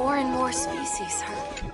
More and more species are...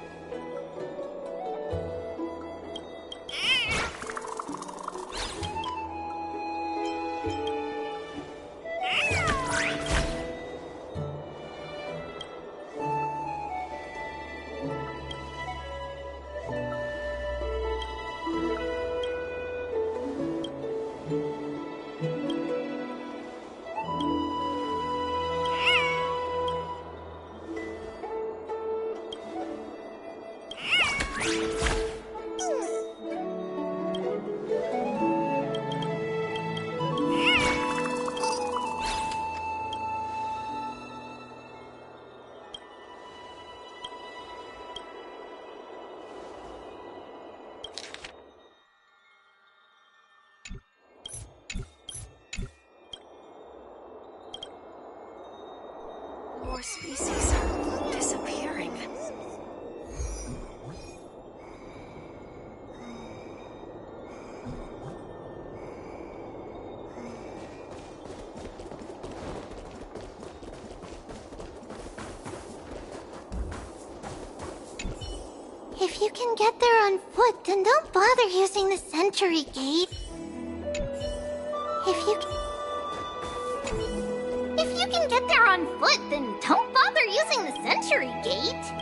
More species are disappearing. If you can get there on foot, then don't bother using the Century Gate. If you can get there on foot, then don't bother using the Century Gate.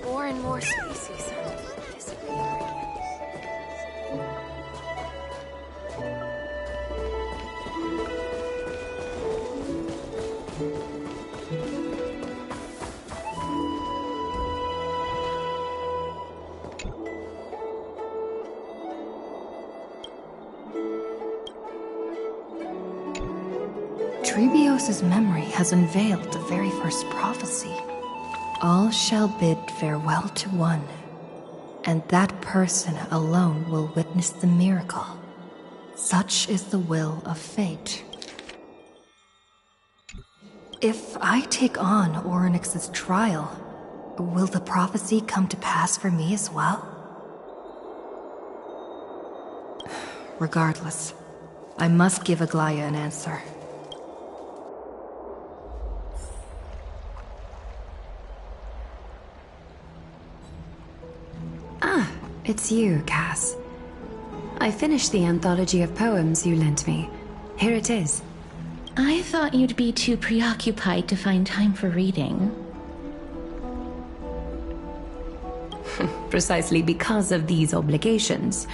More and more species are disappearing. Trebios's memory has unveiled the very first prophecy. All shall bid farewell to one, and that person alone will witness the miracle. Such is the will of fate. If I take on Orynyx's trial, will the prophecy come to pass for me as well? Regardless, I must give Aglaya an answer. It's you, Cass. I finished the anthology of poems you lent me. Here it is. I thought you'd be too preoccupied to find time for reading. Precisely because of these obligations,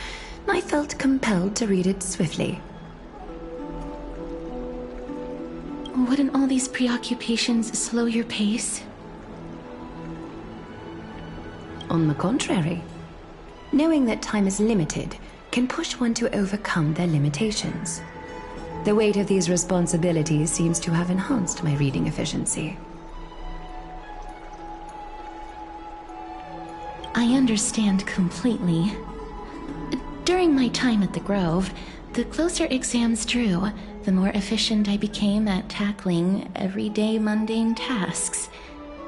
I felt compelled to read it swiftly. Wouldn't all these preoccupations slow your pace? On the contrary, knowing that time is limited can push one to overcome their limitations. The weight of these responsibilities seems to have enhanced my reading efficiency. I understand completely. During my time at the Grove, the closer exams drew, the more efficient I became at tackling everyday mundane tasks.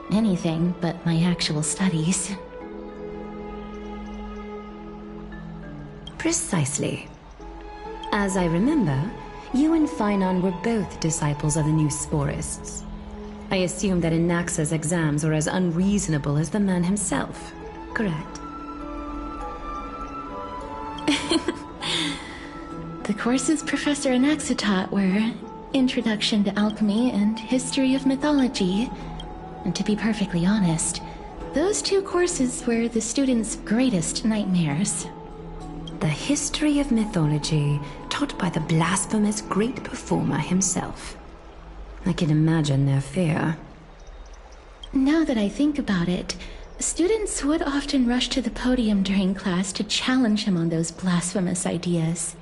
Anything but my actual studies. Precisely. As I remember, you and Phainon were both disciples of the new Sporists. I assume that Anaxa's exams were as unreasonable as the man himself, correct? The courses Professor Anaxa taught were Introduction to Alchemy and History of Mythology. And to be perfectly honest, those two courses were the students' greatest nightmares. The history of mythology, taught by the blasphemous great performer himself. I can imagine their fear. Now that I think about it, students would often rush to the podium during class to challenge him on those blasphemous ideas.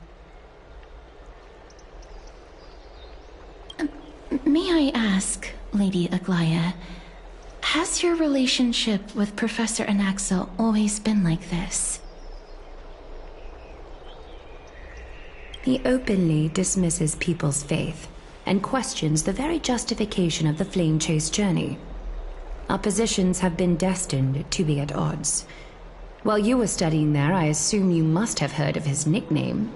May I ask, Lady Aglaya, has your relationship with Professor Anaxa always been like this? He openly dismisses people's faith and questions the very justification of the Flame Chase journey. Our positions have been destined to be at odds. While you were studying there, I assume you must have heard of his nickname.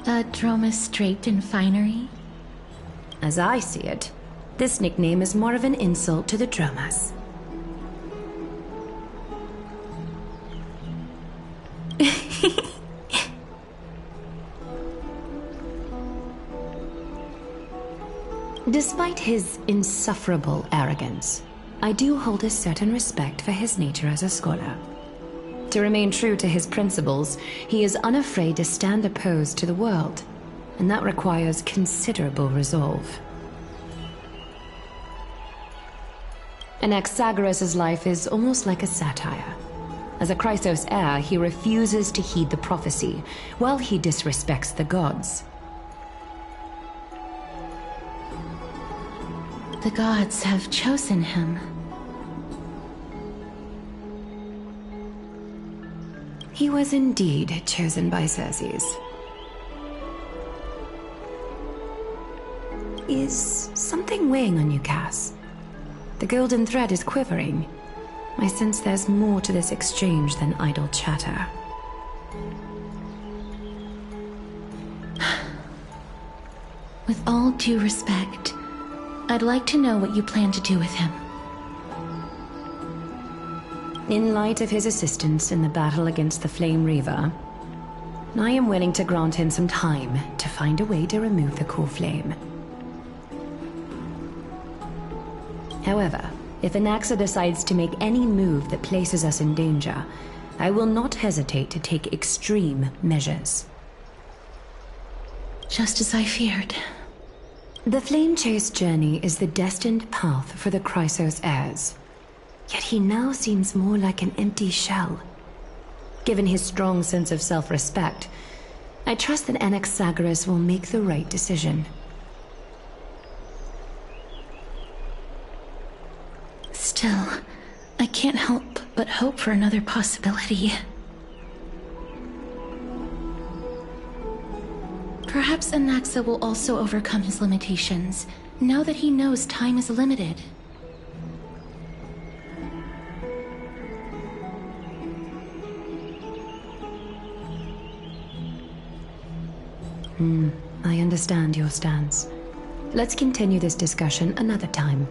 A Dromus draped in finery? As I see it, this nickname is more of an insult to the Dromas. Despite his insufferable arrogance, I do hold a certain respect for his nature as a scholar. To remain true to his principles, he is unafraid to stand opposed to the world, and that requires considerable resolve. Anaxagoras' life is almost like a satire. As a Chrysos heir, he refuses to heed the prophecy, while he disrespects the gods. The gods have chosen him. He was indeed chosen by Xerxes. Is something weighing on you, Cass? The golden thread is quivering. I sense there's more to this exchange than idle chatter. With all due respect, I'd like to know what you plan to do with him. In light of his assistance in the battle against the Flame Reaver, I am willing to grant him some time to find a way to remove the core flame. However, if Anaxa decides to make any move that places us in danger, I will not hesitate to take extreme measures. Just as I feared. The Flame Chase journey is the destined path for the Chrysos heirs. Yet he now seems more like an empty shell. Given his strong sense of self-respect, I trust that Anaxagoras will make the right decision. Still, I can't help but hope for another possibility. Perhaps Anaxa will also overcome his limitations, now that he knows time is limited. I understand your stance. Let's continue this discussion another time.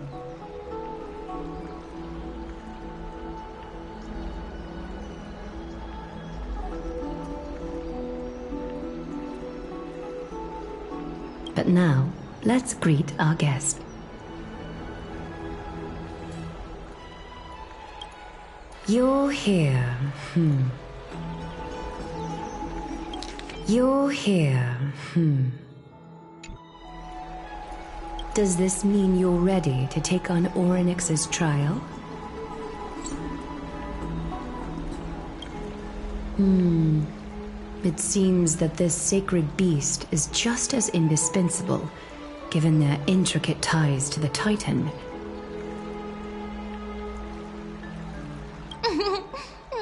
But now, let's greet our guest. You're here. You're here. Does this mean you're ready to take on Orynyx's trial? It seems that this sacred beast is just as indispensable, given their intricate ties to the Titan.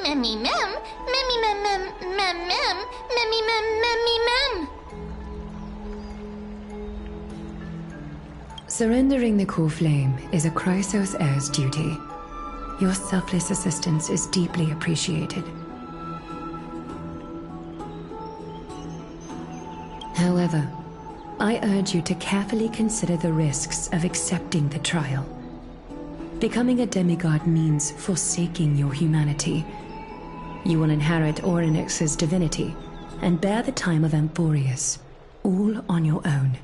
Memmy mem, memmy mem mem mem mem, memmy mem memmy mem. Surrendering the core flame is a Chrysos heir's duty. Your selfless assistance is deeply appreciated. However, I urge you to carefully consider the risks of accepting the trial. Becoming a demigod means forsaking your humanity. You will inherit Orynyx's divinity and bear the time of Amphoreus, all on your own.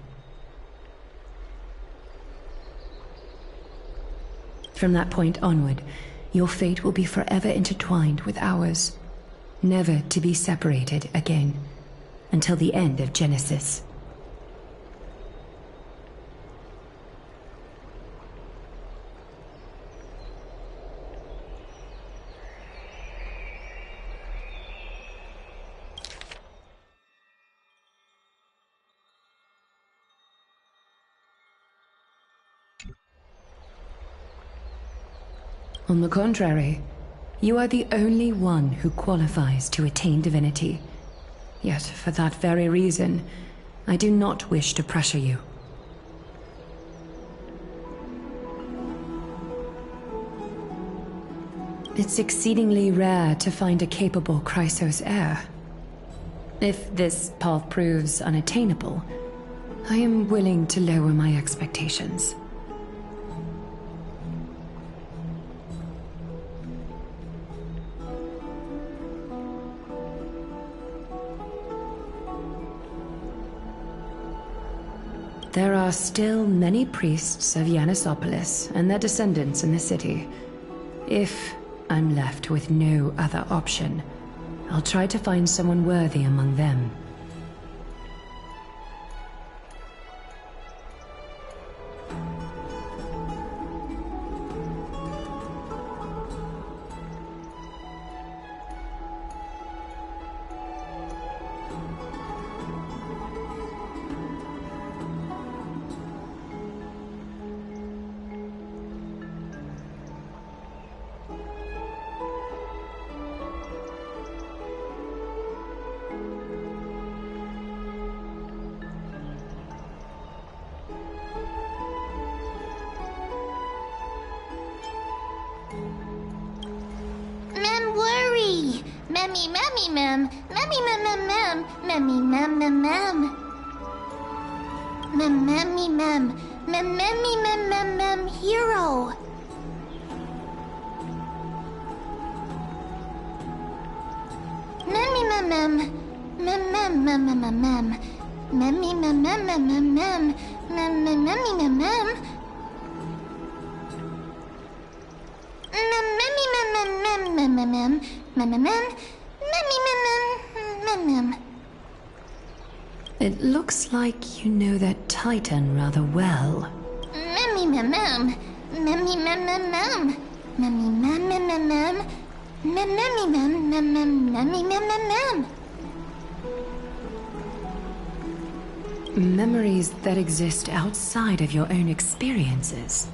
From that point onward, your fate will be forever intertwined with ours, never to be separated again, until the end of Genesis. On the contrary, you are the only one who qualifies to attain divinity. Yet, for that very reason, I do not wish to pressure you. It's exceedingly rare to find a capable Chrysos heir. If this path proves unattainable, I am willing to lower my expectations. There are still many priests of Yanissopolis and their descendants in the city. If I'm left with no other option, I'll try to find someone worthy among them. Mem worry. Memmy memmy mem, memmy mem mem mem, memmy mem mem mem. Mem memmy mem, mem memmy mem mem mem hero. It looks like you know that Titan rather well. Memories that exist outside of your own experiences.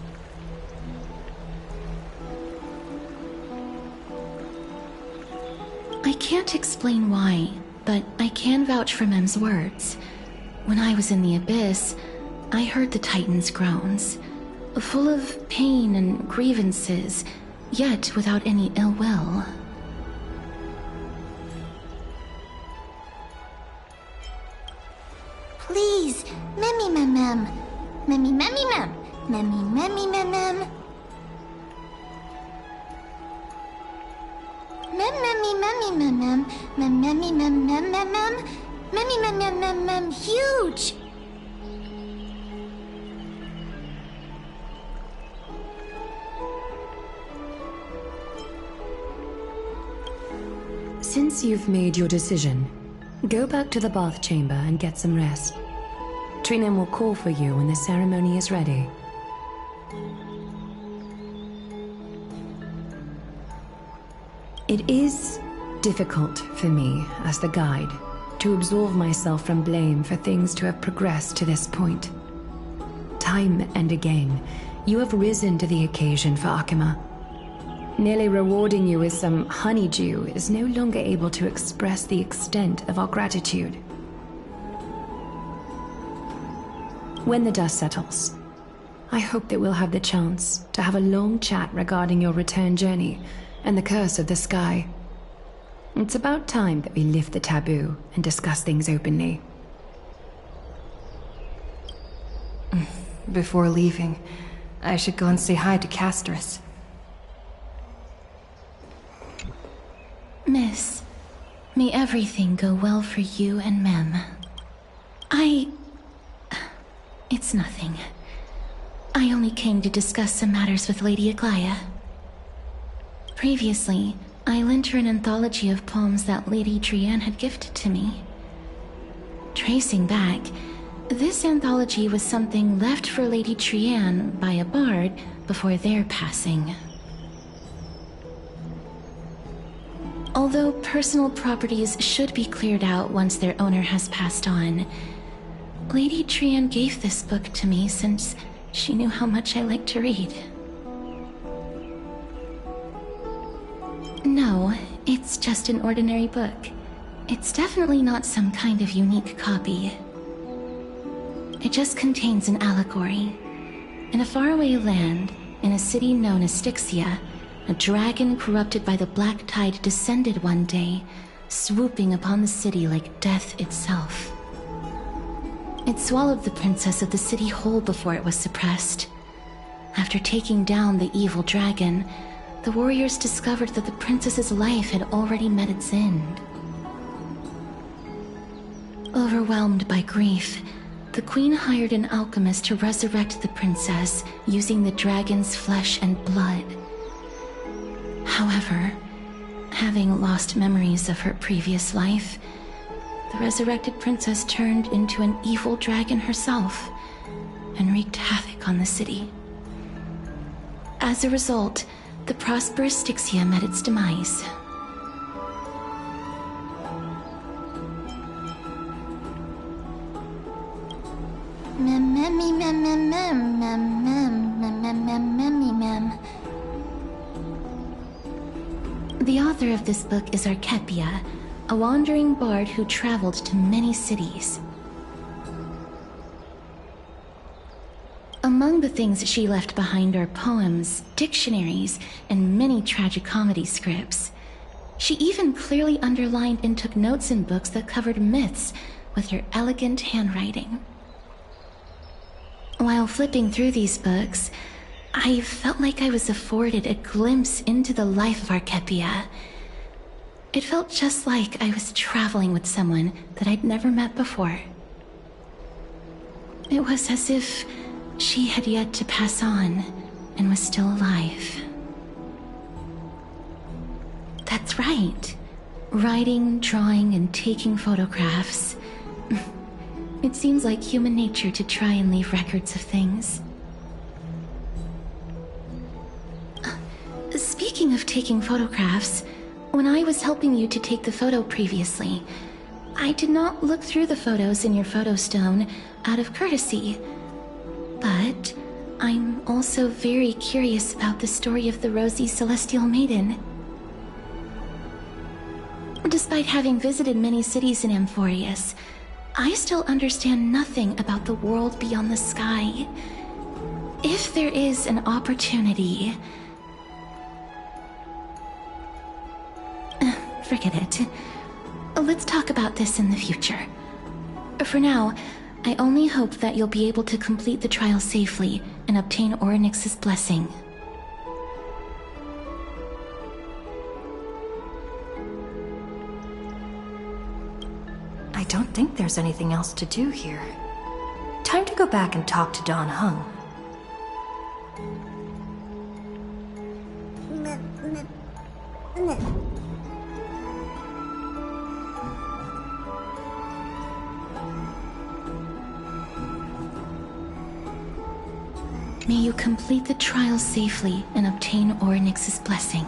I can't explain why, but I can vouch for Mem's words. When I was in the abyss, I heard the Titan's groans, full of pain and grievances, yet without any ill will. Please, Memmy Mem Mem. Memmy Memmy Mem. Memmy Memmy Mem Mem. Mem Memmy Memmy Mem Mem. Mem Memmy Mem Mem Mem Mem. Memmy Mem Mem Mem Mem. Huge! Since you've made your decision, go back to the bath chamber and get some rest. Trinem will call for you when the ceremony is ready. It is difficult for me, as the guide, to absolve myself from blame for things to have progressed to this point. Time and again, you have risen to the occasion for Akima. Nearly rewarding you with some honeydew is no longer able to express the extent of our gratitude. When the dust settles, I hope that we'll have the chance to have a long chat regarding your return journey and the curse of the sky. It's about time that we lift the taboo and discuss things openly. Before leaving, I should go and say hi to Castris. Miss, may everything go well for you and Mem. It's nothing. I only came to discuss some matters with Lady Aglaya. Previously, I lent her an anthology of poems that Lady Trianne had gifted to me. Tracing back, this anthology was something left for Lady Trianne by a bard before their passing. Although personal properties should be cleared out once their owner has passed on, Lady Trianne gave this book to me since she knew how much I like to read. No, it's just an ordinary book. It's definitely not some kind of unique copy. It just contains an allegory. In a faraway land, in a city known as Styxia, a dragon corrupted by the black tide descended one day, swooping upon the city like death itself. It swallowed the princess of the city whole before it was suppressed. After taking down the evil dragon, the warriors discovered that the princess's life had already met its end. Overwhelmed by grief, the queen hired an alchemist to resurrect the princess using the dragon's flesh and blood. However, having lost memories of her previous life, the resurrected princess turned into an evil dragon herself and wreaked havoc on the city. As a result, the prosperous Styxia met its demise. Mem Memmy Mem Mem Mem Mem Mem Mem Mem Mem Memmy Mem. The author of this book is Archepia, a wandering bard who traveled to many cities. Among the things she left behind are poems, dictionaries, and many tragicomedy scripts. She even clearly underlined and took notes in books that covered myths with her elegant handwriting. While flipping through these books, I felt like I was afforded a glimpse into the life of Archepia. It felt just like I was traveling with someone that I'd never met before. It was as if she had yet to pass on and was still alive. That's right. Writing, drawing, and taking photographs. It seems like human nature to try and leave records of things. Speaking of taking photographs, when I was helping you to take the photo previously, I did not look through the photos in your photo stone out of courtesy. But I'm also very curious about the story of the Rosy Celestial Maiden. Despite having visited many cities in Amphoreus, I still understand nothing about the world beyond the sky. If there is an opportunity... Forget it. Let's talk about this in the future. For now, I only hope that you'll be able to complete the trial safely and obtain Orynyx's blessing. I don't think there's anything else to do here. Time to go back and talk to Don Hung. May you complete the trial safely and obtain Orynyx's blessing.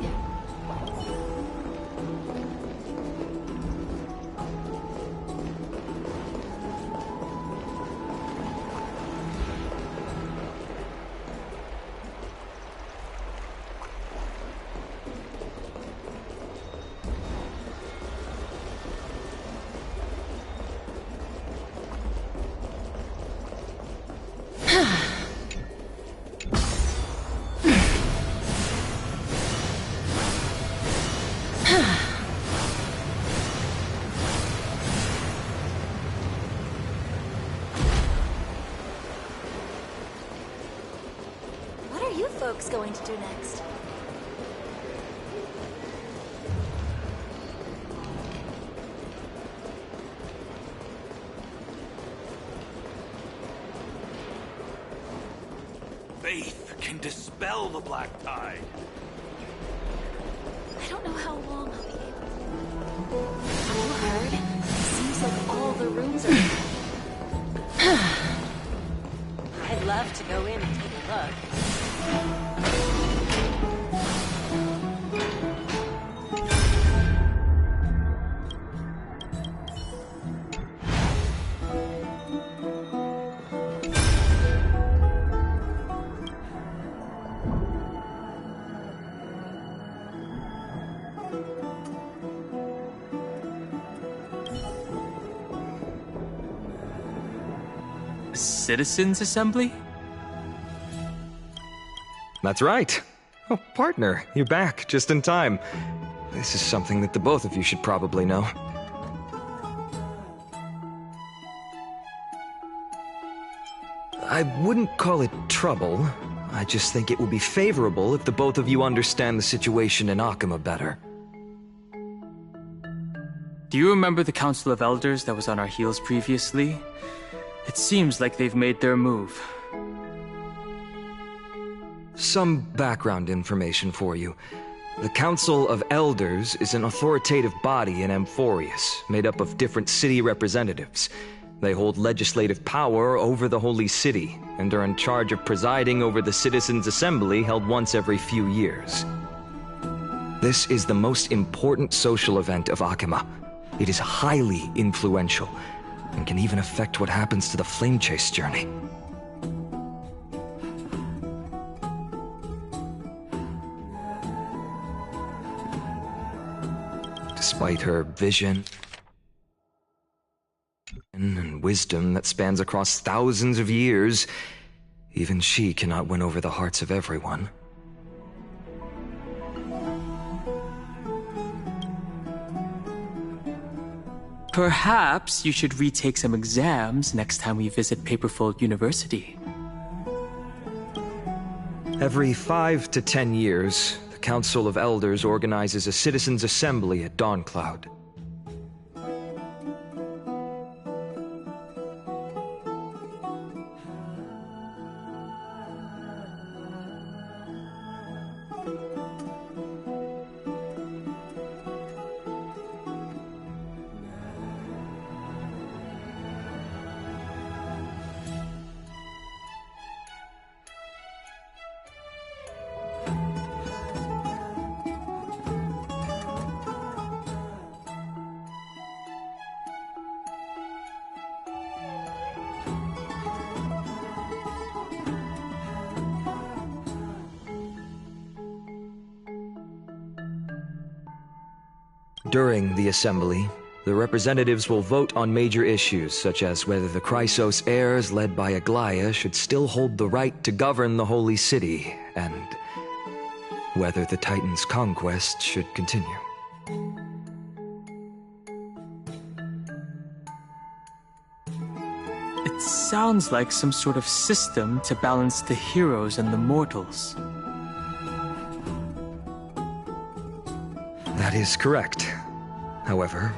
What are you folks going to do next? Faith can dispel the black tide. I don't know how long I'll be able to. Have you heard? It seems like all the rooms are... I'd love to go in and take a look. Citizens' Assembly? That's right. Oh, partner, you're back just in time. This is something that the both of you should probably know. I wouldn't call it trouble. I just think it would be favorable if the both of you understand the situation in Akima better. Do you remember the Council of Elders that was on our heels previously? It seems like they've made their move. Some background information for you. The Council of Elders is an authoritative body in Amphoreus, made up of different city representatives. They hold legislative power over the Holy City, and are in charge of presiding over the Citizens' Assembly held once every few years. This is the most important social event of Akima. It is highly influential, and can even affect what happens to the Flame Chase journey. Despite her vision and wisdom that spans across thousands of years, even she cannot win over the hearts of everyone. Perhaps you should retake some exams next time we visit Paperfold University. Every 5 to 10 years, the Council of Elders organizes a citizens' assembly at Dawncloud. During the assembly, the representatives will vote on major issues such as whether the Chrysos heirs led by Aglaia should still hold the right to govern the Holy City, and whether the Titan's conquest should continue. It sounds like some sort of system to balance the heroes and the mortals. That is correct. However,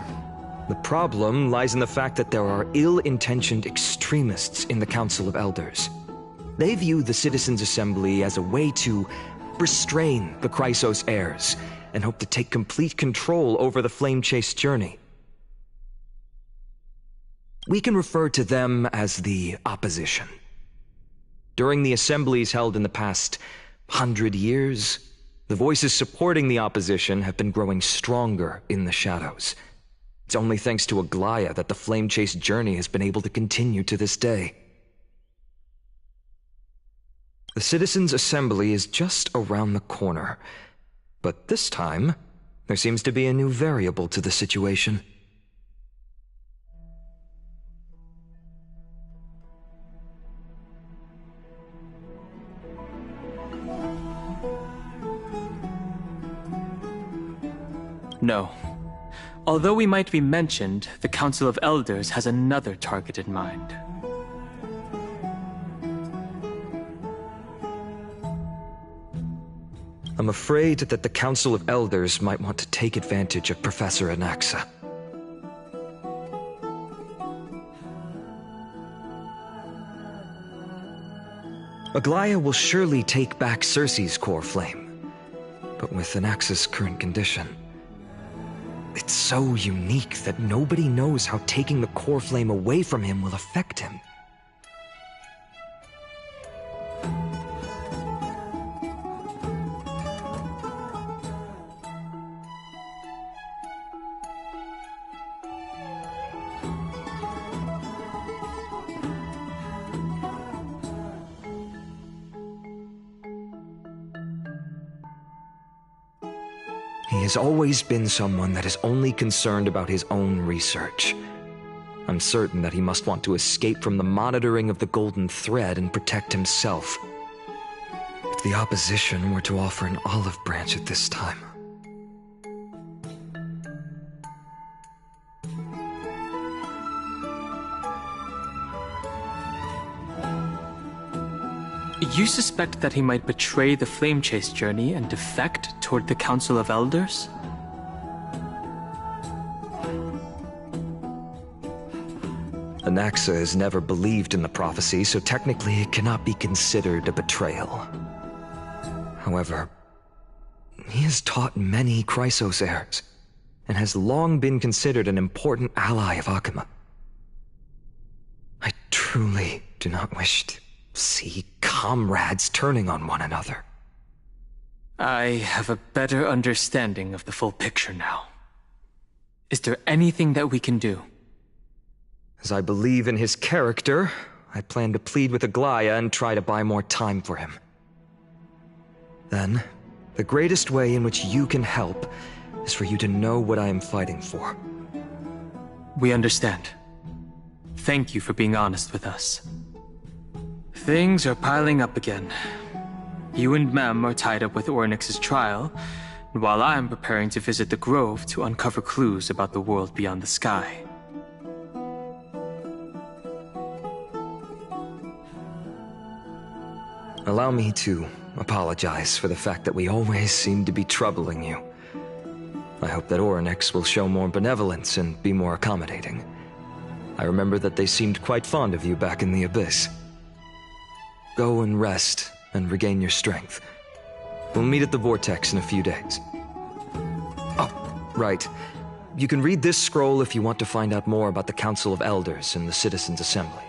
the problem lies in the fact that there are ill-intentioned extremists in the Council of Elders. They view the Citizens' Assembly as a way to restrain the Chrysos heirs and hope to take complete control over the flame-chase journey. We can refer to them as the opposition. During the assemblies held in the past 100 years, the voices supporting the opposition have been growing stronger in the shadows. It's only thanks to Aglaia that the flame-chase journey has been able to continue to this day. The Citizens' Assembly is just around the corner, but this time, there seems to be a new variable to the situation. No. Although we might be mentioned, the Council of Elders has another target in mind. I'm afraid that the Council of Elders might want to take advantage of Professor Anaxa. Aglaia will surely take back Circe's core flame, but with Anaxa's current condition, it's so unique that nobody knows how taking the core flame away from him will affect him. He has always been someone that is only concerned about his own research. I'm certain that he must want to escape from the monitoring of the Golden Thread and protect himself. If the opposition were to offer an olive branch at this time. You suspect that he might betray the flame chase journey and defect toward the Council of Elders? Anaxa has never believed in the prophecy, so technically it cannot be considered a betrayal. However, he has taught many Chrysos heirs, and has long been considered an important ally of Akima. I truly do not wish to see comrades turning on one another. I have a better understanding of the full picture now. Is there anything that we can do? As I believe in his character, I plan to plead with Aglaia and try to buy more time for him. Then, the greatest way in which you can help is for you to know what I am fighting for. We understand. Thank you for being honest with us. Things are piling up again. You and Mem are tied up with Ornyx's trial, while I'm preparing to visit the Grove to uncover clues about the world beyond the sky. Allow me to apologize for the fact that we always seem to be troubling you. I hope that Orynyx will show more benevolence and be more accommodating. I remember that they seemed quite fond of you back in the Abyss. Go and rest and regain your strength. We'll meet at the Vortex in a few days. Oh, right. You can read this scroll if you want to find out more about the Council of Elders and the Citizens' Assembly.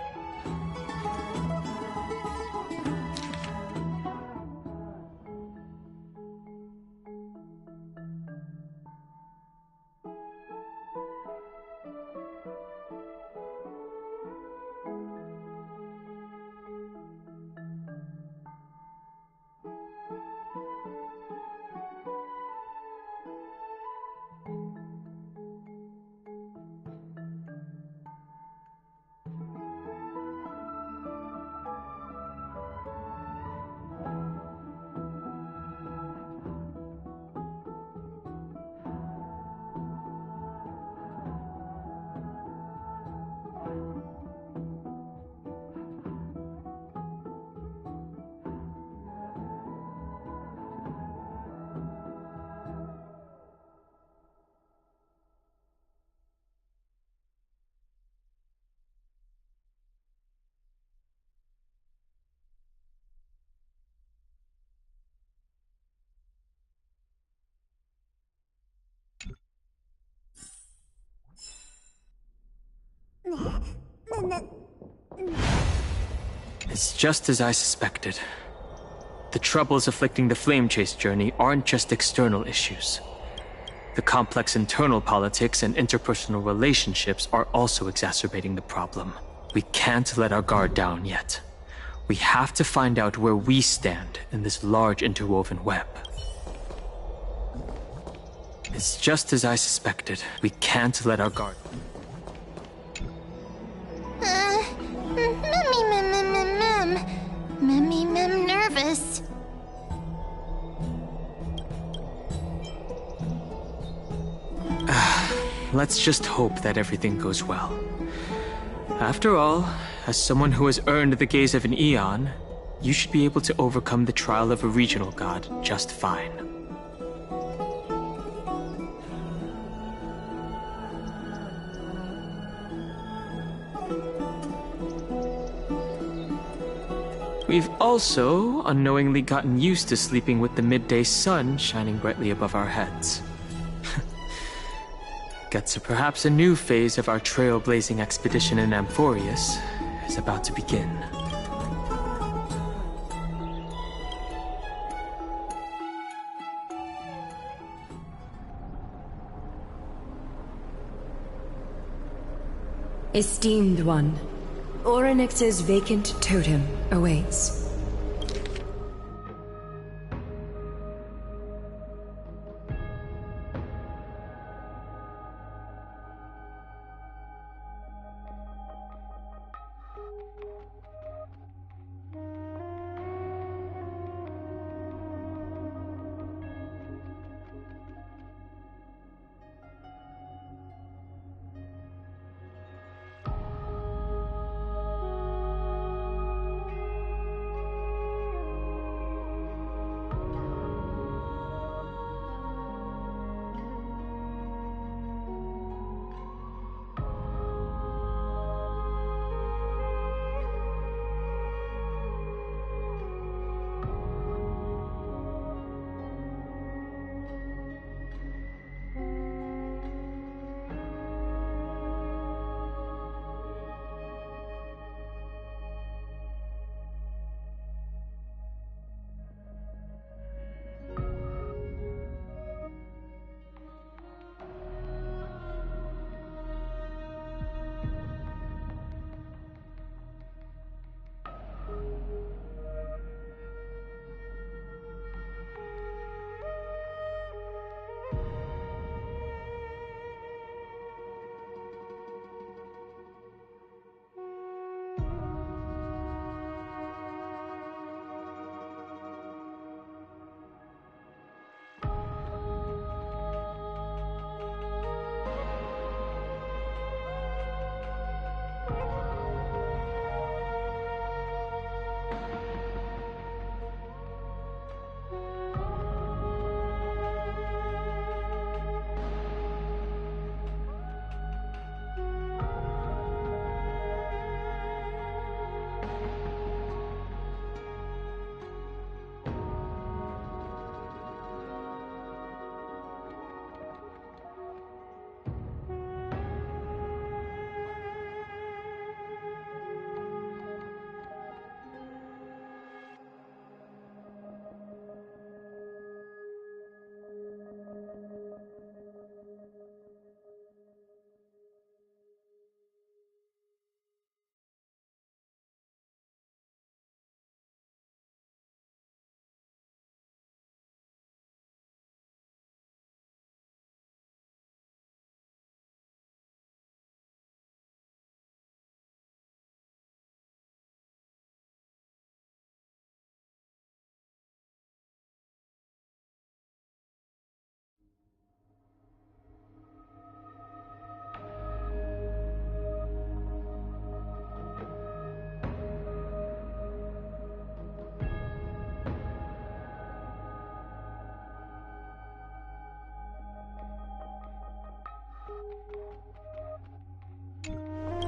It's just as I suspected. The troubles afflicting the Flame Chase journey aren't just external issues. The complex internal politics and interpersonal relationships are also exacerbating the problem. We can't let our guard down yet. We have to find out where we stand in this large interwoven web. It's just as I suspected. We can't let our guard... Mem nervous. Let's just hope that everything goes well. After all, as someone who has earned the gaze of an Eon, you should be able to overcome the trial of a regional god just fine. We've also unknowingly gotten used to sleeping with the midday sun shining brightly above our heads. So perhaps a new phase of our trailblazing expedition in Amphoreus is about to begin. Esteemed one, Orynyx's vacant totem awaits.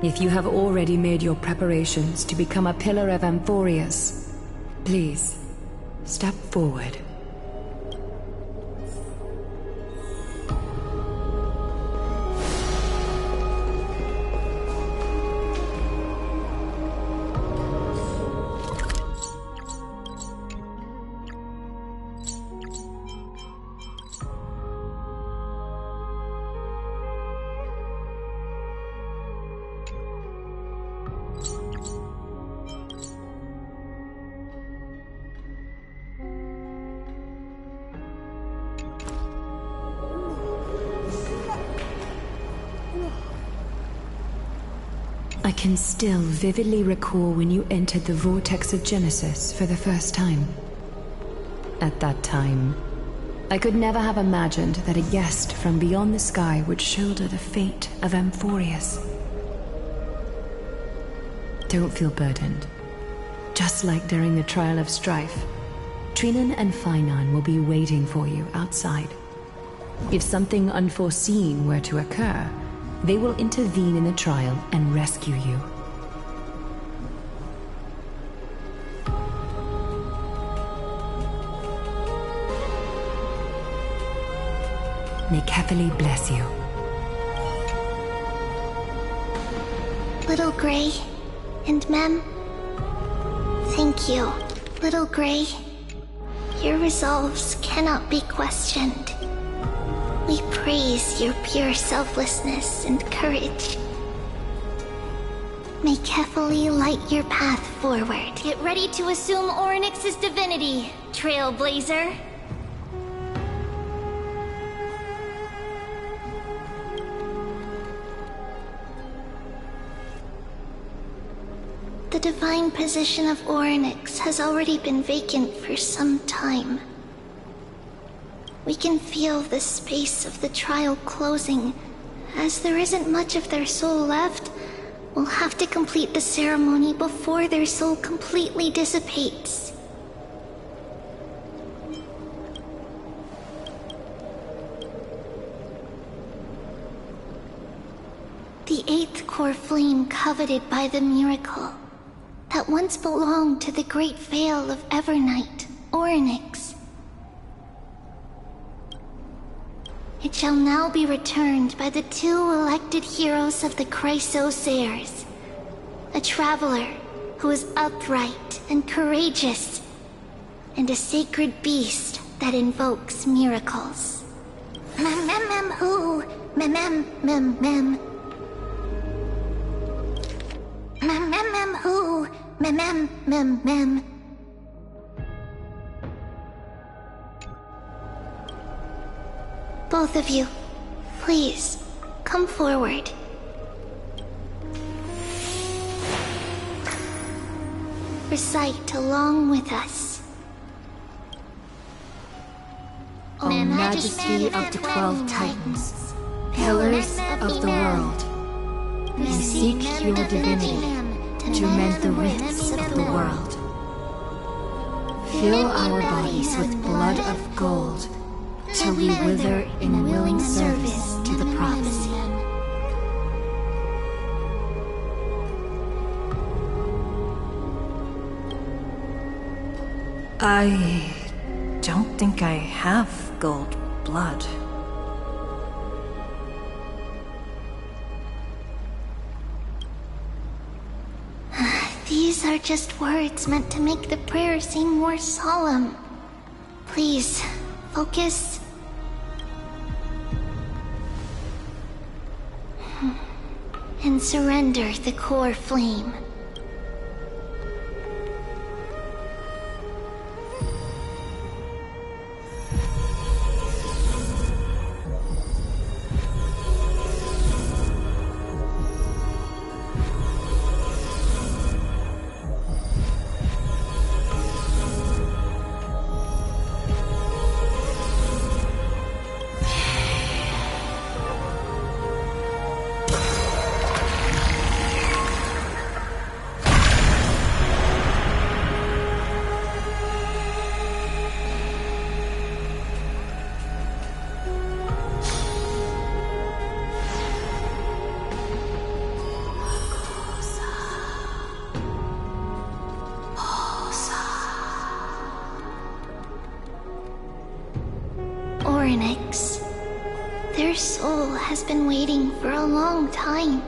If you have already made your preparations to become a pillar of Amphoreus, please, step forward. I can still vividly recall when you entered the vortex of Genesis for the first time. At that time, I could never have imagined that a guest from beyond the sky would shoulder the fate of Amphoreus. Don't feel burdened. Just like during the trial of strife, Trinan and Finan will be waiting for you outside. If something unforeseen were to occur, they will intervene in the trial and rescue you. May Kethely bless you. Little Gray and Mem, thank you. Little Gray, your resolves cannot be questioned. We praise your pure selflessness and courage. May Kethely light your path forward. Get ready to assume Orynyx's divinity, Trailblazer. The divine position of Orynyx has already been vacant for some time. We can feel the space of the trial closing. As there isn't much of their soul left, we'll have to complete the ceremony before their soul completely dissipates. The eighth core flame coveted by the miracle that once belonged to the great Veil of Evernight, Orynyx. It shall now be returned by the two elected heroes of the Chrysosairs. A traveler who is upright and courageous, and a sacred beast that invokes miracles. Mem mem mem who? Mem mem mem mem. Mem mem mem who? Mem mem mem mem. Both of you, please, come forward. Recite along with us. O Majesty of the 12 Titans, Pillars of the world, we seek your divinity to mend the rifts of the world. Fill our bodies with blood of gold, till we wither in willing service to the prophecy. I don't think I have gold blood. These are just words meant to make the prayer seem more solemn. Please, focus. And surrender the core flame. Ornyx. Their soul has been waiting for a long time.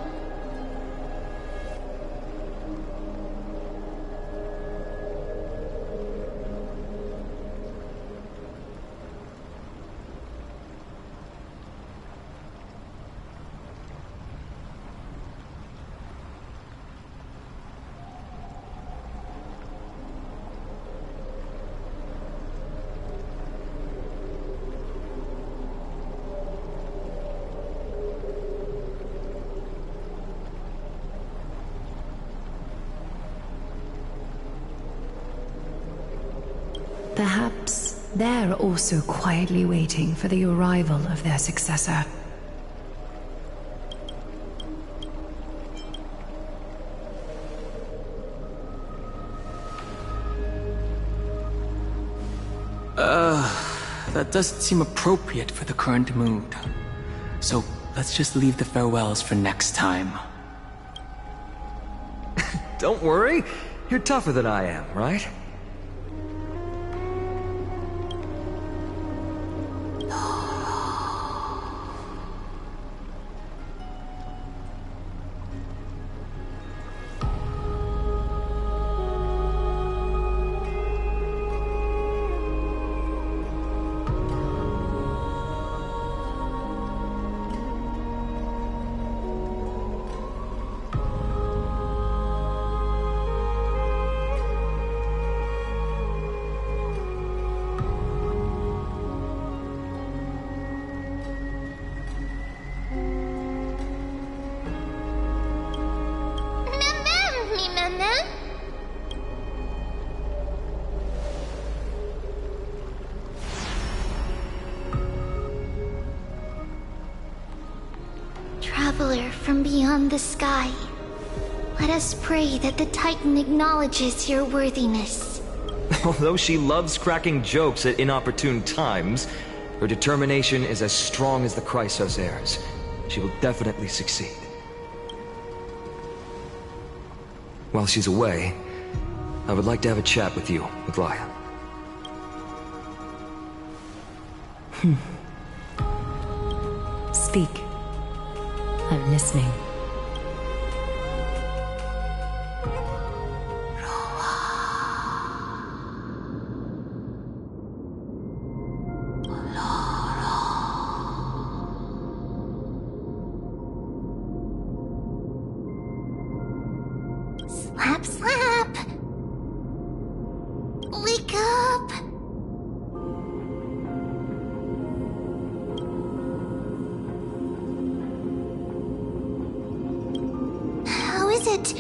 Perhaps they're also quietly waiting for the arrival of their successor. That doesn't seem appropriate for the current mood. So let's just leave the farewells for next time. Don't worry, you're tougher than I am, right? Traveler from beyond the sky, let us pray that the Titan acknowledges your worthiness. Although she loves cracking jokes at inopportune times, her determination is as strong as the Chrysos' She will definitely succeed. While she's away, I would like to have a chat with you, Aglaya. Speak. I'm listening. Slap, slap! Wake up! How is it?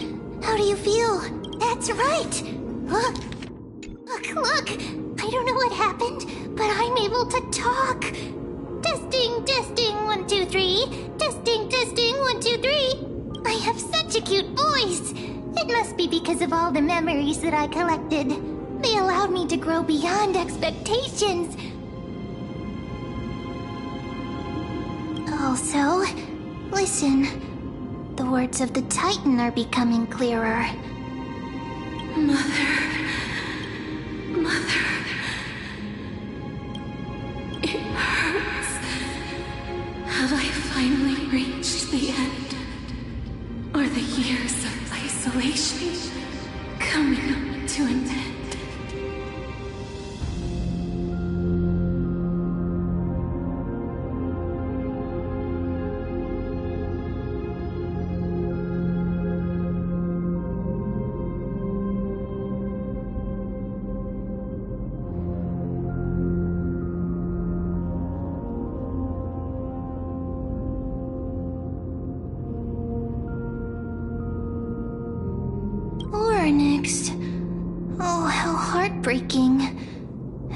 How do you feel? That's right! Look! Look! I don't know what happened, but I'm able to talk! Testing, testing, 1, 2, 3. Testing, testing, 1, 2, 3. I have such a cute voice! It must be because of all the memories that I collected. They allowed me to grow beyond expectations. Also, listen. The words of the Titan are becoming clearer. Mother. It hurts. Have I finally reached the end? Are the years of isolation coming to an end? Ornyx. Oh, how heartbreaking.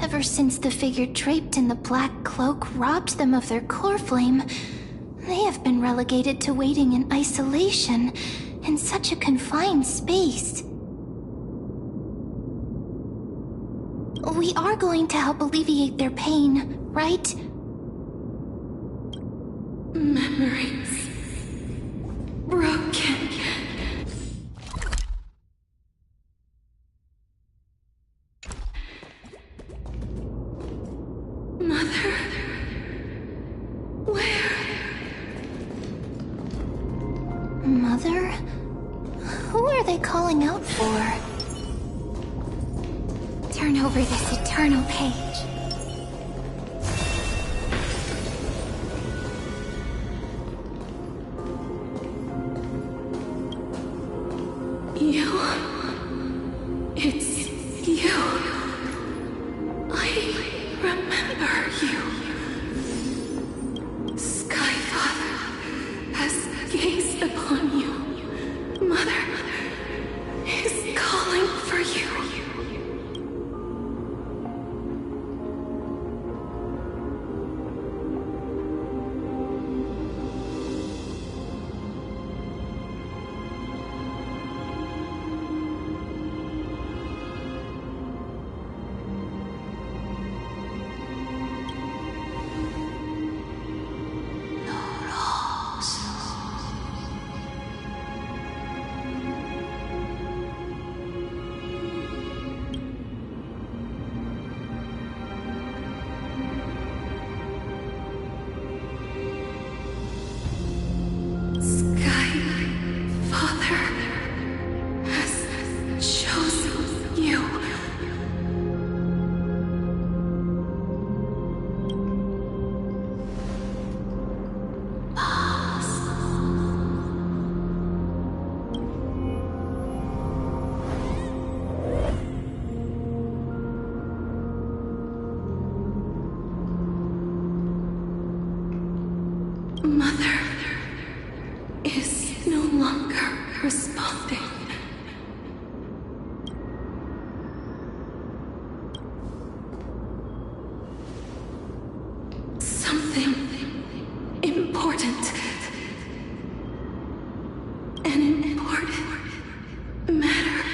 Ever since the figure draped in the black cloak robbed them of their core flame, they have been relegated to waiting in isolation in such a confined space. We are going to help alleviate their pain, right? Memories. Broken. Mother. Mother? Who are they calling out for? Turn over this eternal page. You. It's you. I remember you. Skyfather has gazed upon you. Mother is calling for you. Mother is no longer responding. Something important. An important matter.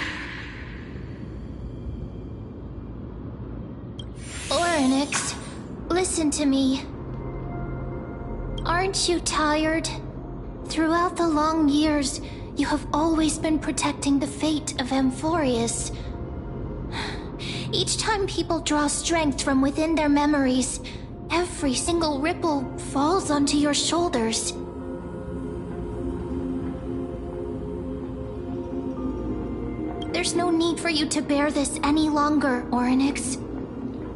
Orynyx, listen to me. Aren't you tired? Throughout the long years, you have always been protecting the fate of Amphoreus. Each time people draw strength from within their memories, every single ripple falls onto your shoulders. There's no need for you to bear this any longer, Orynyx.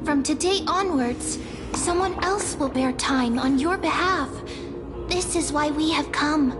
From today onwards, someone else will bear time on your behalf. This is why we have come.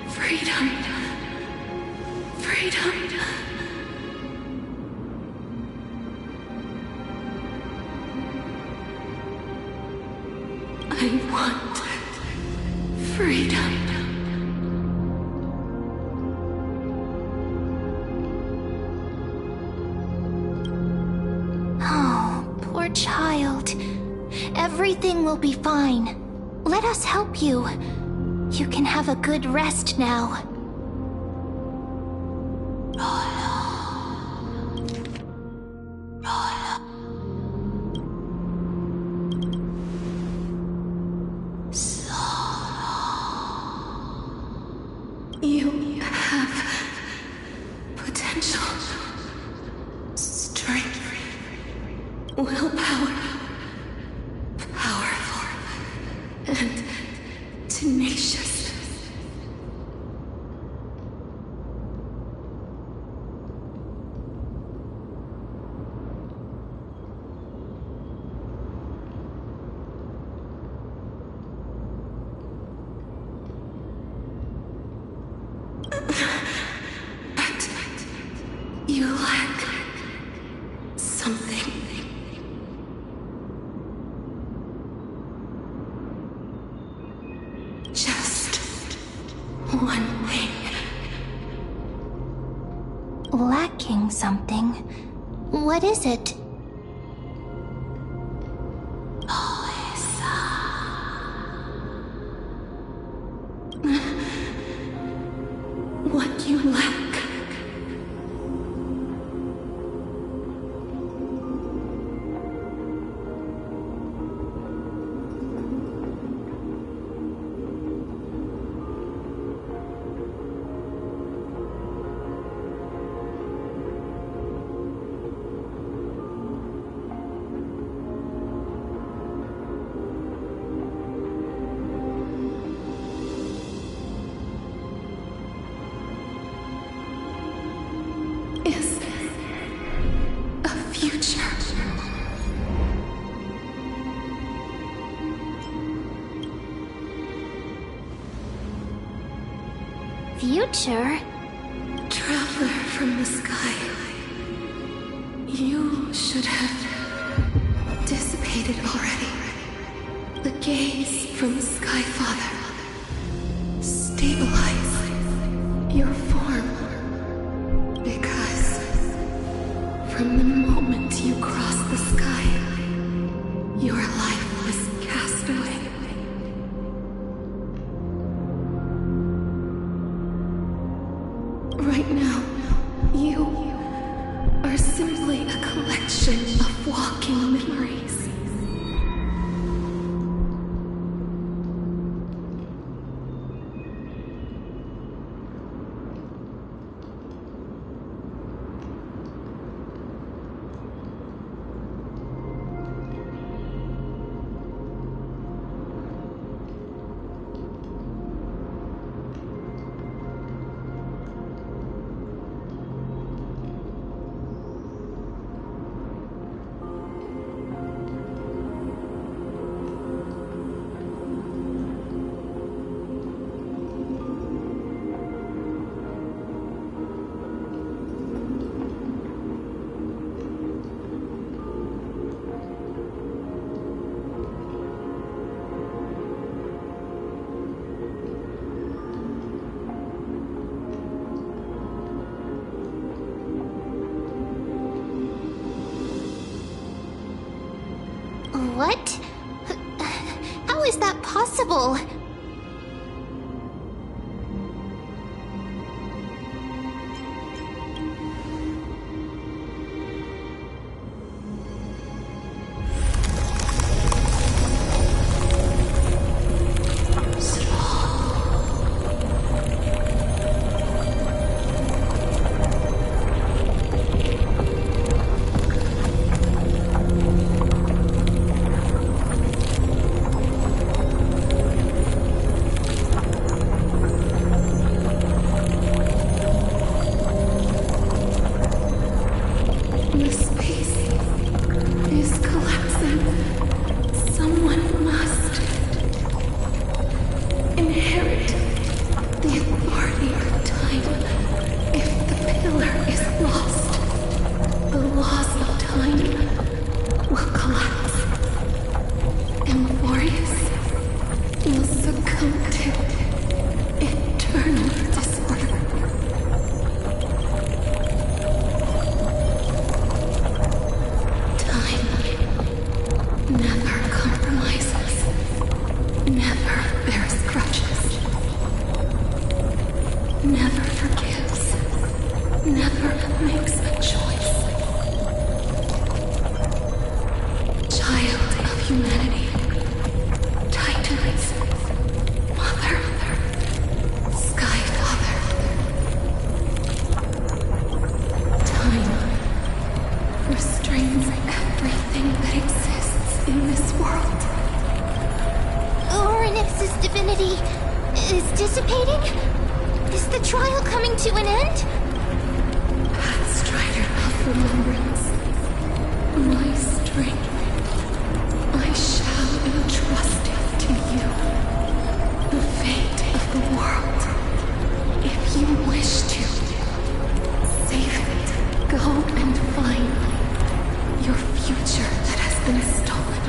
Freedom. Freedom. I want freedom. Oh, poor child. Everything will be fine. Let us help you. You can have a good rest now. You have potential, strength, willpower, powerful, and tenacious. But you lack something. Just one thing. Lacking something? What is it? What you lack is a future. Future? Traveler from the sky, you should have dissipated already. The gaze from the Sky Father. Stabilize your form. Because from the moment you crossed the sky, your life was cast away. Right now, you are simply a collection of walking memories. What? How is that possible? The space is collapsing. Someone must inherit the authority of time. If the pillar is lost, the laws of time will collapse. Amphoreus will succumb to eternal disorder. Never compromises. Never bears grudges. Never forgives. Never makes a choice. Child of humanity. Titans. Mother. Sky Father. Time restrains everything that exists in this world. Orynyx's divinity is dissipating? Is the trial coming to an end? Pathstrider of remembrance, my strength, I shall entrust it to you. The fate of the world. If you wish to, save it. Go and find your future that has been stolen.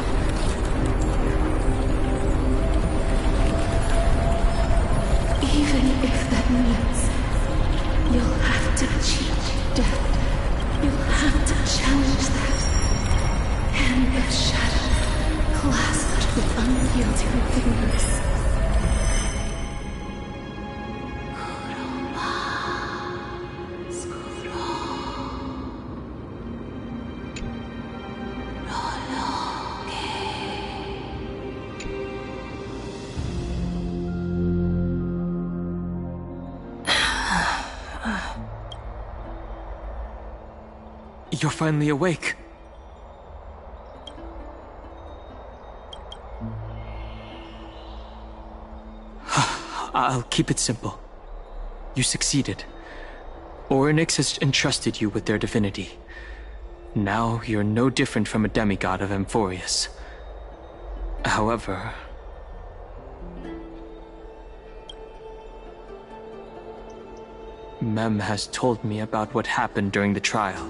Even if that means you'll have to cheat death, you'll have to challenge that. Hand of shadow, clasped with unyielding fingers. You're finally awake. I'll keep it simple. You succeeded. Orynyx has entrusted you with their divinity. Now you're no different from a demigod of Amphoreus. However, Mem has told me about what happened during the trial.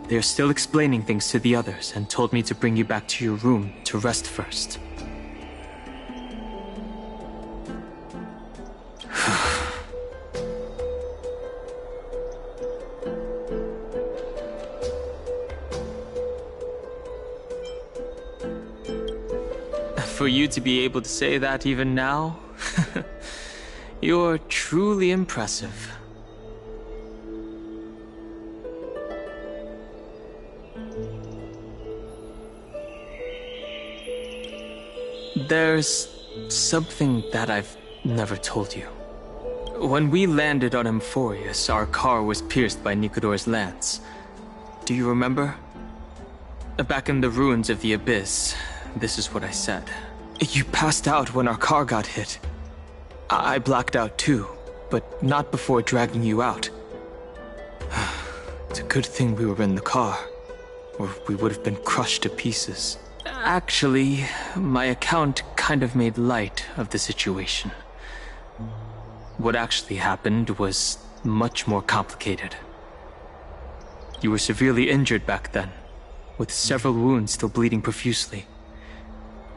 They are still explaining things to the others and told me to bring you back to your room to rest first. For you to be able to say that even now, you're truly impressive. There's something that I've never told you. When we landed on Amphoreus, our car was pierced by Nicodor's lance. Do you remember? Back in the ruins of the Abyss, this is what I said. You passed out when our car got hit. I blacked out too, but not before dragging you out. It's a good thing we were in the car, or we would have been crushed to pieces. Actually, my account kind of made light of the situation. What actually happened was much more complicated. You were severely injured back then, with several wounds still bleeding profusely.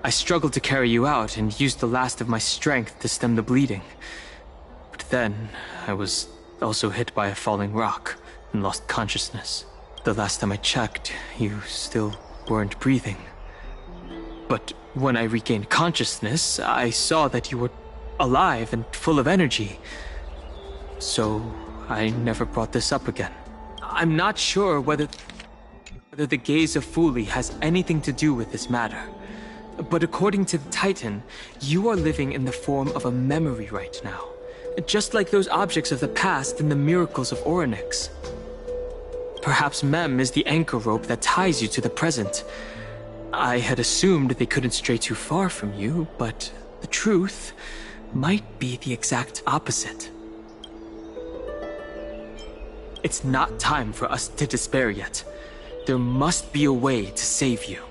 I struggled to carry you out and used the last of my strength to stem the bleeding. But then, I was also hit by a falling rock and lost consciousness. The last time I checked, you still weren't breathing. But when I regained consciousness, I saw that you were alive and full of energy. So, I never brought this up again. I'm not sure whether the gaze of Fuli has anything to do with this matter. But according to the Titan, you are living in the form of a memory right now. Just like those objects of the past and the miracles of Orynyx. Perhaps Mem is the anchor rope that ties you to the present. I had assumed they couldn't stray too far from you, but the truth might be the exact opposite. It's not time for us to despair yet. There must be a way to save you.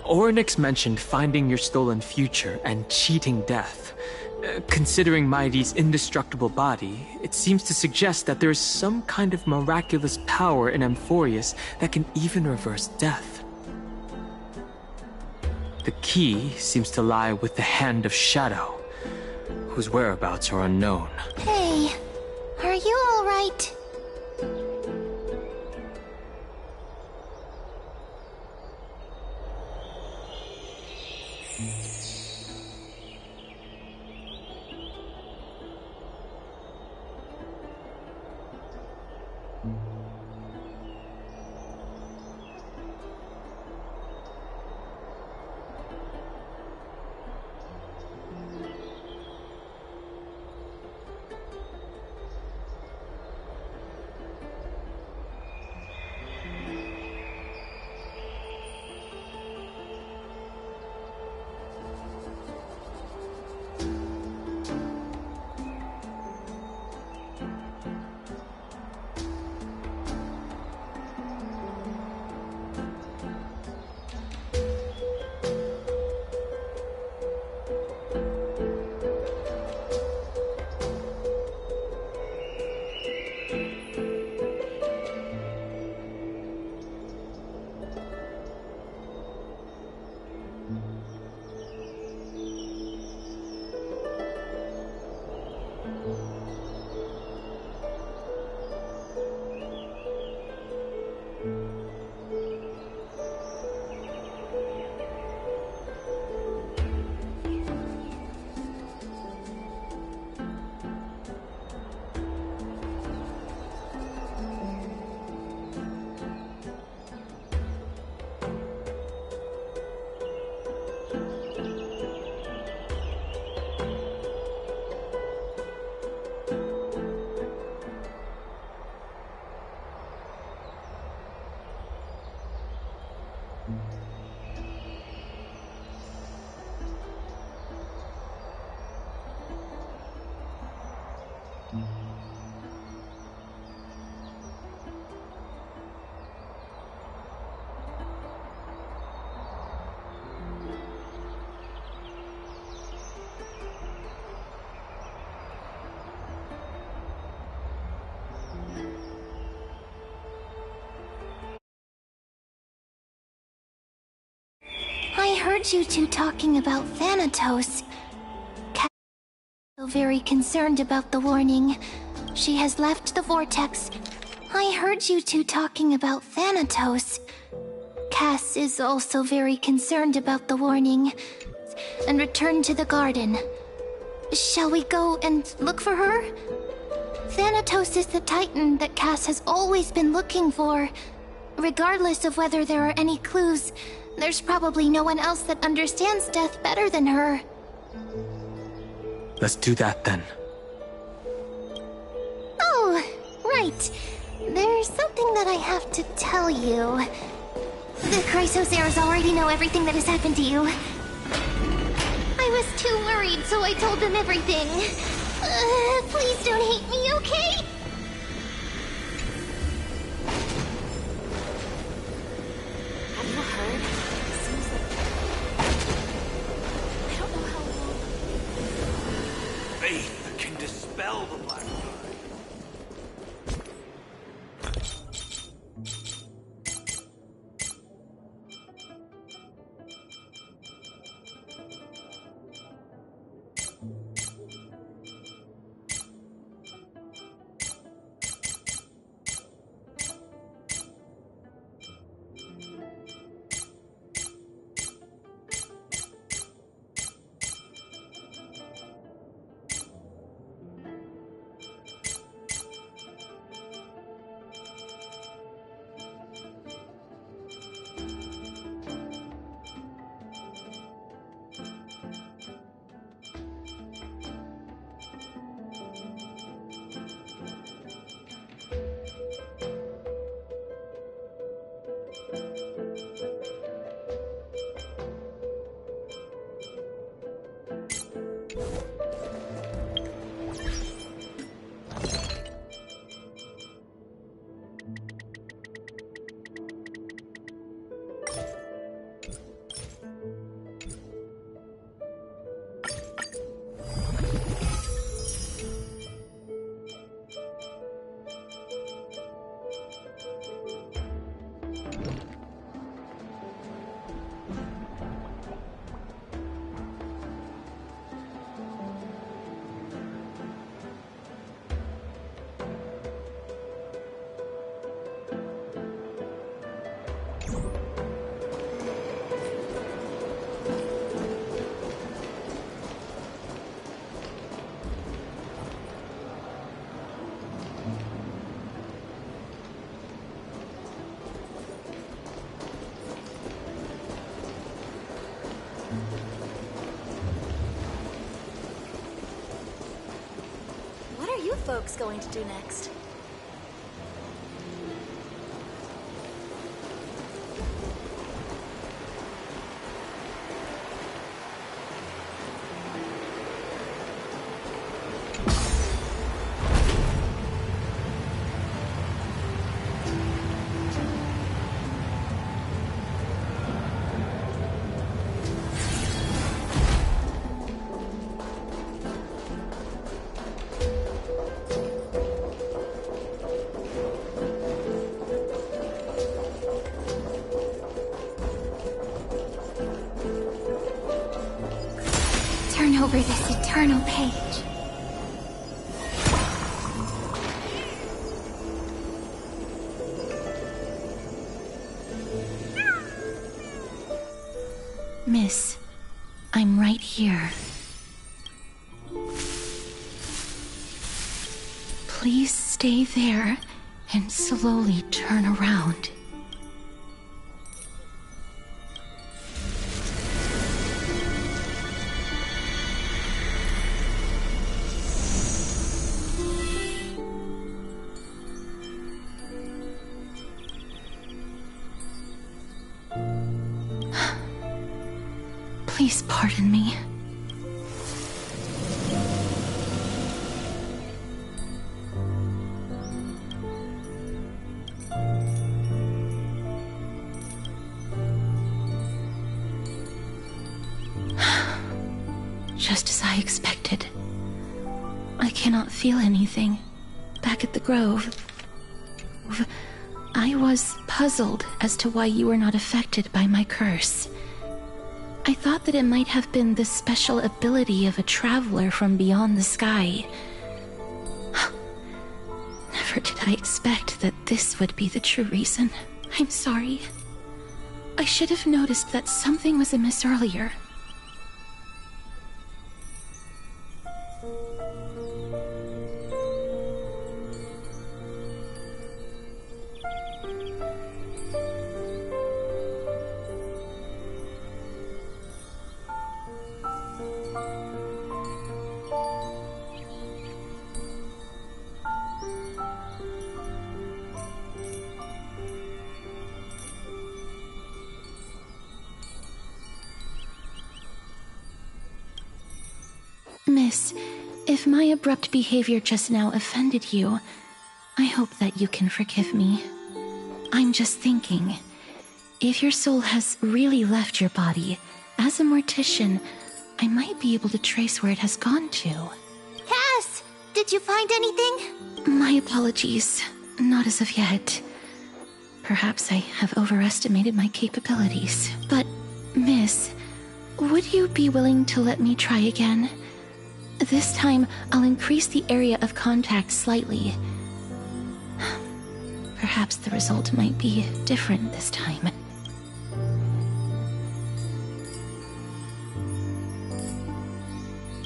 Orynyx mentioned finding your stolen future and cheating death. Considering Mighty's indestructible body, it seems to suggest that there is some kind of miraculous power in Amphoreus that can even reverse death. The key seems to lie with the Hand of Shadow, whose whereabouts are unknown. Hey, are you all right? heard you two talking about Thanatos. Cat is so very concerned about the warning. She has left the vortex. I heard you two talking about Thanatos. Cass is also very concerned about the warning and returned to the garden. Shall we go and look for her? Thanatos is the Titan that Cass has always been looking for. Regardless of whether there are any clues, there's probably no one else that understands death better than her. Let's do that then. Oh, right. There's something that I have to tell you. The Chrysoceres already know everything that has happened to you. I was too worried, so I told them everything. Please don't hate me, okay? Have you heard? It seems like... I don't know how long... Faith can dispel the black tide. What are you folks going to do next? Turn over this eternal page. Miss, I'm right here. Please stay there and slowly turn around. Please pardon me. Just as I expected. I cannot feel anything. Back at the grove. I was puzzled as to why you were not affected by my curse. I thought that it might have been the special ability of a traveler from beyond the sky. Never did I expect that this would be the true reason. I'm sorry. I should have noticed that something was amiss earlier. Miss, if my abrupt behavior just now offended you, I hope that you can forgive me. I'm just thinking, if your soul has really left your body, as a mortician, I might be able to trace where it has gone to. Cass! Did you find anything? My apologies. Not as of yet. Perhaps I have overestimated my capabilities. But, Miss, would you be willing to let me try again? This time, I'll increase the area of contact slightly. Perhaps the result might be different this time.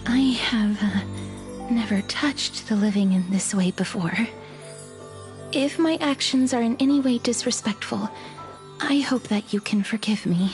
I have never touched the living in this way before. If my actions are in any way disrespectful, I hope that you can forgive me.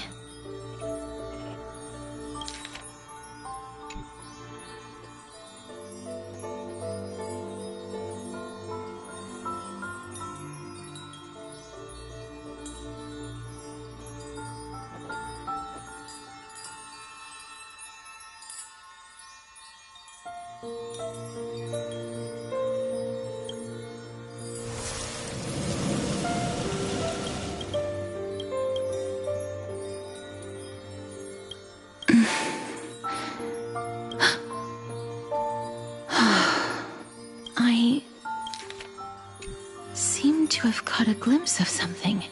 I seem to have caught a glimpse of something.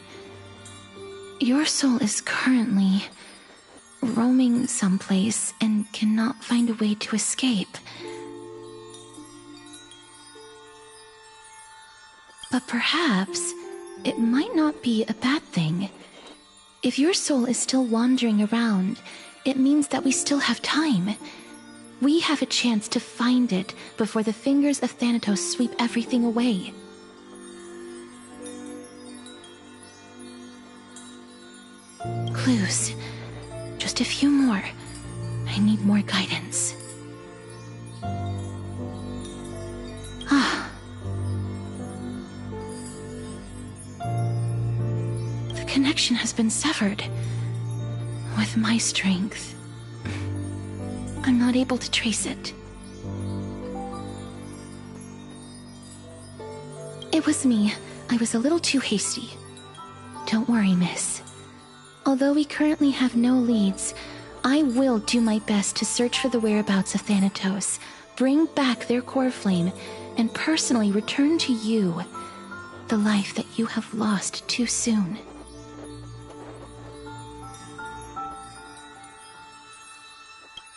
Your soul is currently roaming someplace and cannot find a way to escape. But perhaps it might not be a bad thing. If your soul is still wandering around, it means that we still have time. We have a chance to find it before the fingers of Thanatos sweep everything away. Clues. Just a few more. I need more guidance. The connection has been severed. With my strength, I'm not able to trace it. It was me. I was a little too hasty. Don't worry, miss. Although we currently have no leads, I will do my best to search for the whereabouts of Thanatos, bring back their core flame, and personally return to you the life that you have lost too soon.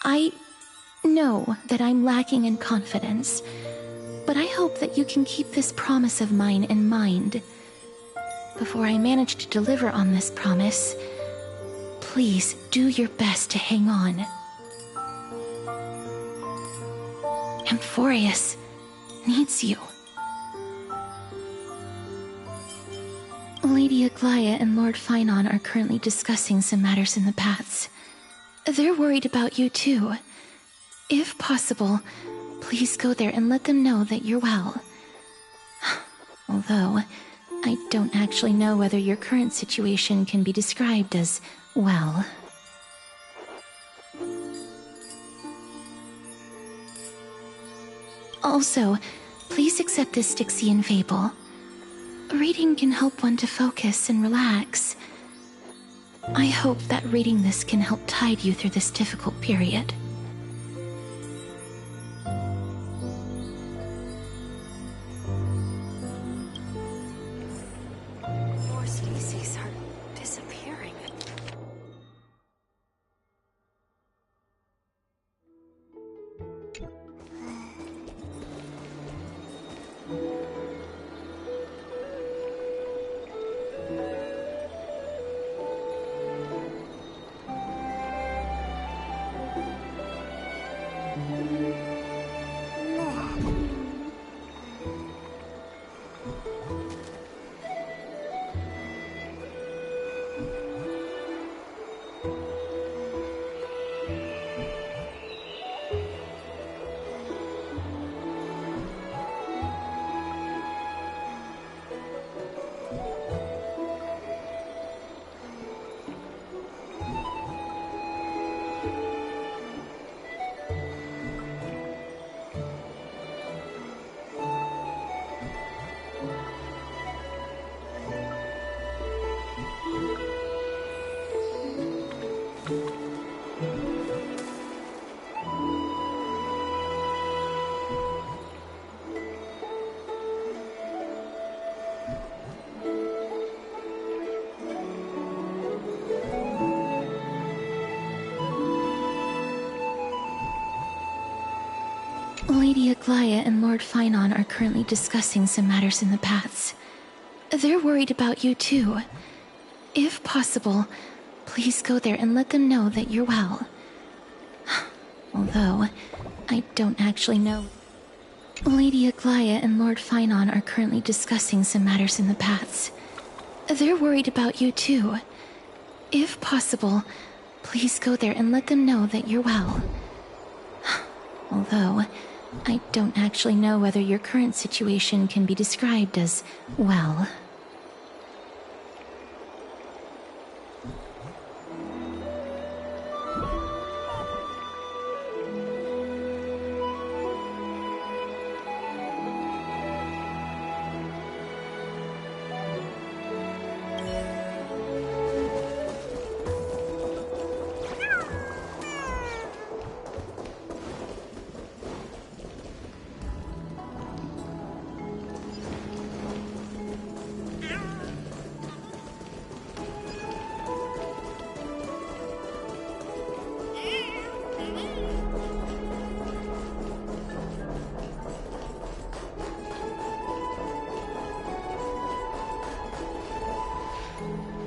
I know that I'm lacking in confidence, but I hope that you can keep this promise of mine in mind. Before I manage to deliver on this promise, please do your best to hang on. Amphoreus needs you. Lady Aglaia and Lord Finon are currently discussing some matters in the paths. They're worried about you too. If possible, please go there and let them know that you're well. Although, I don't actually know whether your current situation can be described as well. Also, please accept this Styxian fable. Reading can help one to focus and relax. I hope that reading this can help tide you through this difficult period. More species are disappearing. Lady Aglaia and Lord Finon are currently discussing some matters in the paths. They're worried about you too. If possible, please go there and let them know that you're well. Although, I don't actually know. Lady Aglaia and Lord Finon are currently discussing some matters in the paths. They're worried about you too. If possible, please go there and let them know that you're well. Although, I don't actually know whether your current situation can be described as well.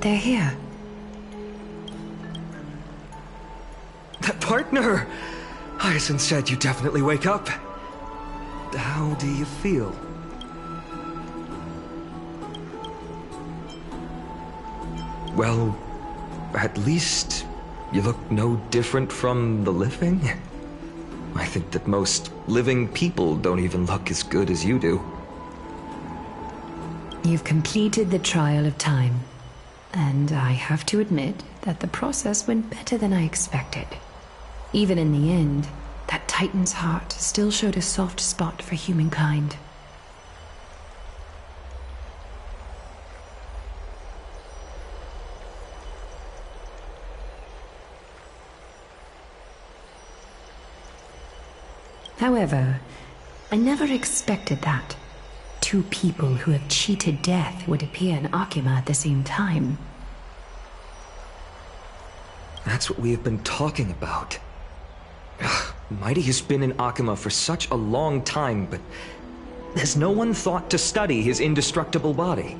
They're here. That partner! Hyacinth said you definitely wake up. How do you feel? Well, at least you look no different from the living. I think that most living people don't even look as good as you do. You've completed the trial of time. And I have to admit that the process went better than I expected. Even in the end, that Titan's heart still showed a soft spot for humankind. However, I never expected that. Two people who have cheated death would appear in Akima at the same time. That's what we have been talking about. Mighty has been in Akima for such a long time, but has no one thought to study his indestructible body?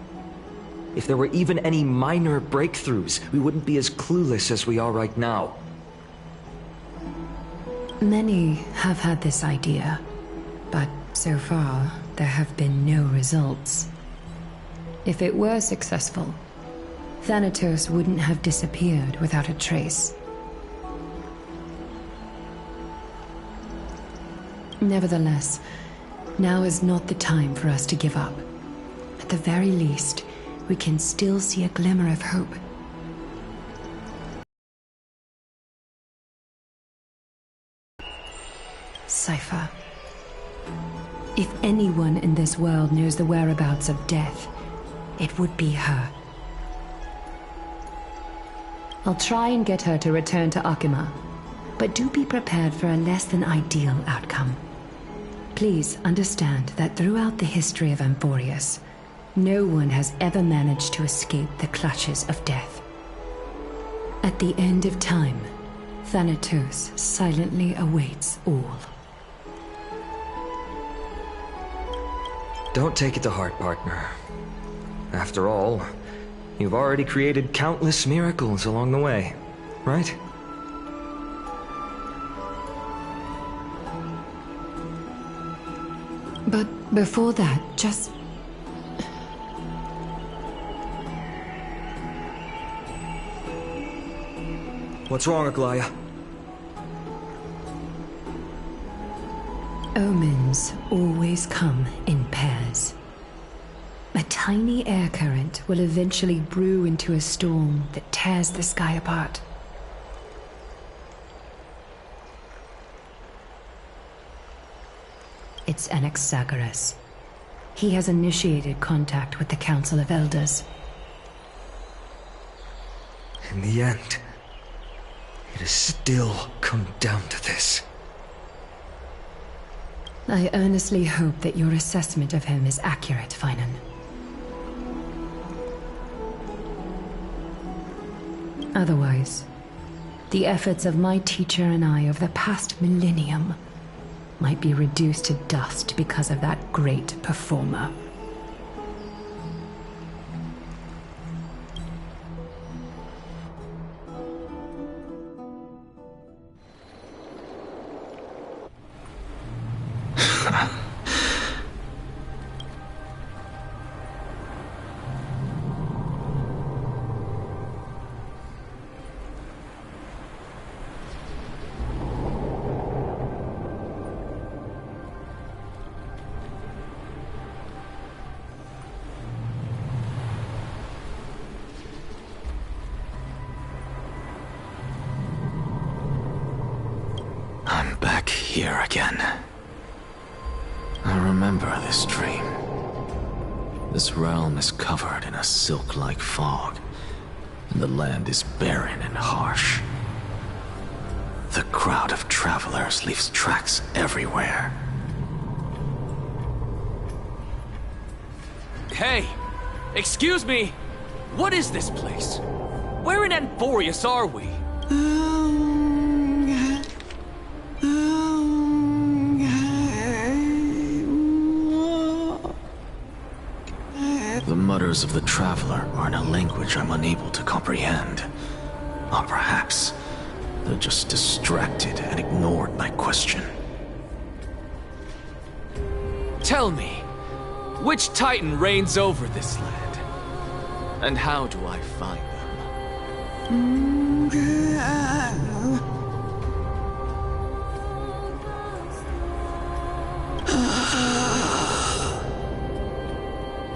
If there were even any minor breakthroughs, we wouldn't be as clueless as we are right now. Many have had this idea, but so far, there have been no results. If it were successful, Thanatos wouldn't have disappeared without a trace. Nevertheless, now is not the time for us to give up. At the very least, we can still see a glimmer of hope. Cypher. If anyone in this world knows the whereabouts of death, it would be her. I'll try and get her to return to Akima, but do be prepared for a less than ideal outcome. Please understand that throughout the history of Amphoreus, no one has ever managed to escape the clutches of death. At the end of time, Thanatos silently awaits all. Don't take it to heart, partner. After all, you've already created countless miracles along the way, right? But before that, just... What's wrong, Aglaia? Omens always come in pairs. A tiny air current will eventually brew into a storm that tears the sky apart. It's Anaxagoras. He has initiated contact with the Council of Elders. In the end, it has still come down to this. I earnestly hope that your assessment of him is accurate, Finan. Otherwise, the efforts of my teacher and I over the past millennium might be reduced to dust because of that great performer. I'm back here again. I remember this dream. This realm is covered in a silk-like fog, and the land is barren and harsh. The crowd of travelers leaves tracks everywhere. Hey! Excuse me! What is this place? Where in Amphoreus are we? The mutters of the traveler are in a language I'm unable to comprehend. Or perhaps they're just distracted and ignored my question. Tell me, which Titan reigns over this land? And how do I find them?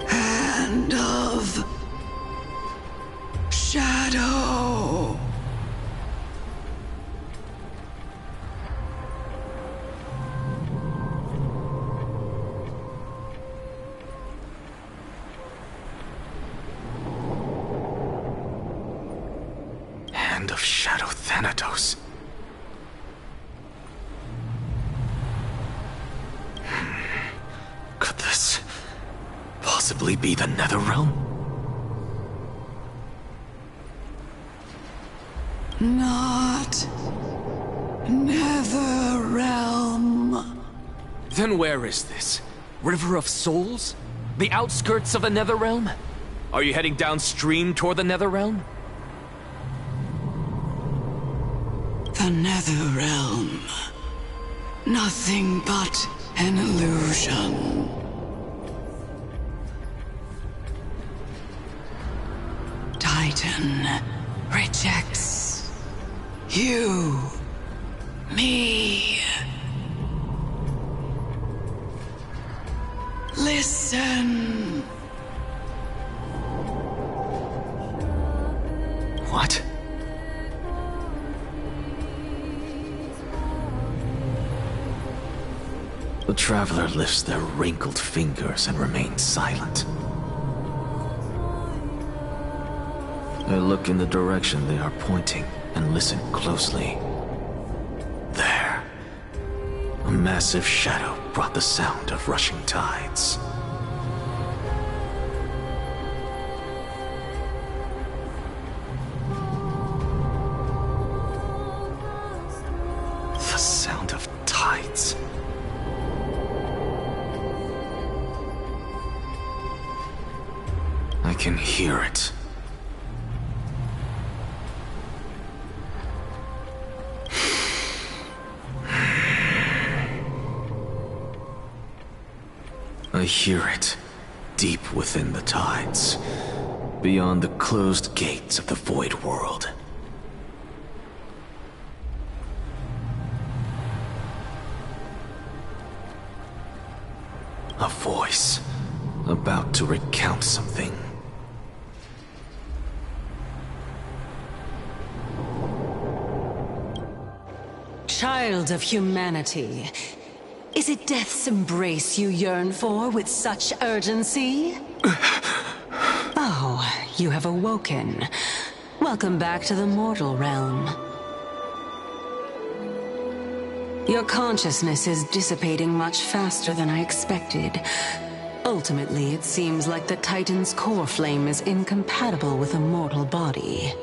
Hand of Shadow. Hand of Shadow Thanatos. Could this possibly be the Netherrealm? Not Netherrealm. Then where is this? River of Souls? The outskirts of the Netherrealm? Are you heading downstream toward the Netherrealm? The Netherrealm. Nothing but an illusion. Titan rejects you, me. Listen. What? The traveler lifts their wrinkled fingers and remains silent. I look in the direction they are pointing and listen closely. There, a massive shadow brought the sound of rushing tides. The sound of tides. I can hear it. I hear it, deep within the tides, beyond the closed gates of the void world. A voice, about to recount something. Child of humanity, is it death's embrace you yearn for with such urgency? Oh, you have awoken. Welcome back to the mortal realm. Your consciousness is dissipating much faster than I expected. Ultimately, it seems like the Titan's core flame is incompatible with a mortal body.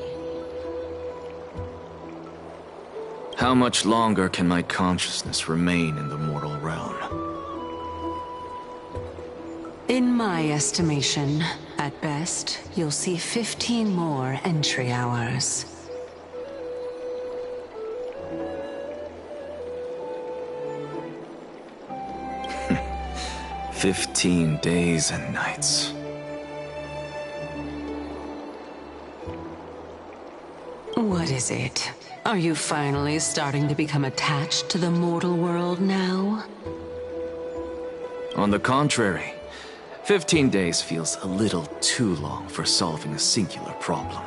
How much longer can my consciousness remain in the mortal realm? In my estimation, at best, you'll see 15 more entry hours. 15 days and nights. What is it? Are you finally starting to become attached to the mortal world now? On the contrary, 15 days feels a little too long for solving a singular problem.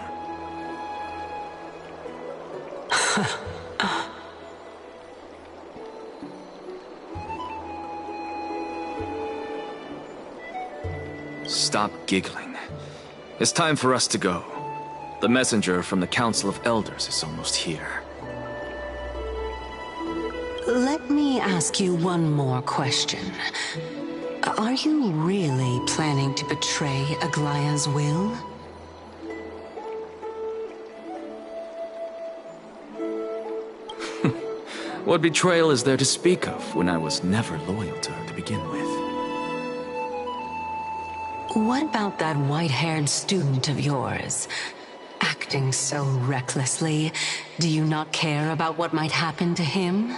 Stop giggling. It's time for us to go. The messenger from the Council of Elders is almost here. Let me ask you one more question. Are you really planning to betray Aglaya's will? What betrayal is there to speak of when I was never loyal to her to begin with? What about that white-haired student of yours? Acting so recklessly, do you not care about what might happen to him?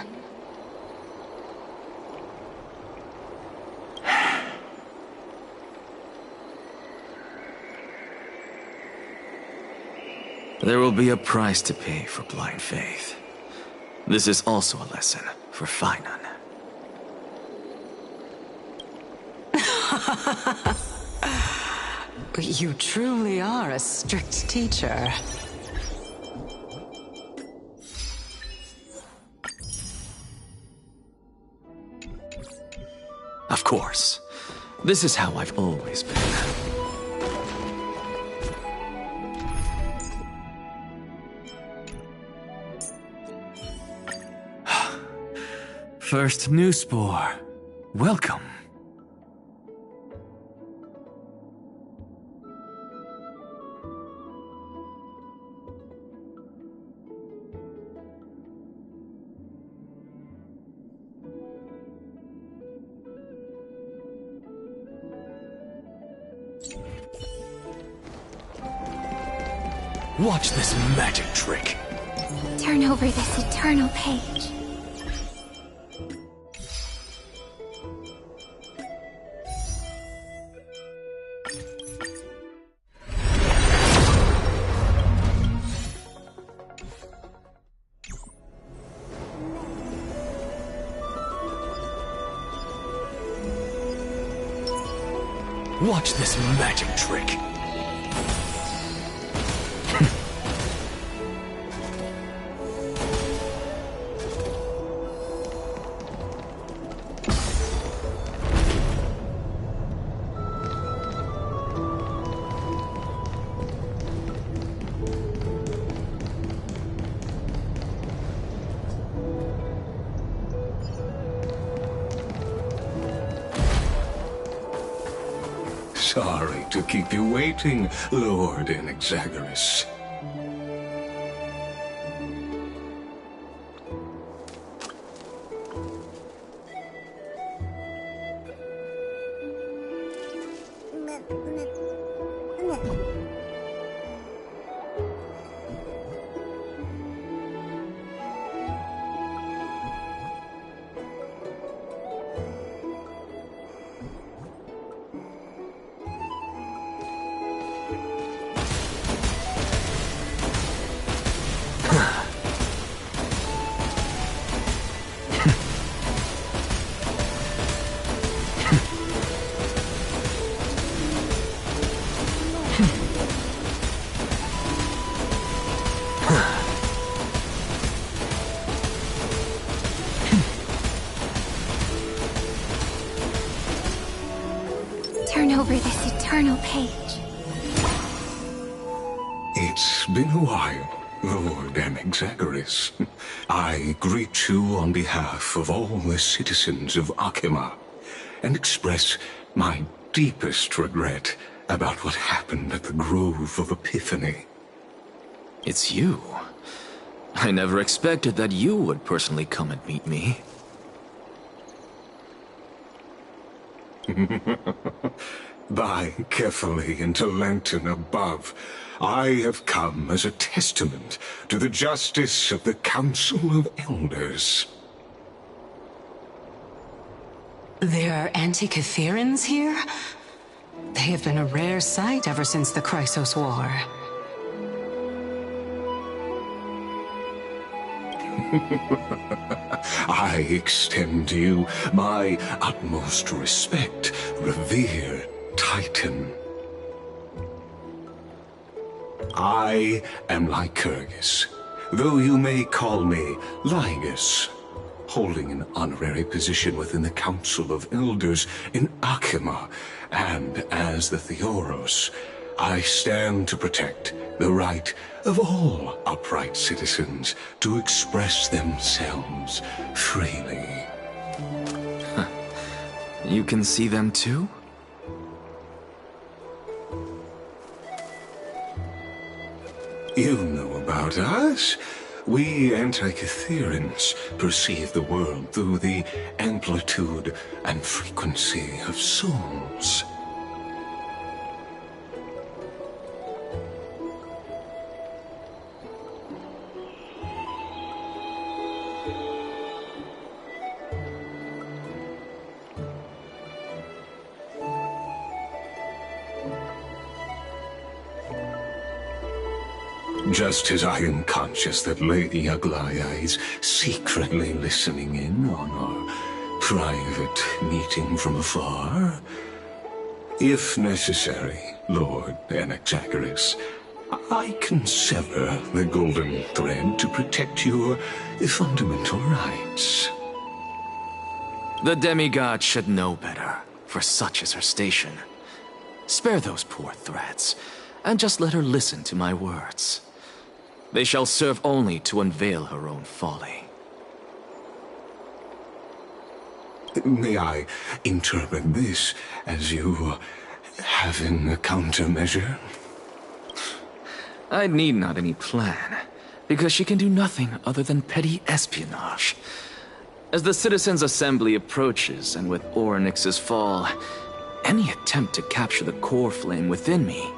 There will be a price to pay for blind faith. This is also a lesson for Finan. You truly are a strict teacher. Of course. This is how I've always been. First new spore. Welcome. Watch this magic trick. Turn over this eternal page. Watch this magic trick. Sorry to keep you waiting, Lord Inexagoras. Turn over this eternal page. It's been a while, Lord Inexagoras. I greet you on behalf of all the citizens of Akima, and express my deepest regret about what happened at the Grove of Epiphany. It's you. I never expected that you would personally come and meet me. By carefully into lantern above, I have come as a testament to the justice of the Council of Elders. There are Antikytherans here? They have been a rare sight ever since the Chrysos War. I extend to you my utmost respect, revered Titan. I am Lycurgus, though you may call me Lygus, holding an honorary position within the Council of Elders in Akima, and as the Theoros, I stand to protect the right of all upright citizens to express themselves freely. You can see them too? You know about us. We Antikytherans perceive the world through the amplitude and frequency of souls. Just as I am conscious that Lady Aglaya is secretly listening in on our private meeting from afar, if necessary, Lord Anaxagoras, I can sever the golden thread to protect your fundamental rights. The demigod should know better, for such is her station. Spare those poor threats, and just let her listen to my words. They shall serve only to unveil her own folly. May I interpret this as you having a countermeasure? I need not any plan, because she can do nothing other than petty espionage. As the Citizens' Assembly approaches, and with Orynyx's fall, any attempt to capture the core flame within me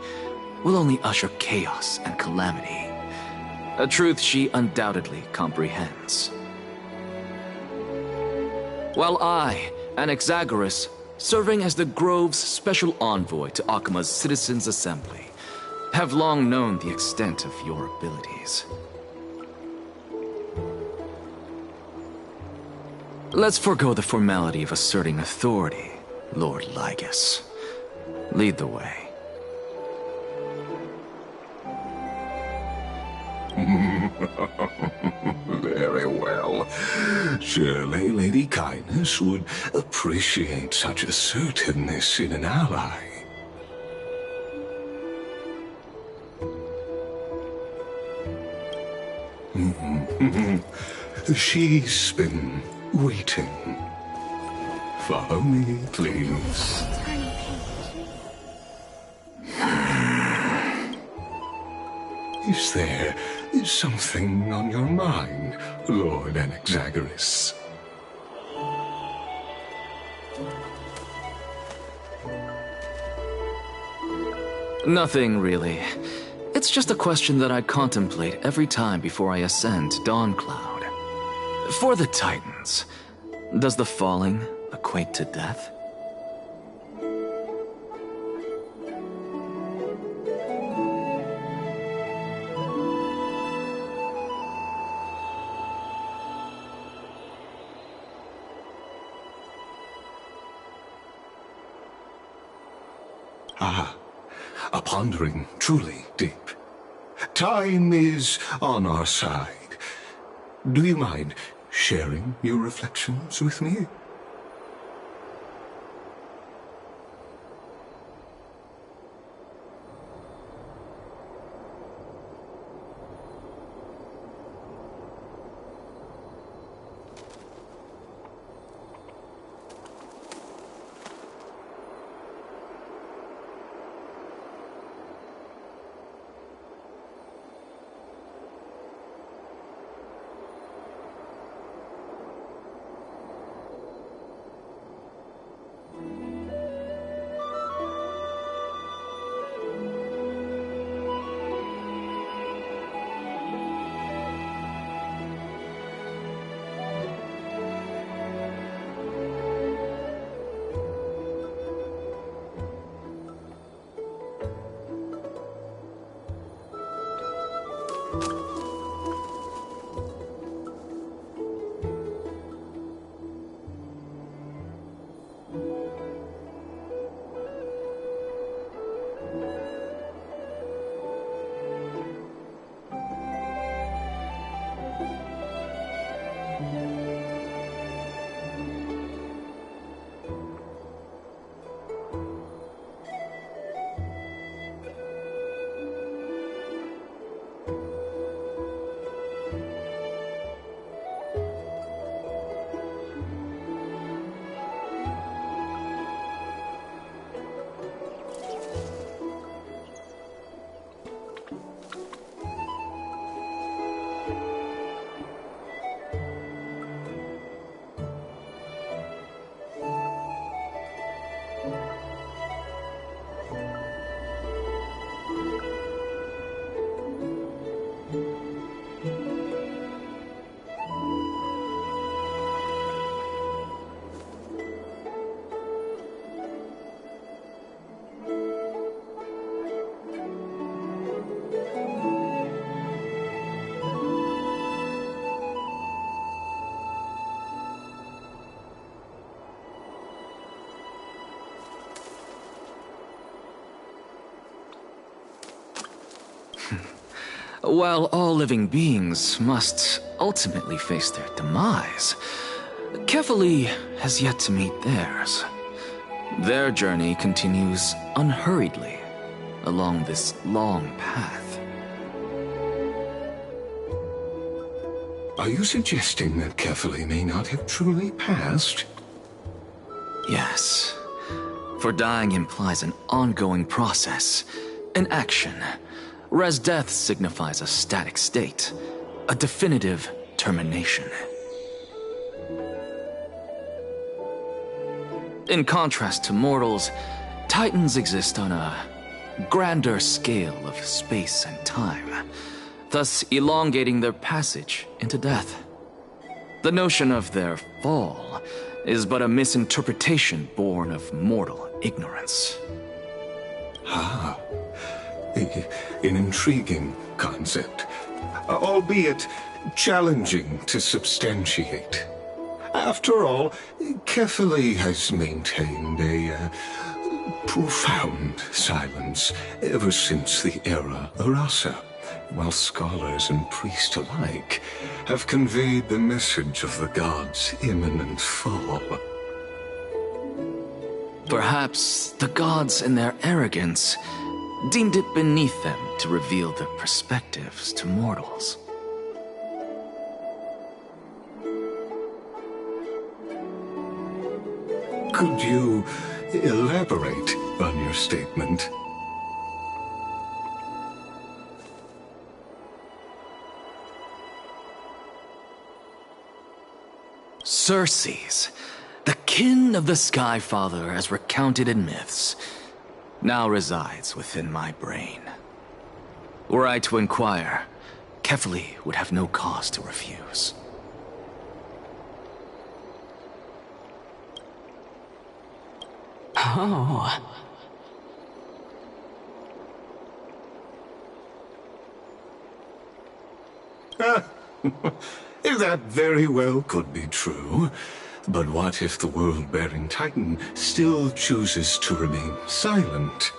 will only usher chaos and calamity. A truth she undoubtedly comprehends. While I, Anaxagoras, serving as the Grove's special envoy to Akima's Citizens' Assembly, have long known the extent of your abilities. Let's forego the formality of asserting authority, Lord Lygus. Lead the way. Very well. Surely Lady Kindness would appreciate such assertiveness in an ally. She's been waiting. Follow me, please. Is there something on your mind, Lord Anaxagoras? Nothing, really. It's just a question that I contemplate every time before I ascend Dawncloud. For the Titans, does the falling equate to death? A pondering truly deep. Time is on our side. Do you mind sharing your reflections with me? While all living beings must ultimately face their demise, Kefali has yet to meet theirs. Their journey continues unhurriedly along this long path. Are you suggesting that Kefali may not have truly passed? Yes, for dying implies an ongoing process, an action. Whereas death signifies a static state, a definitive termination. In contrast to mortals, Titans exist on a grander scale of space and time, thus elongating their passage into death. The notion of their fall is but a misinterpretation born of mortal ignorance. Ah. An intriguing concept, albeit challenging to substantiate. After all, Kefali has maintained a profound silence ever since the era Arasa, while scholars and priests alike have conveyed the message of the gods' imminent fall. Perhaps the gods, in their arrogance, deemed it beneath them to reveal their perspectives to mortals. Could you elaborate on your statement? Circes, the kin of the Sky Father as recounted in myths, now resides within my brain. Were I to inquire, Kefali would have no cause to refuse. Oh. That very well could be true. But what if the world-bearing Titan still chooses to remain silent?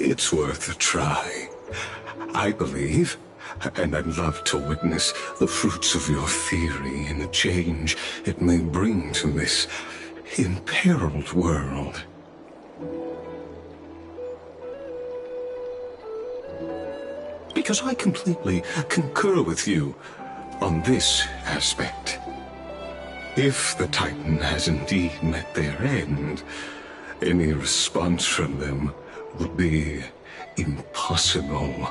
It's worth a try. I believe, and I'd love to witness the fruits of your theory and the change it may bring to this imperiled world. Because I completely concur with you on this aspect. If the Titan has indeed met their end, any response from them would be impossible.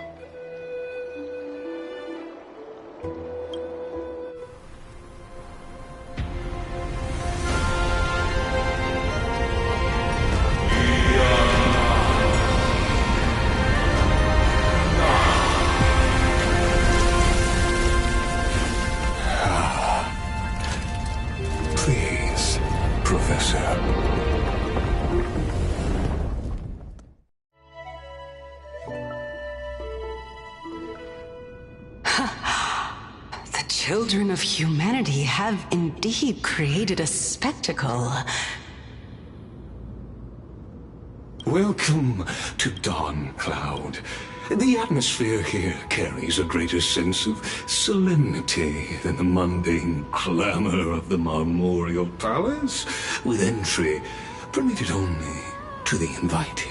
children of humanity have indeed created a spectacle. Welcome to Dawn Cloud. The atmosphere here carries a greater sense of solemnity than the mundane clamor of the Marmorial Palace, with entry permitted only to the invited.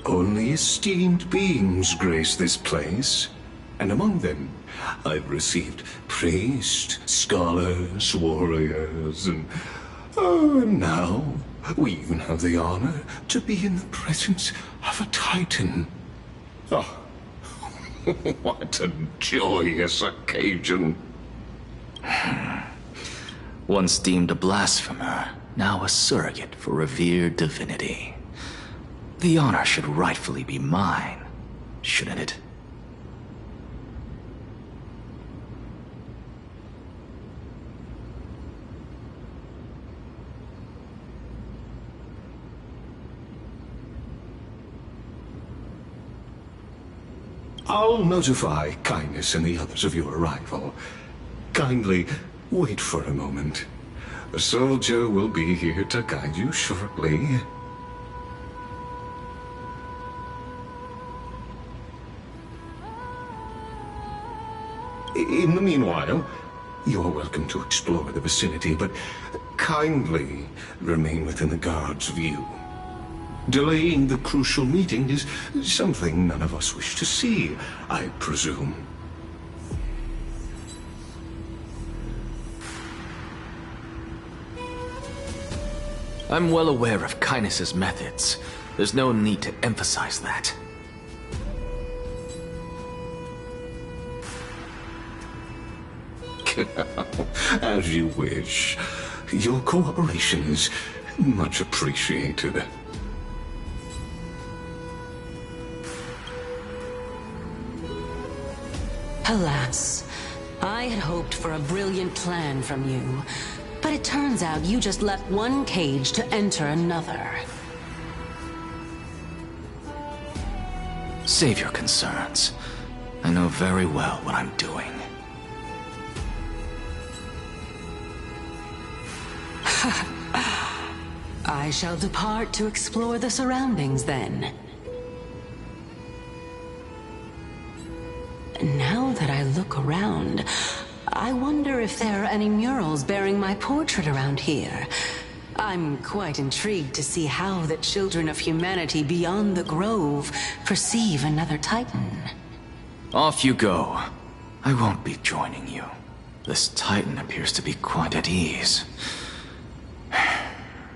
Only esteemed beings grace this place, and among them I've received priests, scholars, warriors, and now we even have the honor to be in the presence of a Titan. Oh, what a joyous occasion. Once deemed a blasphemer, now a surrogate for revered divinity. The honor should rightfully be mine, shouldn't it? I'll notify Kindness and the others of your arrival. Kindly wait for a moment. A soldier will be here to guide you shortly. In the meanwhile, you're welcome to explore the vicinity, but kindly remain within the guard's view. Delaying the crucial meeting is something none of us wish to see, I presume. I'm well aware of Kindness's methods. There's no need to emphasize that. As you wish. Your cooperation is much appreciated. Alas, I had hoped for a brilliant plan from you, but it turns out you just left one cage to enter another. Save your concerns. I know very well what I'm doing. I shall depart to explore the surroundings then. Now that I look around, I wonder if there are any murals bearing my portrait around here. I'm quite intrigued to see how the children of humanity beyond the Grove perceive another Titan. Off you go. I won't be joining you. This Titan appears to be quite at ease.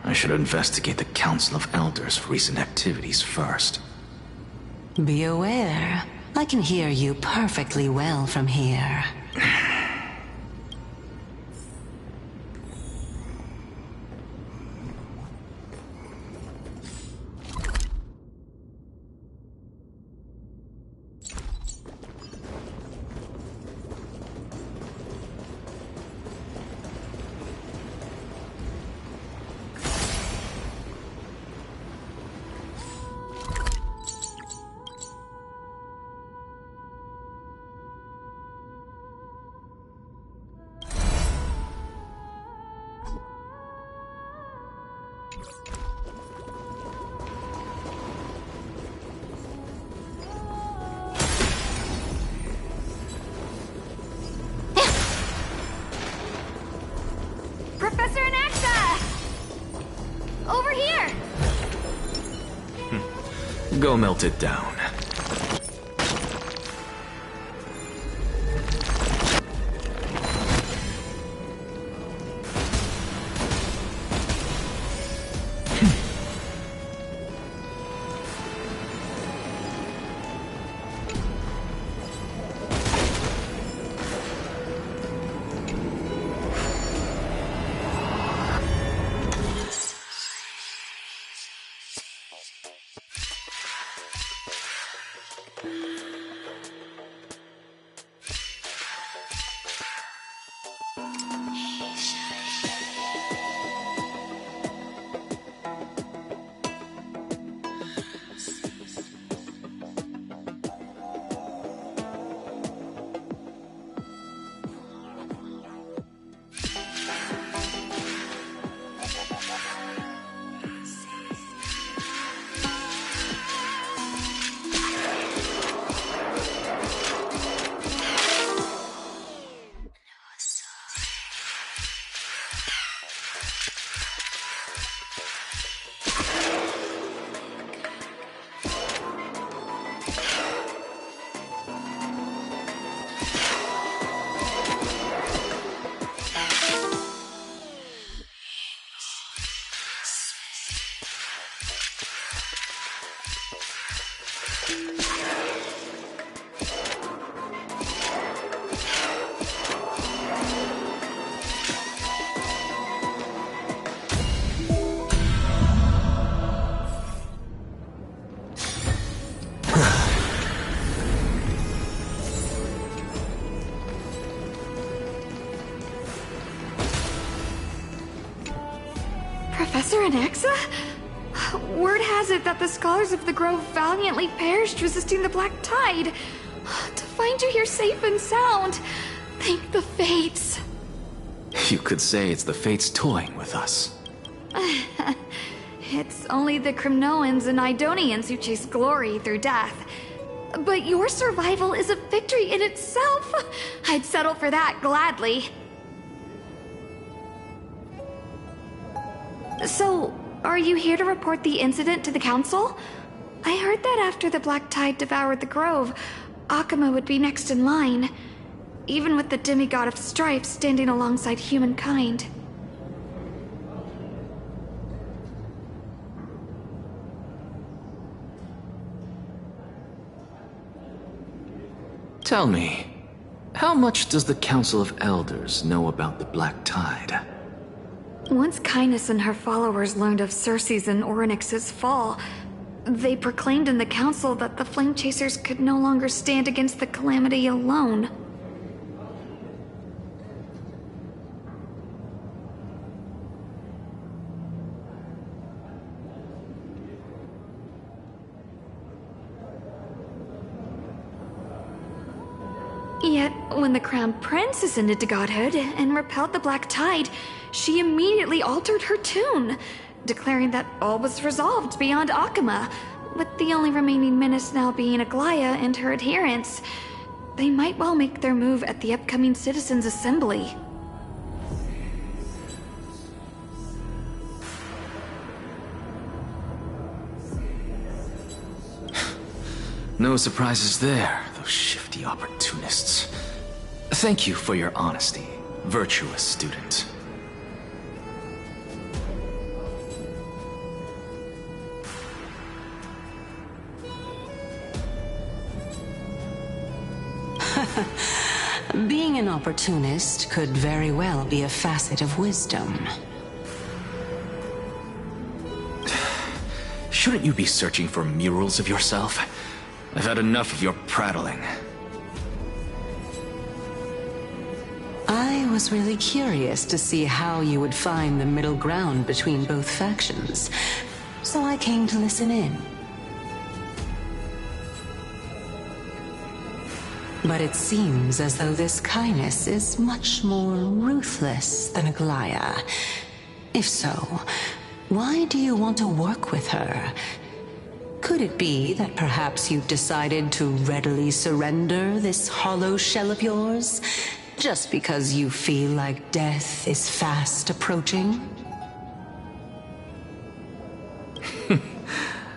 I should investigate the Council of Elders' recent activities first. Be aware, I can hear you perfectly well from here. Professor Anaxa! Over here! Go melt it down. Professor Anaxa? Word has it that the scholars of the Grove valiantly perished resisting the Black Tide. To find you here safe and sound, thank the Fates. You could say it's the Fates toying with us. It's only the Cremnoans and Idonians who chase glory through death. But your survival is a victory in itself. I'd settle for that gladly. So, are you here to report the incident to the Council? I heard that after the Black Tide devoured the Grove, Akama would be next in line, even with the demigod of strife standing alongside humankind. Tell me, how much does the Council of Elders know about the Black Tide? Once Kindness and her followers learned of Circe's and Orynyx's fall, they proclaimed in the council that the Flame Chasers could no longer stand against the calamity alone. Yet, when the Crown Prince ascended to godhood and repelled the Black Tide, she immediately altered her tune, declaring that all was resolved beyond Akama, with the only remaining menace now being Aglaya and her adherents. They might well make their move at the upcoming Citizens' Assembly. No surprises there, those shifty opportunists. Thank you for your honesty, virtuous student. Being an opportunist could very well be a facet of wisdom. Shouldn't you be searching for murals of yourself? I've had enough of your prattling. I was really curious to see how you would find the middle ground between both factions, so I came to listen in. But it seems as though this Kindness is much more ruthless than Aglaya. If so, Why do you want to work with her? Could it be that perhaps you've decided to readily surrender this hollow shell of yours, just because you feel like death is fast approaching?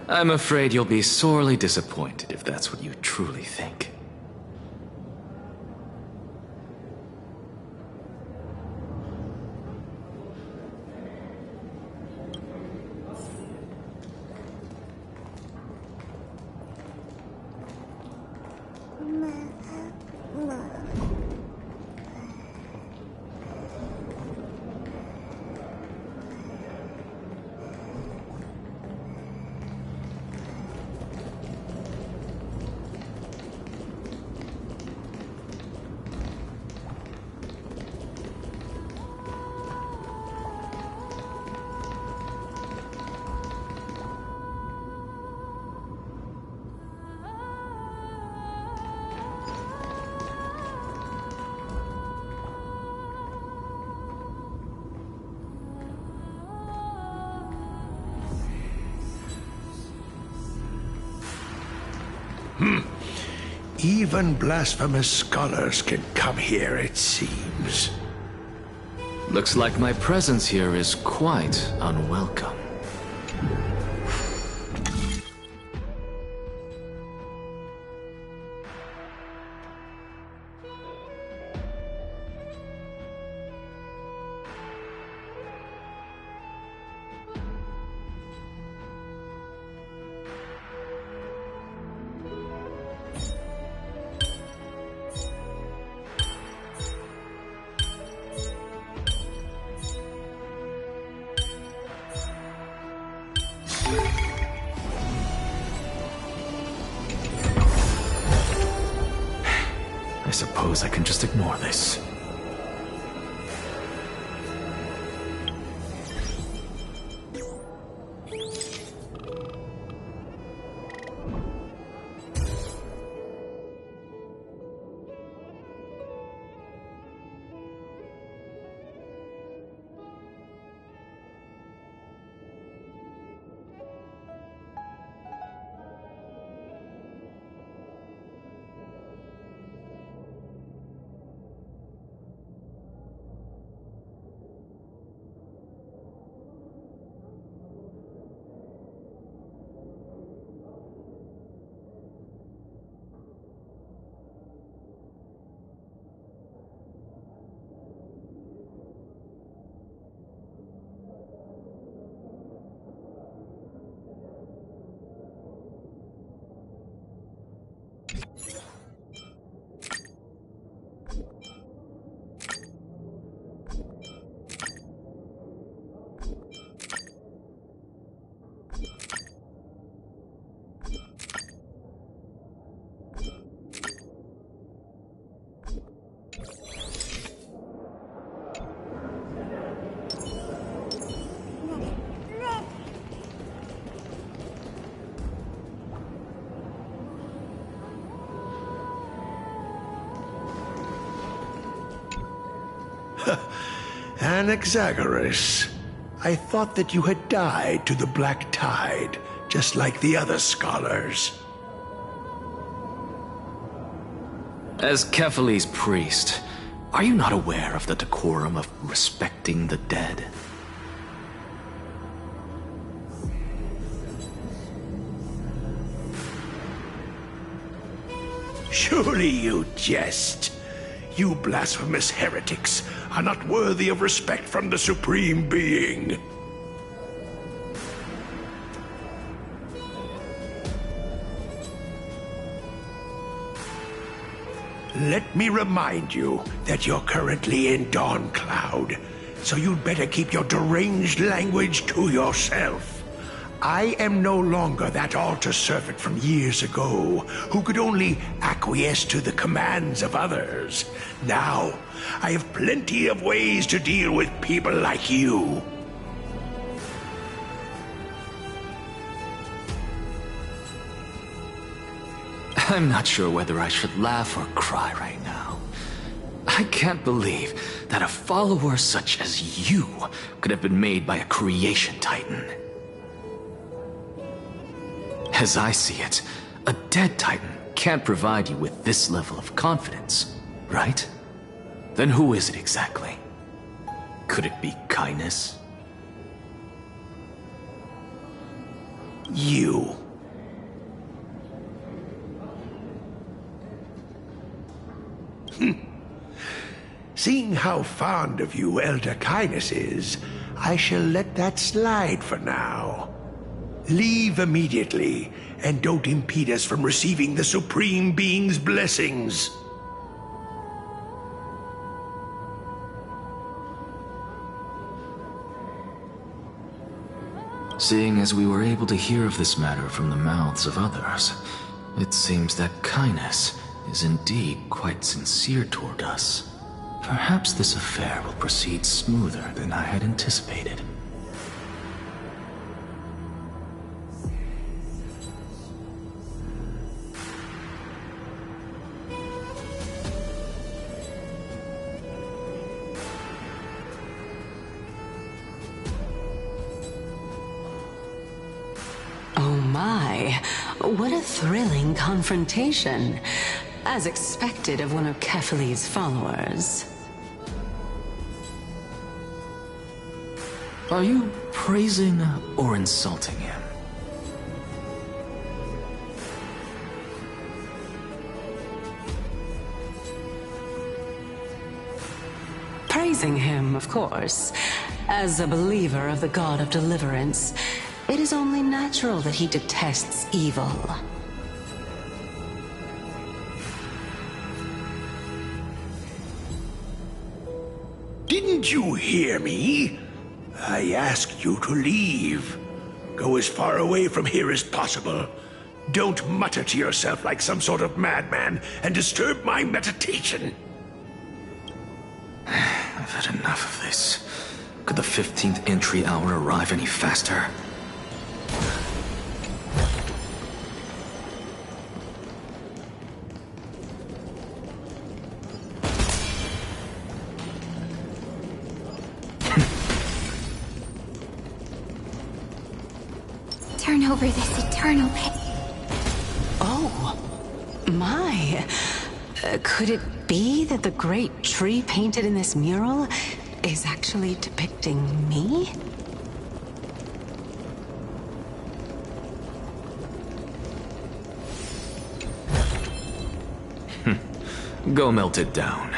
I'm afraid you'll be sorely disappointed if that's what you truly think. Even blasphemous scholars can come here, it seems. Looks like my presence here is quite unwelcome. I suppose I can just ignore this. Anaxagoras, I thought that you had died to the Black Tide, just like the other scholars. As Kephales's priest, are you not aware of the decorum of respecting the dead? Surely you jest. You blasphemous heretics are not worthy of respect from the Supreme Being. Let me remind you that you're currently in Dawn Cloud, so you'd better keep your deranged language to yourself. I am no longer that altar servant from years ago, who could only acquiesce to the commands of others. Now, I have plenty of ways to deal with people like you. I'm not sure whether I should laugh or cry right now. I can't believe that a follower such as you could have been made by a creation titan. As I see it, a dead titan can't provide you with this level of confidence, right? Then who is it exactly? Could it be kindness? You. Seeing how fond of you Elder Kindness is, I shall let that slide for now. Leave immediately, and don't impede us from receiving the Supreme Being's blessings. Seeing as we were able to hear of this matter from the mouths of others, it seems that kindness is indeed quite sincere toward us. Perhaps this affair will proceed smoother than I had anticipated. Oh my, what a thrilling confrontation. As expected of one of Kefali's followers. Are you praising or insulting him? Praising him, of course. As a believer of the God of Deliverance, it is only natural that he detests evil. Didn't you hear me? I asked you to leave. Go as far away from here as possible. Don't mutter to yourself like some sort of madman and disturb my meditation. I've had enough of this. Could the 15th entry hour arrive any faster? Turn over this eternal pit. Oh, my. Could it be that the great tree painted in this mural is actually depicting me? Go melt it down.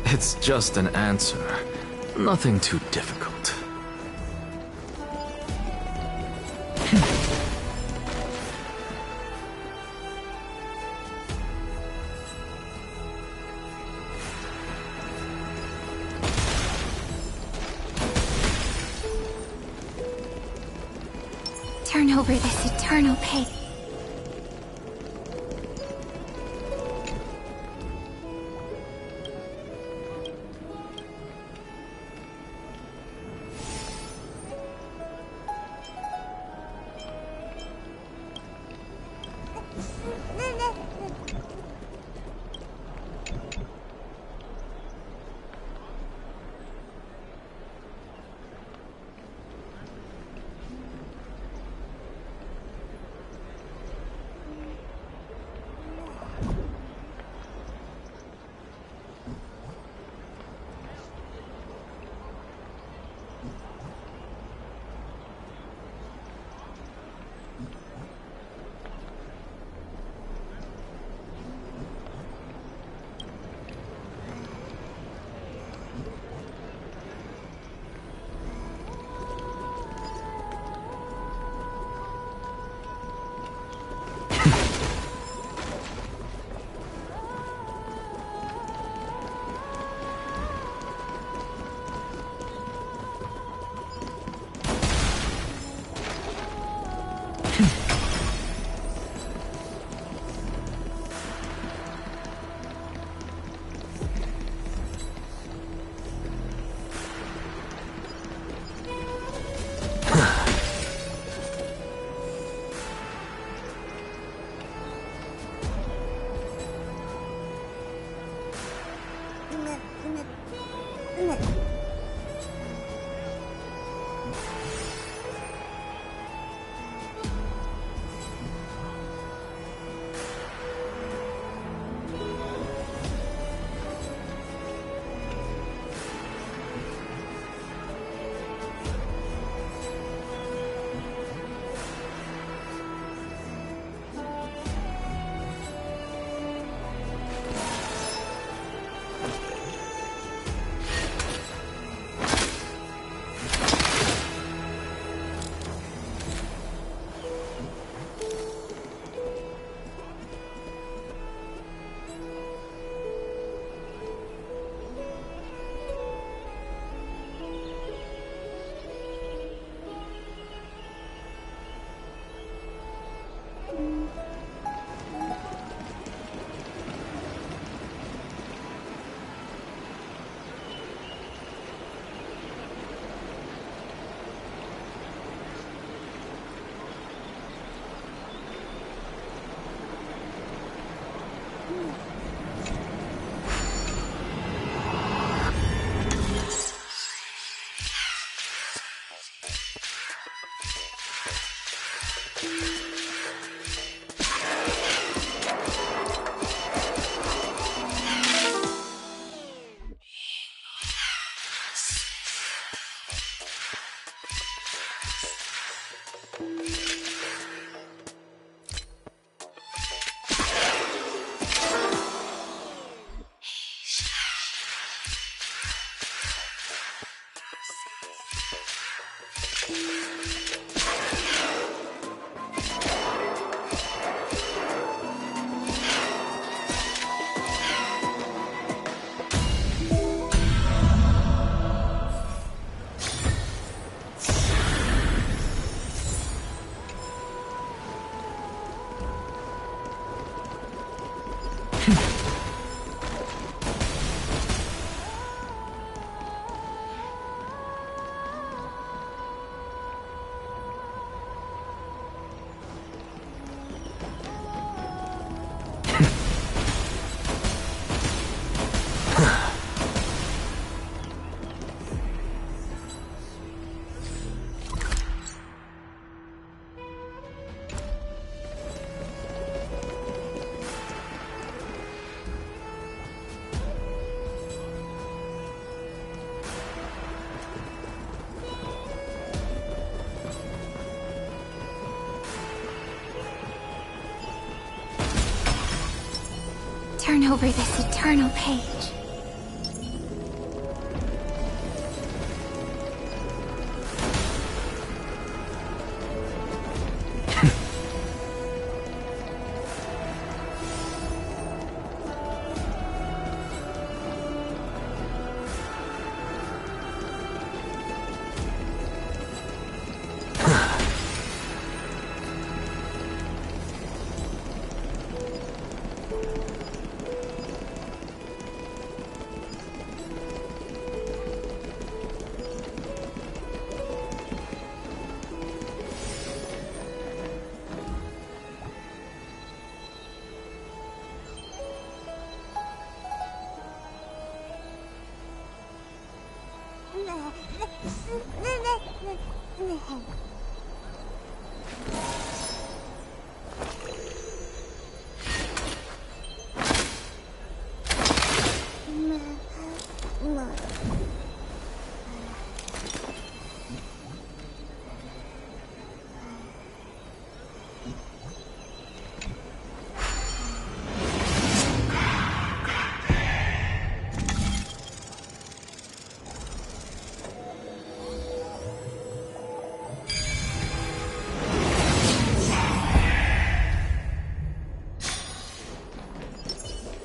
It's just an answer. Nothing too difficult. Turn over this eternal pit. Turn over this eternal page.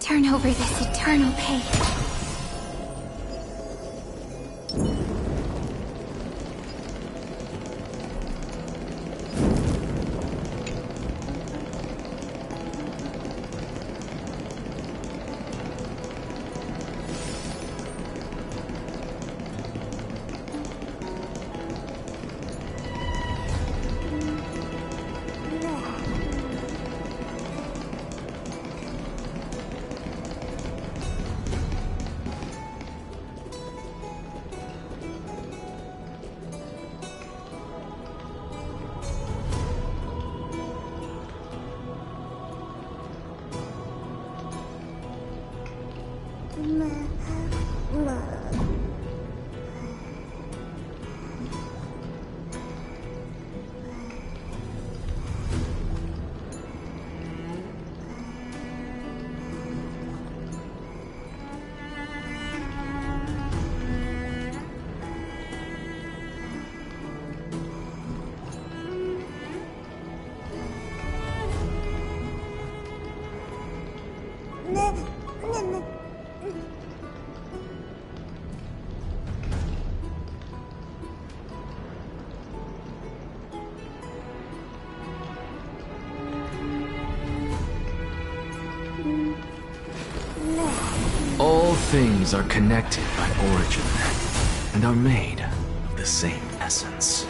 Turn over this eternal page. All things are connected by origin, and are made of the same essence.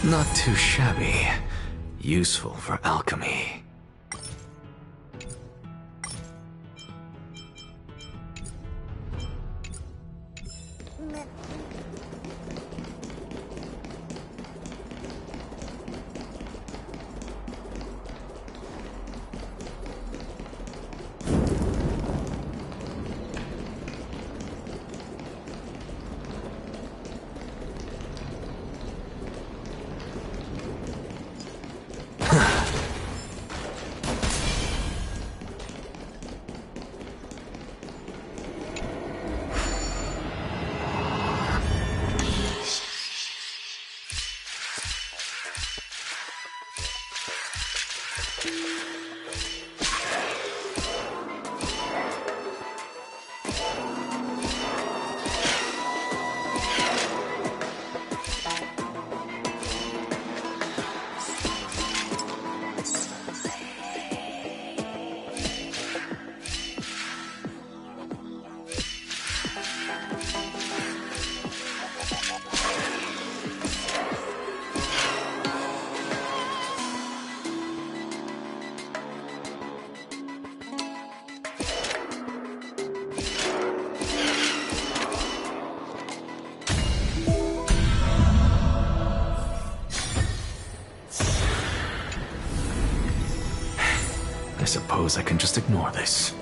Not too shabby. Useful for alchemy. I suppose I can just ignore this.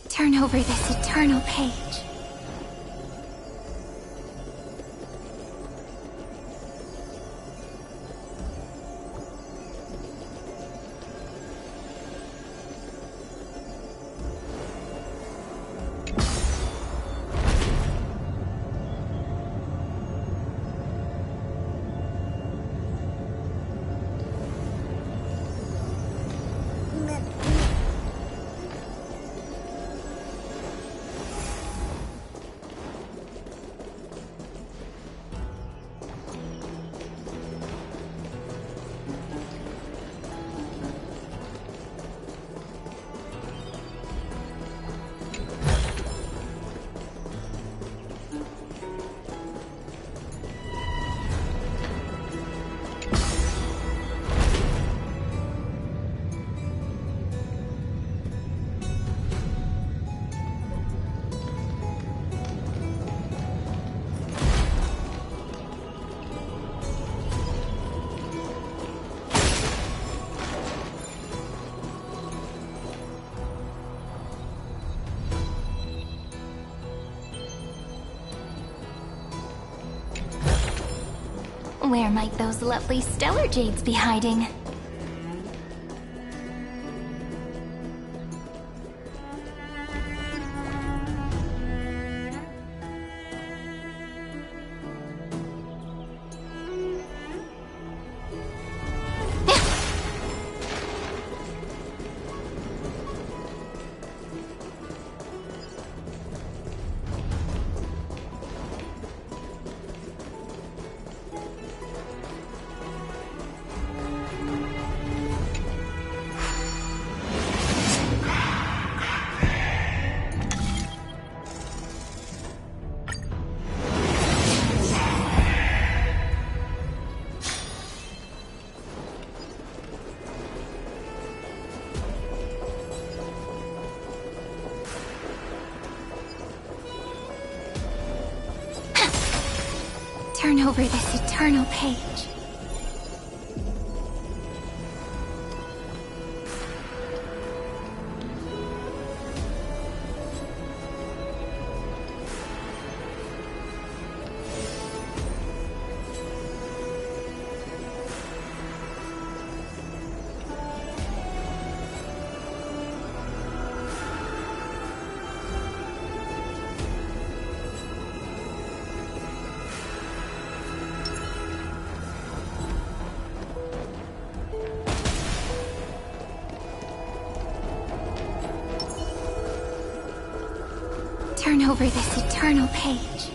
Turn over this eternal page. Where might those lovely stellar jades be hiding? over this eternal page. Turn over this eternal page.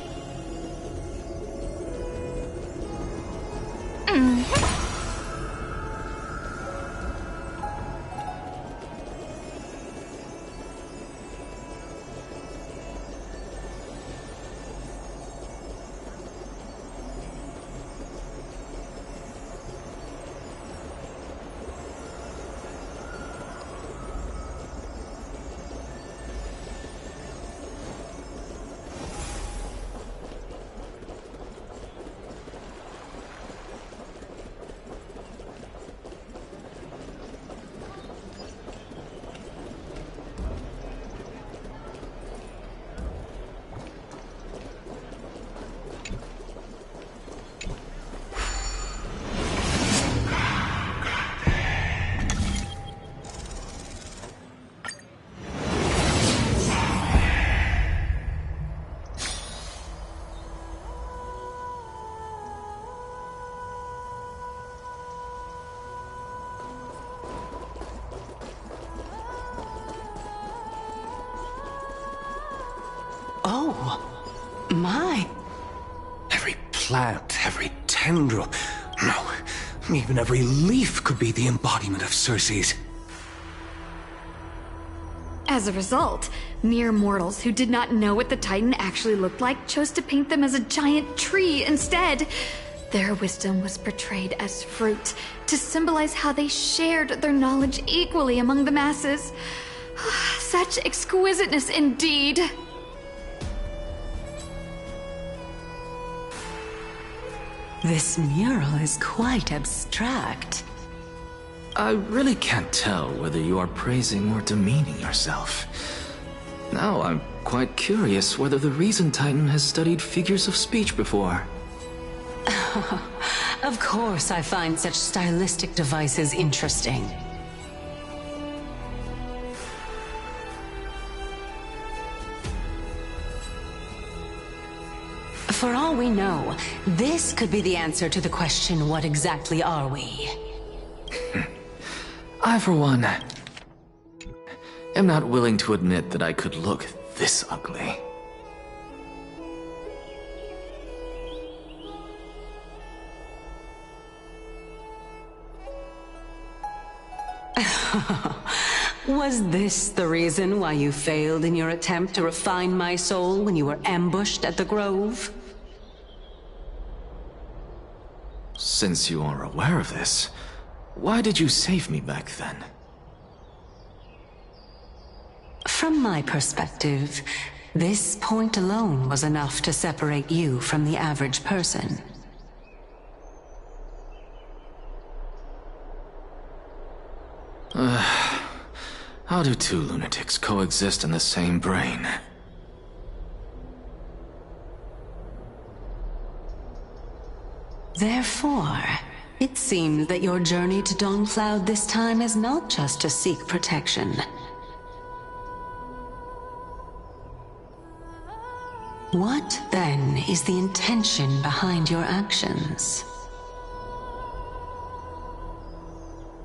Oh, my. Every plant, every tendril, no, even every leaf could be the embodiment of Circe's. As a result, mere mortals who did not know what the Titan actually looked like chose to paint them as a giant tree instead. Their wisdom was portrayed as fruit, to symbolize how they shared their knowledge equally among the masses. Such exquisiteness indeed. This mural is quite abstract. I really can't tell whether you are praising or demeaning yourself. Now I'm quite curious whether the Reason Titan has studied figures of speech before. Of course I find such stylistic devices interesting. For all we know, this could be the answer to the question, what exactly are we? I, for one, am not willing to admit that I could look this ugly. Was this the reason why you failed in your attempt to refine my soul when you were ambushed at the Grove? Since you are aware of this, why did you save me back then? From my perspective, this point alone was enough to separate you from the average person. How do two lunatics coexist in the same brain? Therefore, it seems that your journey to Dawnfloud this time is not just to seek protection. What, then, is the intention behind your actions?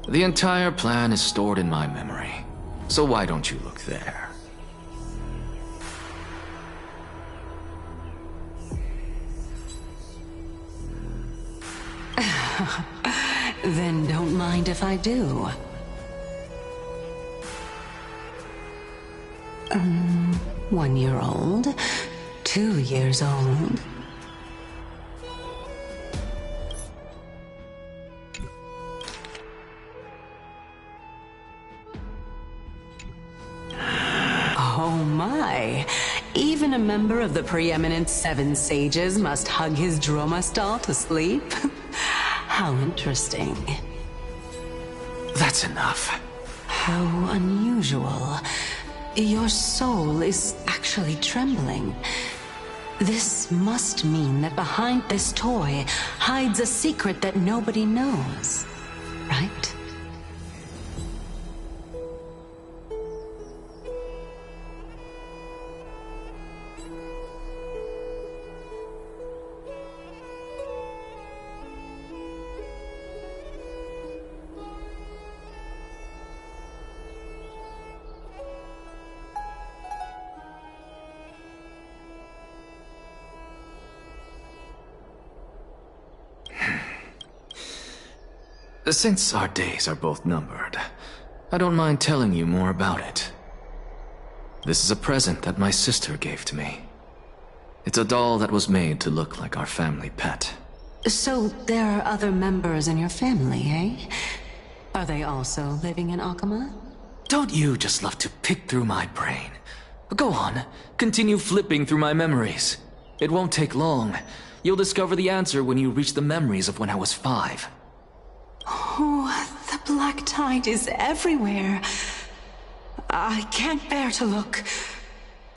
The entire plan is stored in my memory, so why don't you look there? Then don't mind if I do. 1 year old, 2 years old. Oh my, even a member of the preeminent Seven Sages must hug his droma stall to sleep? How interesting. That's enough. How unusual. Your soul is actually trembling. This must mean that behind this toy hides a secret that nobody knows, right? Since our days are both numbered, I don't mind telling you more about it. This is a present that my sister gave to me. It's a doll that was made to look like our family pet. So there are other members in your family, eh? Are they also living in Akama? Don't you just love to pick through my brain? Go on, continue flipping through my memories. It won't take long. You'll discover the answer when you reach the memories of when I was 5. Oh, the black tide is everywhere. I can't bear to look.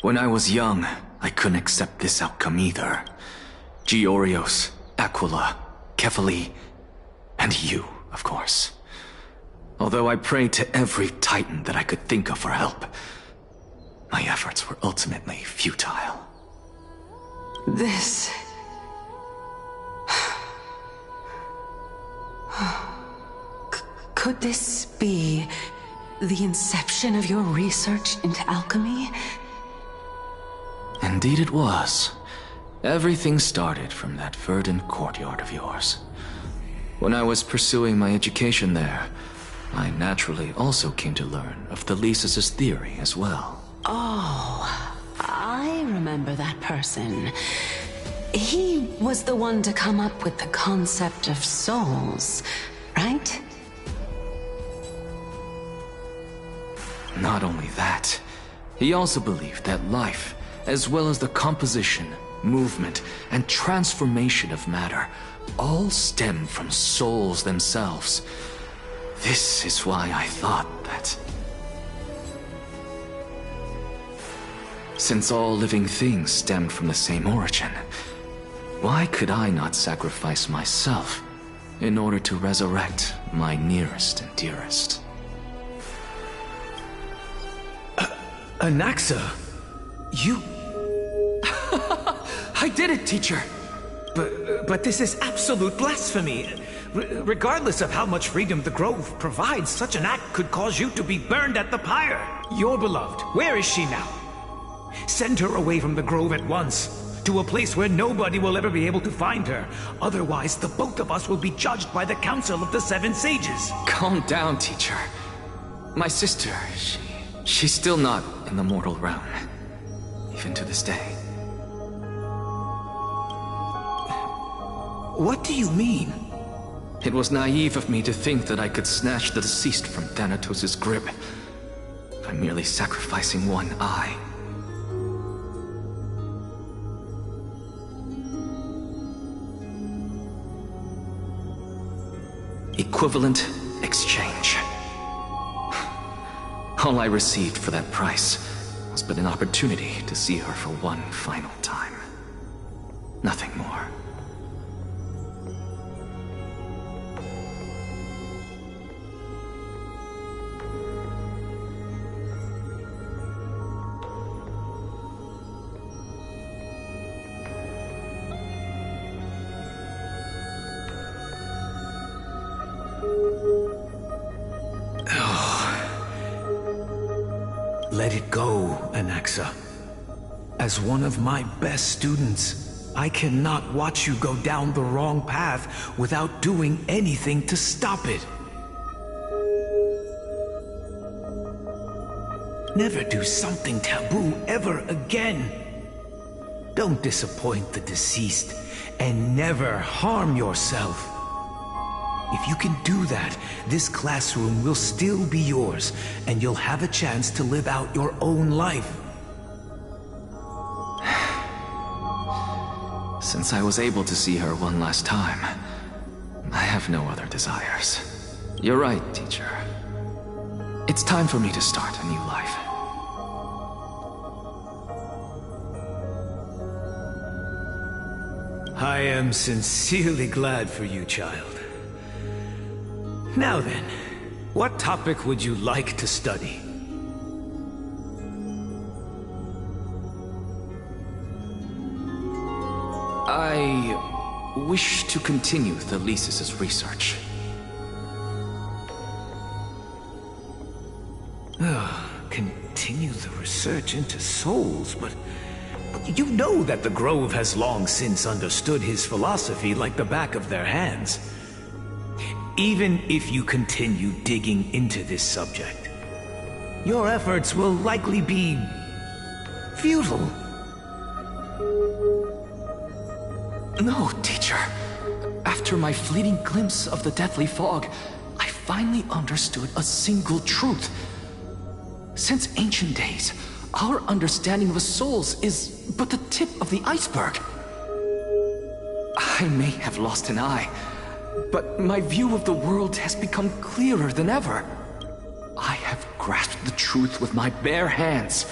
When I was young, I couldn't accept this outcome either. Georios, Aquila, Kefali, and you, of course. Although I prayed to every titan that I could think of for help, my efforts were ultimately futile. This... Could this be the inception of your research into alchemy? Indeed it was. Everything started from that verdant courtyard of yours. When I was pursuing my education there, I naturally also came to learn of Thelesis' theory as well. Oh, I remember that person. He was the one to come up with the concept of souls, right? Not only that, he also believed that life, as well as the composition, movement, and transformation of matter, all stem from souls themselves. This is why I thought that... Since all living things stemmed from the same origin, why could I not sacrifice myself in order to resurrect my nearest and dearest? Anaxa, you... I did it, teacher! But this is absolute blasphemy. Regardless of how much freedom the Grove provides, such an act could cause you to be burned at the pyre. Your beloved, where is she now? Send her away from the Grove at once, to a place where nobody will ever be able to find her. Otherwise, the both of us will be judged by the Council of the Seven Sages. Calm down, teacher. My sister, she's still not in the mortal realm, even to this day. What do you mean? It was naive of me to think that I could snatch the deceased from Thanatos' grip by merely sacrificing one eye. Equivalent exchange. All I received for that price was but an opportunity to see her for one final time. Nothing more. Let it go, Anaxa. As one of my best students, I cannot watch you go down the wrong path without doing anything to stop it. Never do something taboo ever again. Don't disappoint the deceased, and never harm yourself. If you can do that, this classroom will still be yours, and you'll have a chance to live out your own life. Since I was able to see her one last time, I have no other desires. You're right, teacher. It's time for me to start a new life. I am sincerely glad for you, child. Now then, what topic would you like to study? I wish to continue Thelesis' research. Continue the research into souls, but you know that the Grove has long since understood his philosophy like the back of their hands. Even if you continue digging into this subject, your efforts will likely be futile. No, teacher. After my fleeting glimpse of the deathly fog, I finally understood a single truth. Since ancient days, our understanding of souls is but the tip of the iceberg. I may have lost an eye, but my view of the world has become clearer than ever. I have grasped the truth with my bare hands.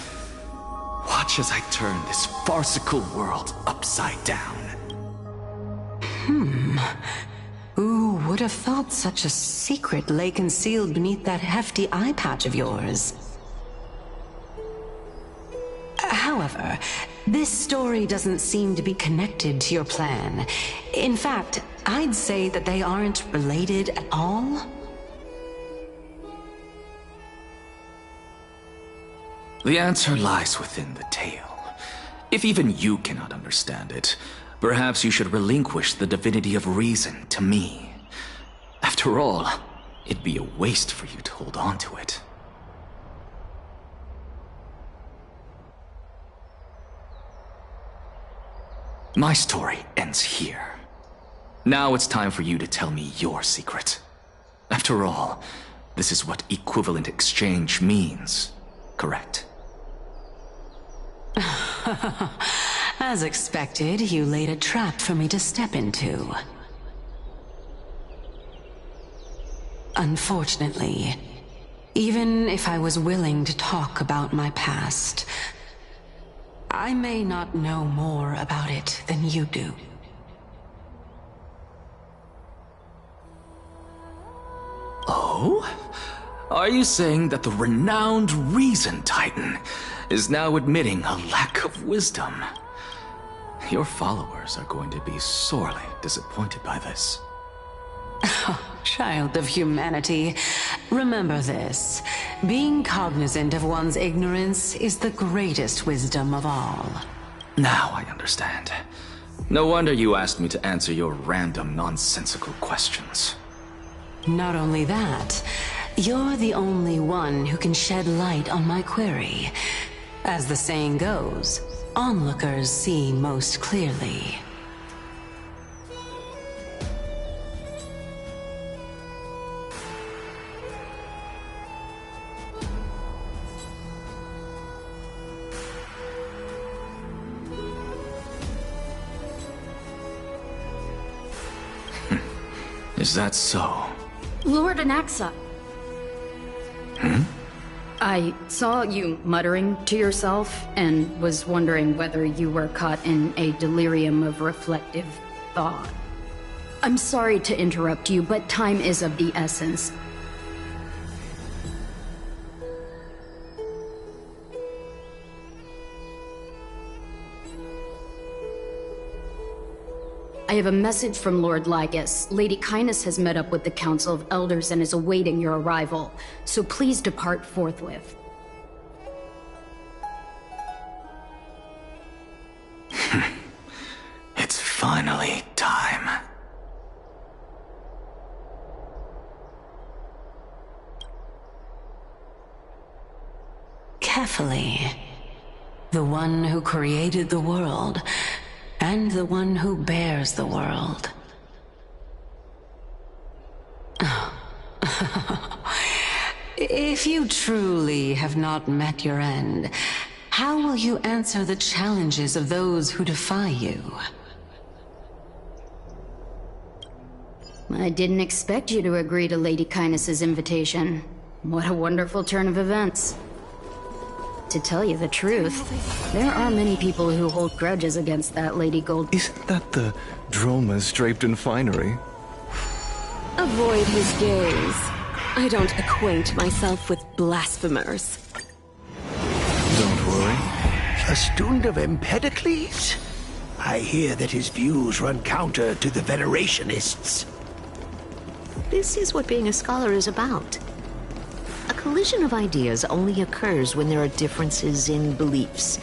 Watch as I turn this farcical world upside down. Who would have thought such a secret lay concealed beneath that hefty eye patch of yours? However, this story doesn't seem to be connected to your plan. In fact, I'd say that they aren't related at all. The answer lies within the tale. If even you cannot understand it, perhaps you should relinquish the divinity of reason to me. After all, it'd be a waste for you to hold on to it. My story ends here. Now it's time for you to tell me your secret. After all, this is what equivalent exchange means, correct? As expected, you laid a trap for me to step into. Unfortunately, even if I was willing to talk about my past, I may not know more about it than you do. Oh? Are you saying that the renowned Reason Titan is now admitting a lack of wisdom? Your followers are going to be sorely disappointed by this. Child of humanity, remember this. Being cognizant of one's ignorance is the greatest wisdom of all. Now I understand. No wonder you asked me to answer your random, nonsensical questions. Not only that, you're the only one who can shed light on my query. As the saying goes, onlookers see most clearly. Is that so? Lord Anaxa. Hmm? I saw you muttering to yourself and was wondering whether you were caught in a delirium of reflective thought. I'm sorry to interrupt you, but time is of the essence. I have a message from Lord Lygus. Lady Kindness has met up with the Council of Elders and is awaiting your arrival, so please depart forthwith. It's finally time. Carefully. The one who created the world, and the one who bears the world. If you truly have not met your end, how will you answer the challenges of those who defy you? I didn't expect you to agree to Lady Kindness's invitation. What a wonderful turn of events. To tell you the truth, there are many people who hold grudges against that Lady Gold. Isn't that the dromas draped in finery? Avoid his gaze. I don't acquaint myself with blasphemers. Don't worry. A student of Empedocles? I hear that his views run counter to the Venerationists. This is what being a scholar is about. A collision of ideas only occurs when there are differences in beliefs,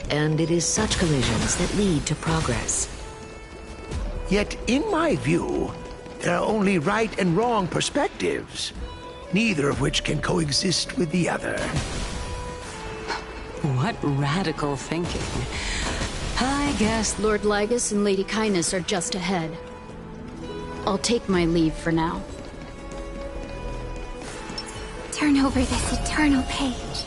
and it is such collisions that lead to progress. Yet, in my view, there are only right and wrong perspectives, neither of which can coexist with the other. What radical thinking. I guess Lord Lygus and Lady Kindness are just ahead. I'll take my leave for now. Turn over this eternal page.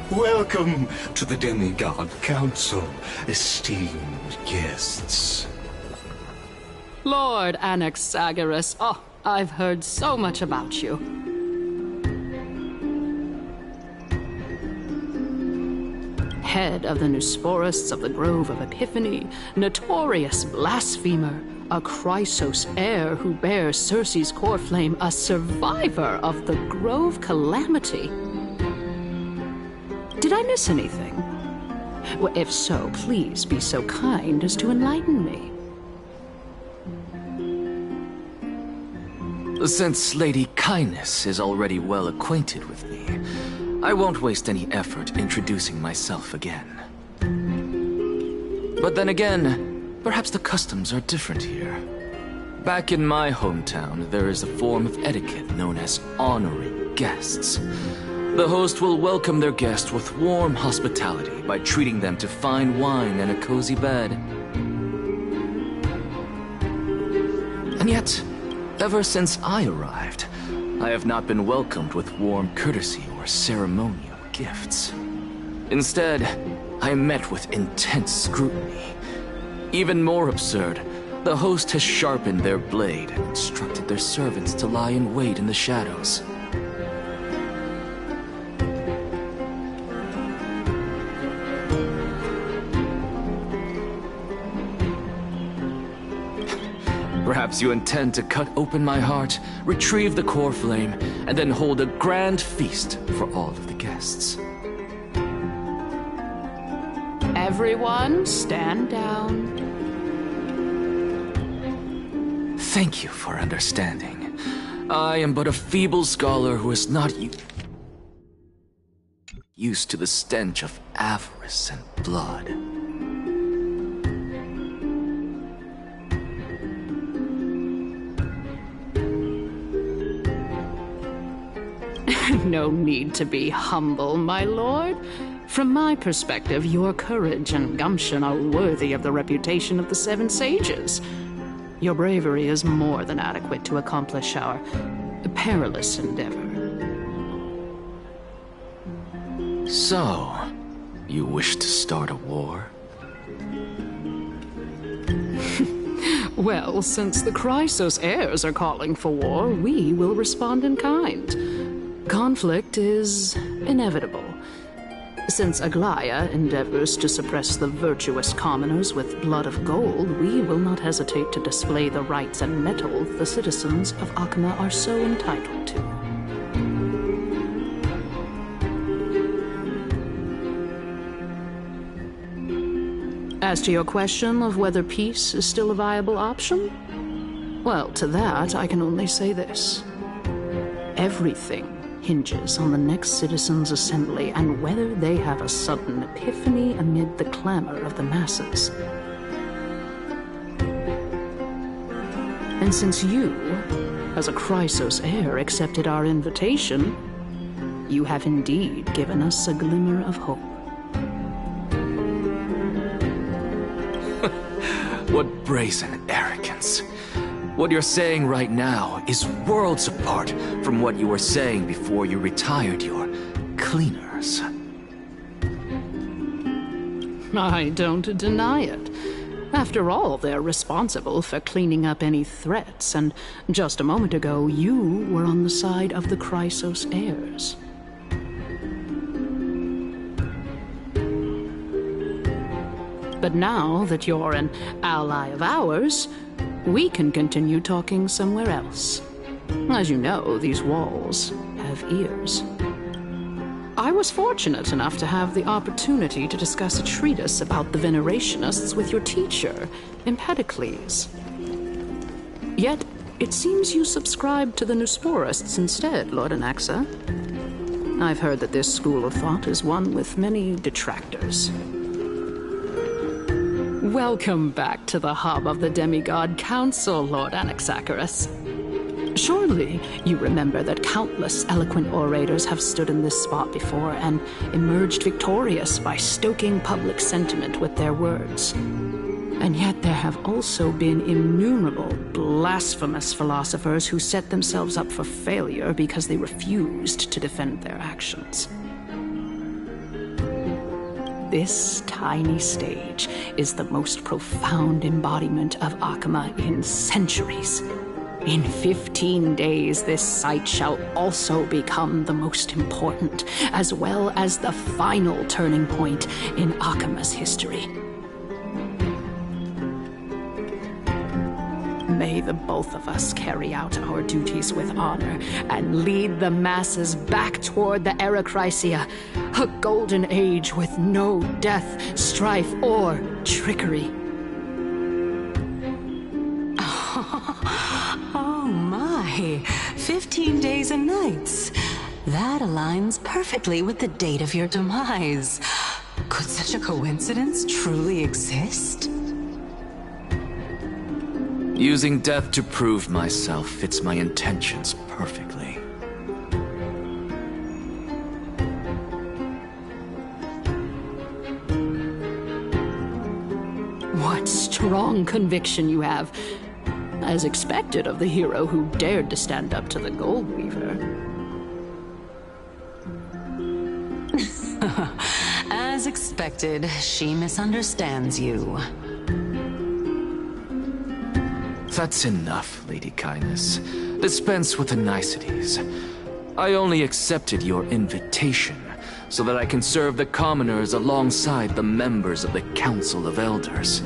Welcome to the Demigod Council, esteemed guests. Lord Anaxagoras, oh, I've heard so much about you. Head of the Nusporists of the Grove of Epiphany, notorious blasphemer, a Chrysos heir who bears Circe's core flame, a survivor of the Grove calamity. Did I miss anything? Well, if so, please be so kind as to enlighten me. Since Lady Kindness is already well acquainted with me, I won't waste any effort introducing myself again. But then again, perhaps the customs are different here. Back in my hometown, there is a form of etiquette known as honoring guests. The host will welcome their guest with warm hospitality by treating them to fine wine and a cozy bed. And yet, ever since I arrived, I have not been welcomed with warm courtesy or ceremonial gifts. Instead, I am met with intense scrutiny. Even more absurd, the host has sharpened their blade and instructed their servants to lie in wait in the shadows. Perhaps you intend to cut open my heart, retrieve the core flame, and then hold a grand feast for all of the guests. Everyone, stand down. Thank you for understanding. I am but a feeble scholar who is not used to the stench of avarice and blood. No need to be humble, my lord. From my perspective, your courage and gumption are worthy of the reputation of the Seven Sages. Your bravery is more than adequate to accomplish our perilous endeavor. So, you wish to start a war? Well, since the Chrysos heirs are calling for war, we will respond in kind. Conflict is inevitable. Since Aglaya endeavors to suppress the virtuous commoners with blood of gold, we will not hesitate to display the rights and mettle the citizens of Akama are so entitled to. As to your question of whether peace is still a viable option, well, to that I can only say this. Everything hinges on the next citizens' assembly and whether they have a sudden epiphany amid the clamor of the masses. And since you, as a Chrysos heir, accepted our invitation, you have indeed given us a glimmer of hope. What brazen arrogance. What you're saying right now is worlds apart from what you were saying before you retired your cleaners. I don't deny it. After all, they're responsible for cleaning up any threats, and just a moment ago, you were on the side of the Chrysos heirs. But now that you're an ally of ours, we can continue talking somewhere else. As you know, these walls have ears. I was fortunate enough to have the opportunity to discuss a treatise about the Venerationists with your teacher, Empedocles. Yet, it seems you subscribe to the Nusporists instead, Lord Anaxa. I've heard that this school of thought is one with many detractors. Welcome back to the hub of the Demigod Council, Lord Anaxagoras. Surely you remember that countless eloquent orators have stood in this spot before and emerged victorious by stoking public sentiment with their words. And yet there have also been innumerable blasphemous philosophers who set themselves up for failure because they refused to defend their actions. This tiny stage is the most profound embodiment of Akama in centuries. In 15 days, this site shall also become the most important, as well as the final turning point in Akama's history. May the both of us carry out our duties with honor and lead the masses back toward the Erechrysia, a golden age with no death, strife, or trickery. Oh my, 15 days and nights. That aligns perfectly with the date of your demise. Could such a coincidence truly exist? Using death to prove myself fits my intentions perfectly. What strong conviction you have. As expected of the hero who dared to stand up to the Gold Weaver. As expected, she misunderstands you. That's enough, Lady Kindness. Dispense with the niceties. I only accepted your invitation so that I can serve the commoners alongside the members of the Council of Elders.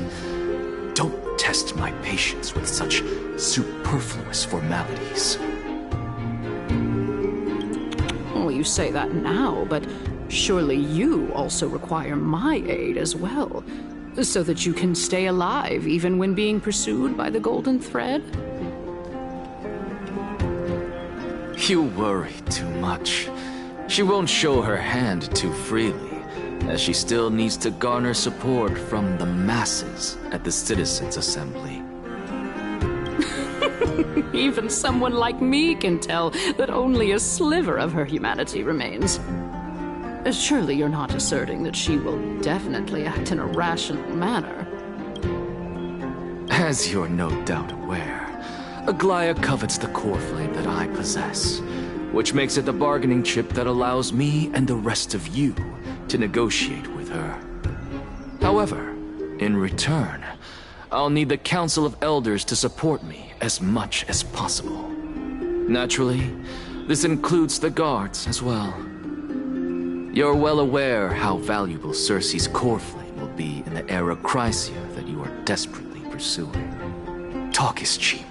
Don't test my patience with such superfluous formalities. Well, you say that now, but surely you also require my aid as well, so that you can stay alive even when being pursued by the Golden Thread? You worry too much. She won't show her hand too freely, as she still needs to garner support from the masses at the Citizens' Assembly. Even someone like me can tell that only a sliver of her humanity remains. Surely you're not asserting that she will definitely act in a rational manner. As you're no doubt aware, Aglaya covets the core flame that I possess, which makes it the bargaining chip that allows me and the rest of you to negotiate with her. However, in return, I'll need the Council of Elders to support me as much as possible. Naturally, this includes the guards as well. You're well aware how valuable Circe's core flame will be in the Erechrysia that you are desperately pursuing. Talk is cheap,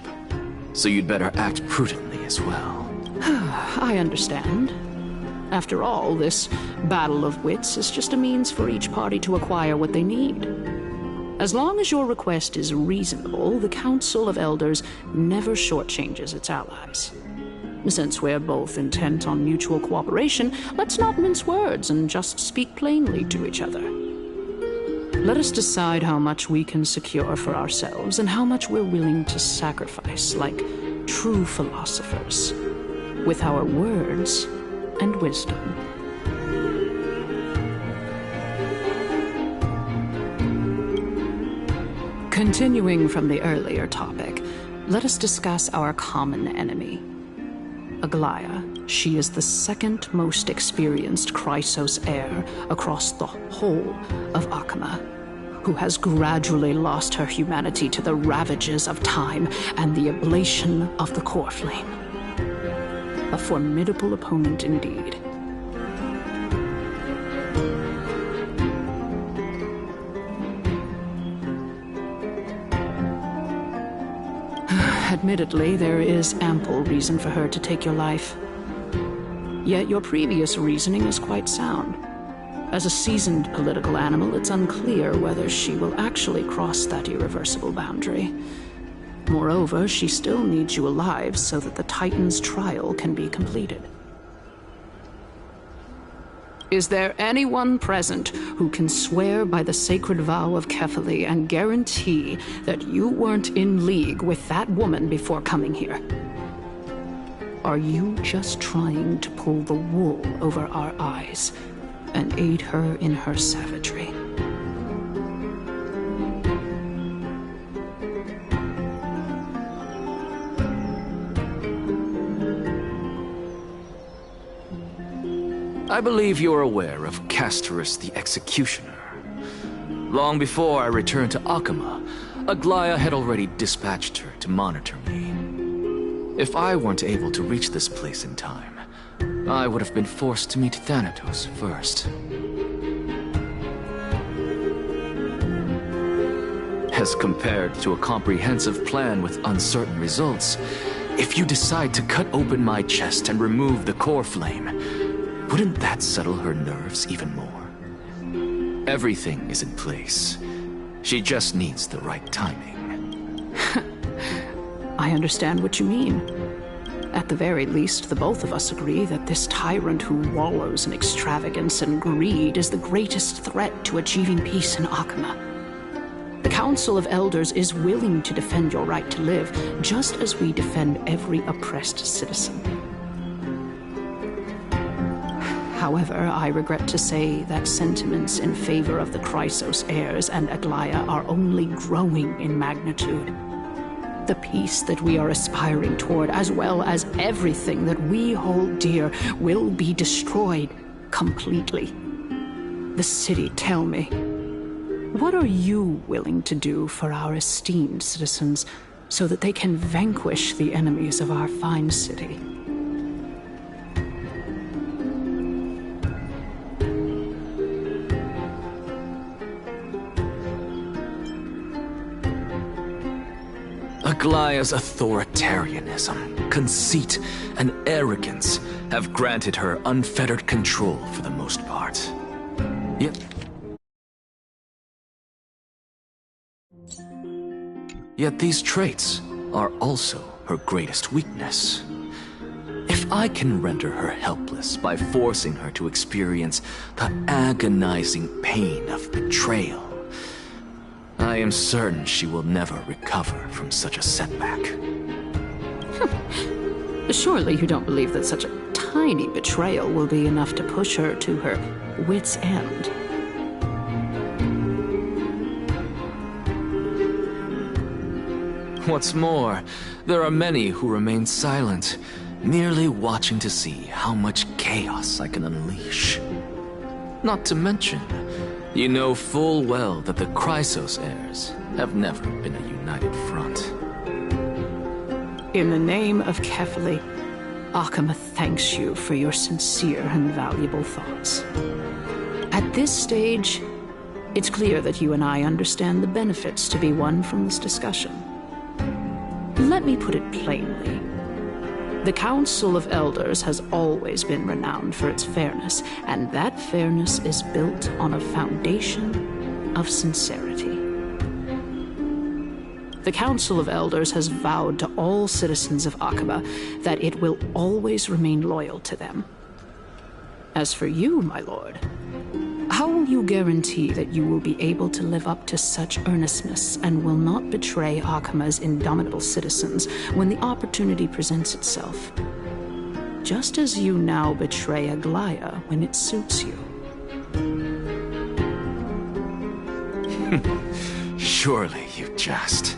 so you'd better act prudently as well. I understand. After all, this battle of wits is just a means for each party to acquire what they need. As long as your request is reasonable, the Council of Elders never shortchanges its allies. Since we're both intent on mutual cooperation, let's not mince words and just speak plainly to each other. Let us decide how much we can secure for ourselves and how much we're willing to sacrifice, like true philosophers, with our words and wisdom. Continuing from the earlier topic, let us discuss our common enemy. Aglaya. She is the second most experienced Chrysos heir across the whole of Akama, who has gradually lost her humanity to the ravages of time and the ablation of the core flame. A formidable opponent indeed. Admittedly, there is ample reason for her to take your life. Yet your previous reasoning is quite sound. As a seasoned political animal, it's unclear whether she will actually cross that irreversible boundary. Moreover, she still needs you alive so that the Titan's trial can be completed. Is there anyone present who can swear by the sacred vow of Kefali and guarantee that you weren't in league with that woman before coming here? Are you just trying to pull the wool over our eyes and aid her in her savagery? I believe you're aware of Castorus the Executioner. Long before I returned to Akama, Aglaya had already dispatched her to monitor me. If I weren't able to reach this place in time, I would have been forced to meet Thanatos first. As compared to a comprehensive plan with uncertain results, if you decide to cut open my chest and remove the core flame, wouldn't that settle her nerves even more? Everything is in place. She just needs the right timing. I understand what you mean. At the very least, the both of us agree that this tyrant who wallows in extravagance and greed is the greatest threat to achieving peace in Akama. The Council of Elders is willing to defend your right to live, just as we defend every oppressed citizen. However, I regret to say that sentiments in favor of the Chrysos heirs and Aglaya are only growing in magnitude. The peace that we are aspiring toward, as well as everything that we hold dear, will be destroyed completely. The city, tell me, what are you willing to do for our esteemed citizens so that they can vanquish the enemies of our fine city? Aglaya's authoritarianism, conceit, and arrogance have granted her unfettered control for the most part. Yet these traits are also her greatest weakness. If I can render her helpless by forcing her to experience the agonizing pain of betrayal, I am certain she will never recover from such a setback. Surely you don't believe that such a tiny betrayal will be enough to push her to her wit's end. What's more, there are many who remain silent, merely watching to see how much chaos I can unleash. Not to mention, you know full well that the Chrysos heirs have never been a united front. In the name of Kefali, Akama thanks you for your sincere and valuable thoughts. At this stage, it's clear that you and I understand the benefits to be won from this discussion. Let me put it plainly. The Council of Elders has always been renowned for its fairness, and that fairness is built on a foundation of sincerity. The Council of Elders has vowed to all citizens of Akaba that it will always remain loyal to them. As for you, my lord, how will you guarantee that you will be able to live up to such earnestness and will not betray Akama's indomitable citizens when the opportunity presents itself? Just as you now betray Aglaya when it suits you. Surely you jest.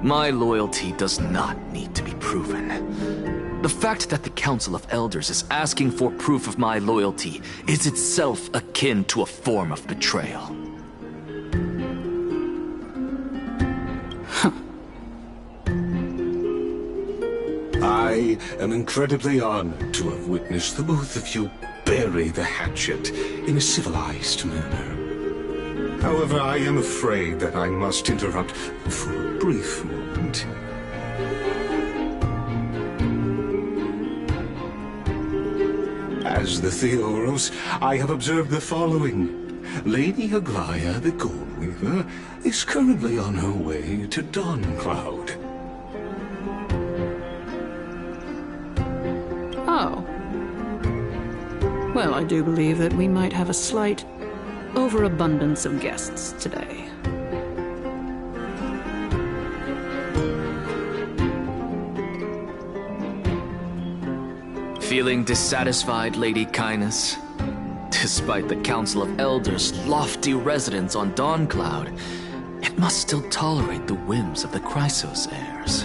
My loyalty does not need to be proven. The fact that the Council of Elders is asking for proof of my loyalty is itself akin to a form of betrayal. I am incredibly honored to have witnessed the both of you bury the hatchet in a civilized manner. However, I am afraid that I must interrupt for a brief moment. As the Theoros, I have observed the following. Lady Aglaya, the Goldweaver, is currently on her way to Dawncloud. Oh. Well, I do believe that we might have a slight overabundance of guests today. Feeling dissatisfied, Lady Kindness? Despite the Council of Elders' lofty residence on Dawncloud, it must still tolerate the whims of the Chrysos heirs.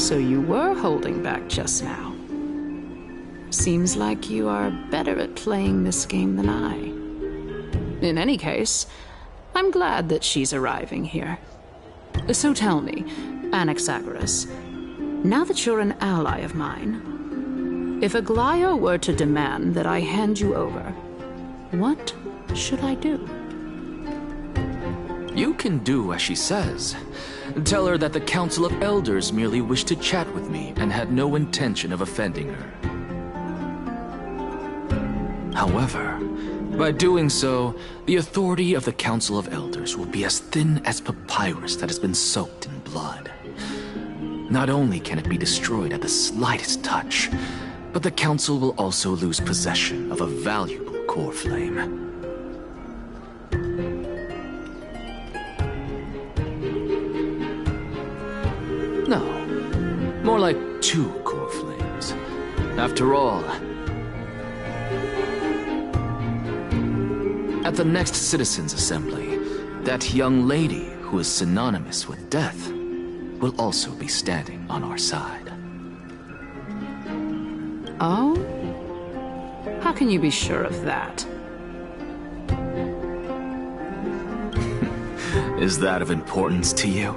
So you were holding back just now. Seems like you are better at playing this game than I. In any case, I'm glad that she's arriving here. So tell me, Anaxagoras, now that you're an ally of mine, if Aglaya were to demand that I hand you over, what should I do? You can do as she says. Tell her that the Council of Elders merely wished to chat with me and had no intention of offending her. However, by doing so, the authority of the Council of Elders will be as thin as papyrus that has been soaked in blood. Not only can it be destroyed at the slightest touch, but the Council will also lose possession of a valuable core flame. No, more like 2 core flames. After all, at the next Citizens' Assembly, that young lady who is synonymous with death will also be standing on our side. Oh? How can you be sure of that? Is that of importance to you?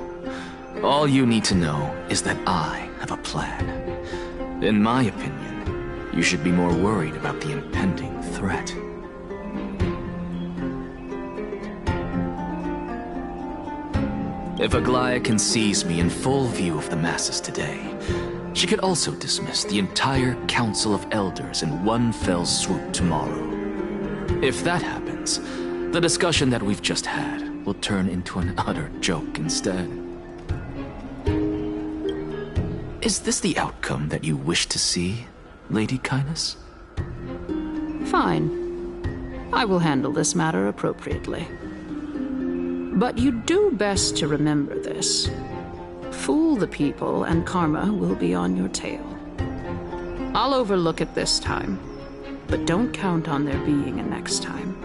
All you need to know is that I have a plan. In my opinion, you should be more worried about the impending threat. If Aglaya can seize me in full view of the masses today, she could also dismiss the entire Council of Elders in one fell swoop tomorrow. If that happens, the discussion that we've just had will turn into an utter joke instead. Is this the outcome that you wish to see, Lady Kindness? Fine. I will handle this matter appropriately. But you do best to remember this. Fool the people and karma will be on your tail. I'll overlook it this time, but don't count on there being a next time.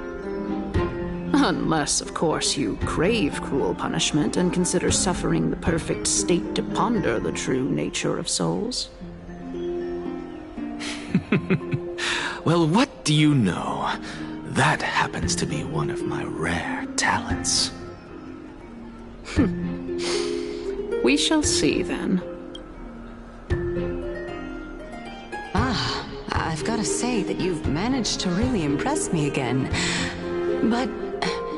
Unless, of course, you crave cruel punishment and consider suffering the perfect state to ponder the true nature of souls. Well, what do you know? That happens to be one of my rare talents. We shall see, then. I've got to say that you've managed to really impress me again. But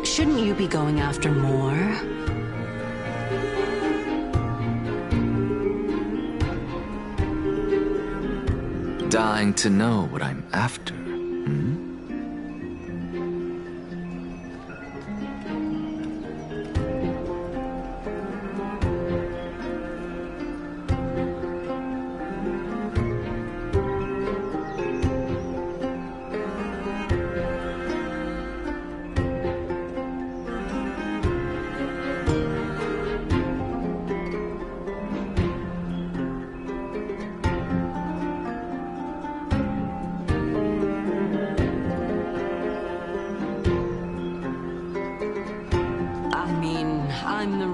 shouldn't you be going after more? Dying to know what I'm after,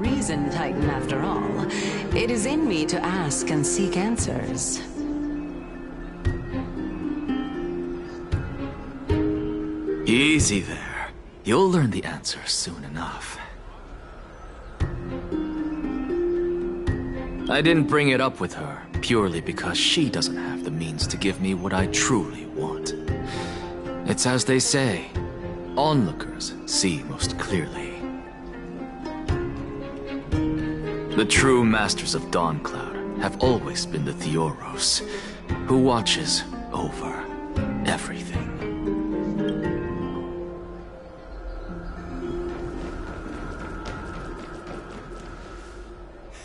reason, Titan, after all. It is in me to ask and seek answers. Easy there. You'll learn the answers soon enough. I didn't bring it up with her purely because she doesn't have the means to give me what I truly want. It's as they say, onlookers see most clearly. The true masters of Dawncloud have always been the Theoros, who watches over everything.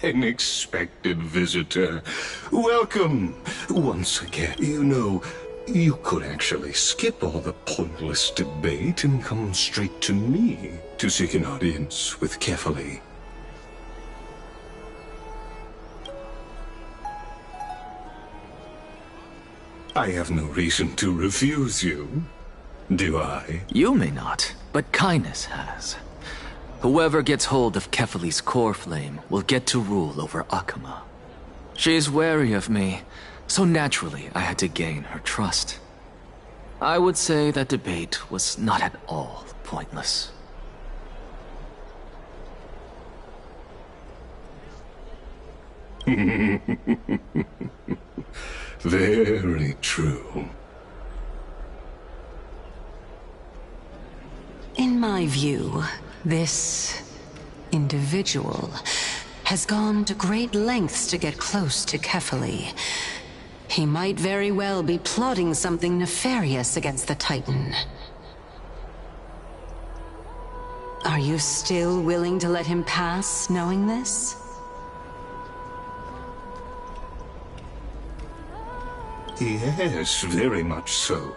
An expected visitor. Welcome once again. You know, you could actually skip all the pointless debate and come straight to me to seek an audience with Kefali. I have no reason to refuse you, do I? You may not, but kindness has. Whoever gets hold of Kefali's core flame will get to rule over Akama. She's wary of me, so naturally I had to gain her trust. I would say that debate was not at all pointless. Very true. In my view, this individual has gone to great lengths to get close to Kefali. He might very well be plotting something nefarious against the Titan. Are you still willing to let him pass, knowing this? Yes, very much so.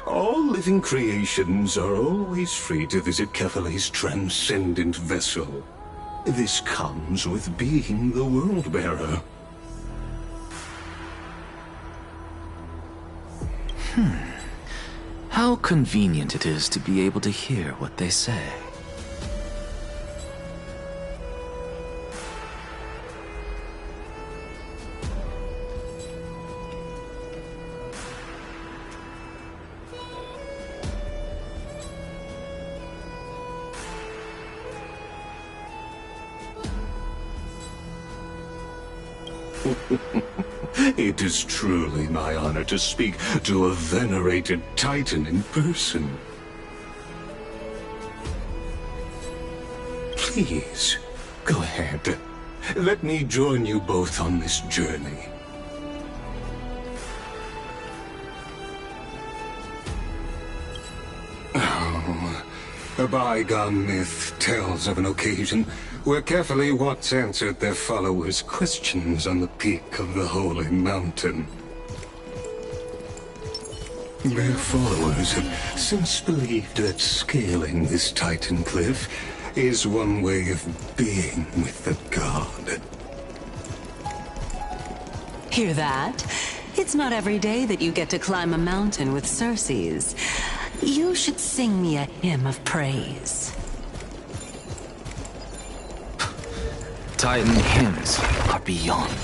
All living creations are always free to visit Kefali's transcendent vessel. This comes with being the World-Bearer. How convenient it is to be able to hear what they say. It is truly my honor to speak to a venerated Titan in person. Please, go ahead. Let me join you both on this journey. Oh, a bygone myth tells of an occasion where Kefali once answered their followers' questions on the peak of the Holy Mountain. Their followers have since believed that scaling this Titan cliff is one way of being with the god. Hear that? It's not every day that you get to climb a mountain with Circes. You should sing me a hymn of praise. Titan hymns are beyond me.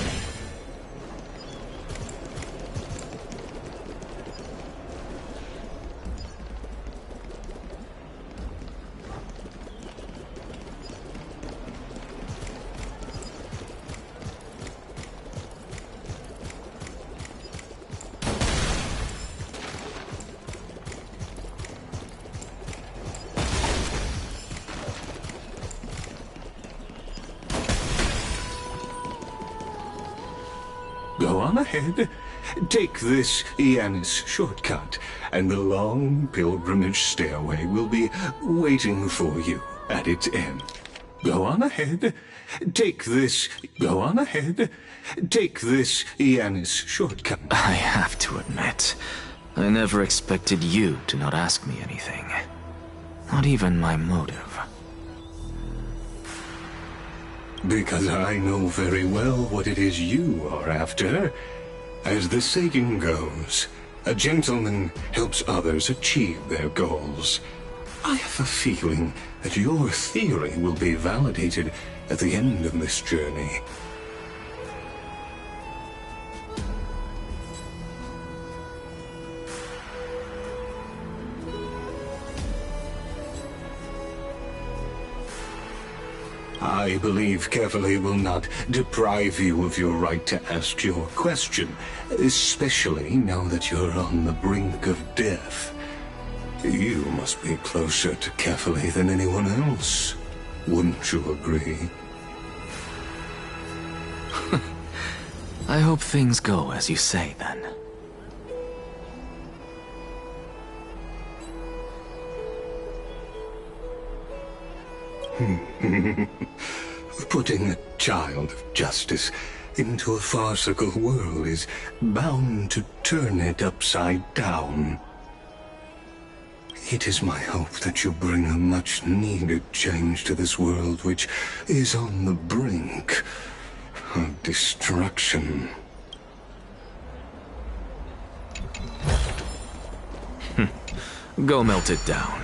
Go on ahead. Take this Yanis shortcut, and the long pilgrimage stairway will be waiting for you at its end. Go on ahead. Take this... Go on ahead. Take this Yanis shortcut. I have to admit, I never expected you to not ask me anything. Not even my motive. Because I know very well what it is you are after. As the saying goes, a gentleman helps others achieve their goals. I have a feeling that your theory will be validated at the end of this journey. I believe Kefali will not deprive you of your right to ask your question, especially now that you're on the brink of death. You must be closer to Kefali than anyone else. Wouldn't you agree? I hope things go as you say, then. Putting a child of justice into a farcical world is bound to turn it upside down. It is my hope that you bring a much-needed change to this world which is on the brink of destruction. Go melt it down.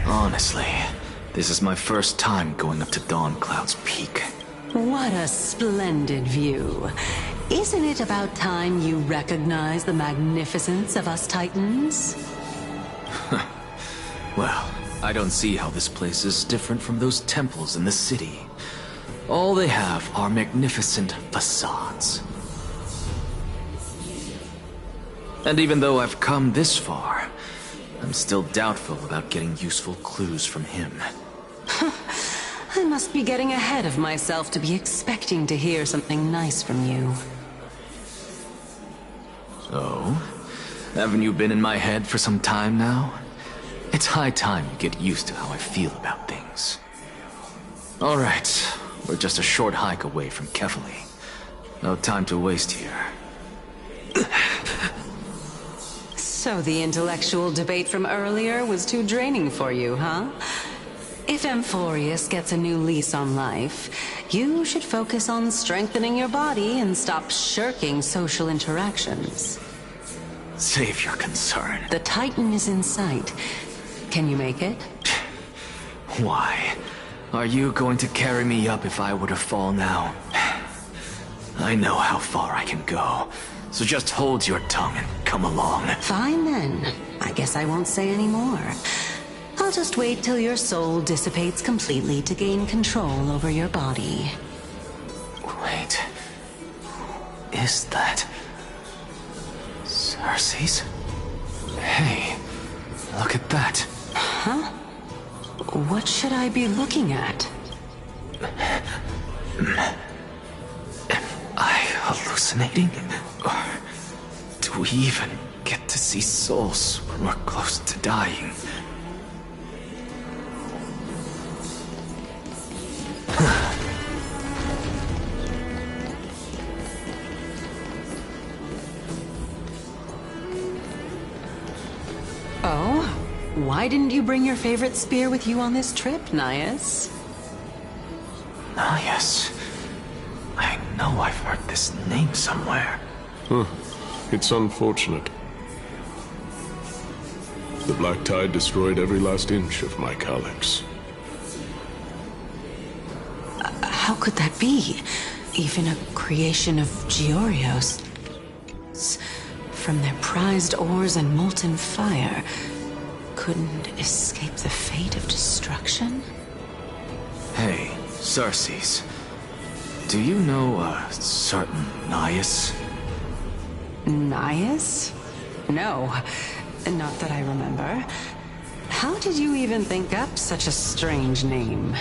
Honestly, this is my first time going up to Dawncloud's peak. What a splendid view. Isn't it about time you recognize the magnificence of us Titans? Well, I don't see how this place is different from those temples in the city. All they have are magnificent facades. And even though I've come this far, I'm still doubtful about getting useful clues from him. I must be getting ahead of myself to be expecting to hear something nice from you. Oh? Haven't you been in my head for some time now? It's high time you get used to how I feel about things. Alright, we're just a short hike away from Kefali. No time to waste here. So the intellectual debate from earlier was too draining for you, huh? If Amphoreus gets a new lease on life, you should focus on strengthening your body and stop shirking social interactions. Save your concern. The Titan is in sight. Can you make it? Why? Are you going to carry me up if I were to fall now? I know how far I can go, so just hold your tongue and come along. Fine then. I guess I won't say any more. I'll just wait till your soul dissipates completely to gain control over your body. Wait. Is that... Cersei's? Hey, look at that. Huh? What should I be looking at? Am I hallucinating? Or do we even get to see souls when we're close to dying? Oh? Why didn't you bring your favorite spear with you on this trip, Nias? Nias? I know I've heard this name somewhere. It's unfortunate. The Black Tide destroyed every last inch of my calyx. How could that be? Even a creation of Giorios. From their prized ores and molten fire, couldn't escape the fate of destruction? Hey, Cersei's. Do you know a certain Nias? Nias? No, not that I remember. How did you even think up such a strange name?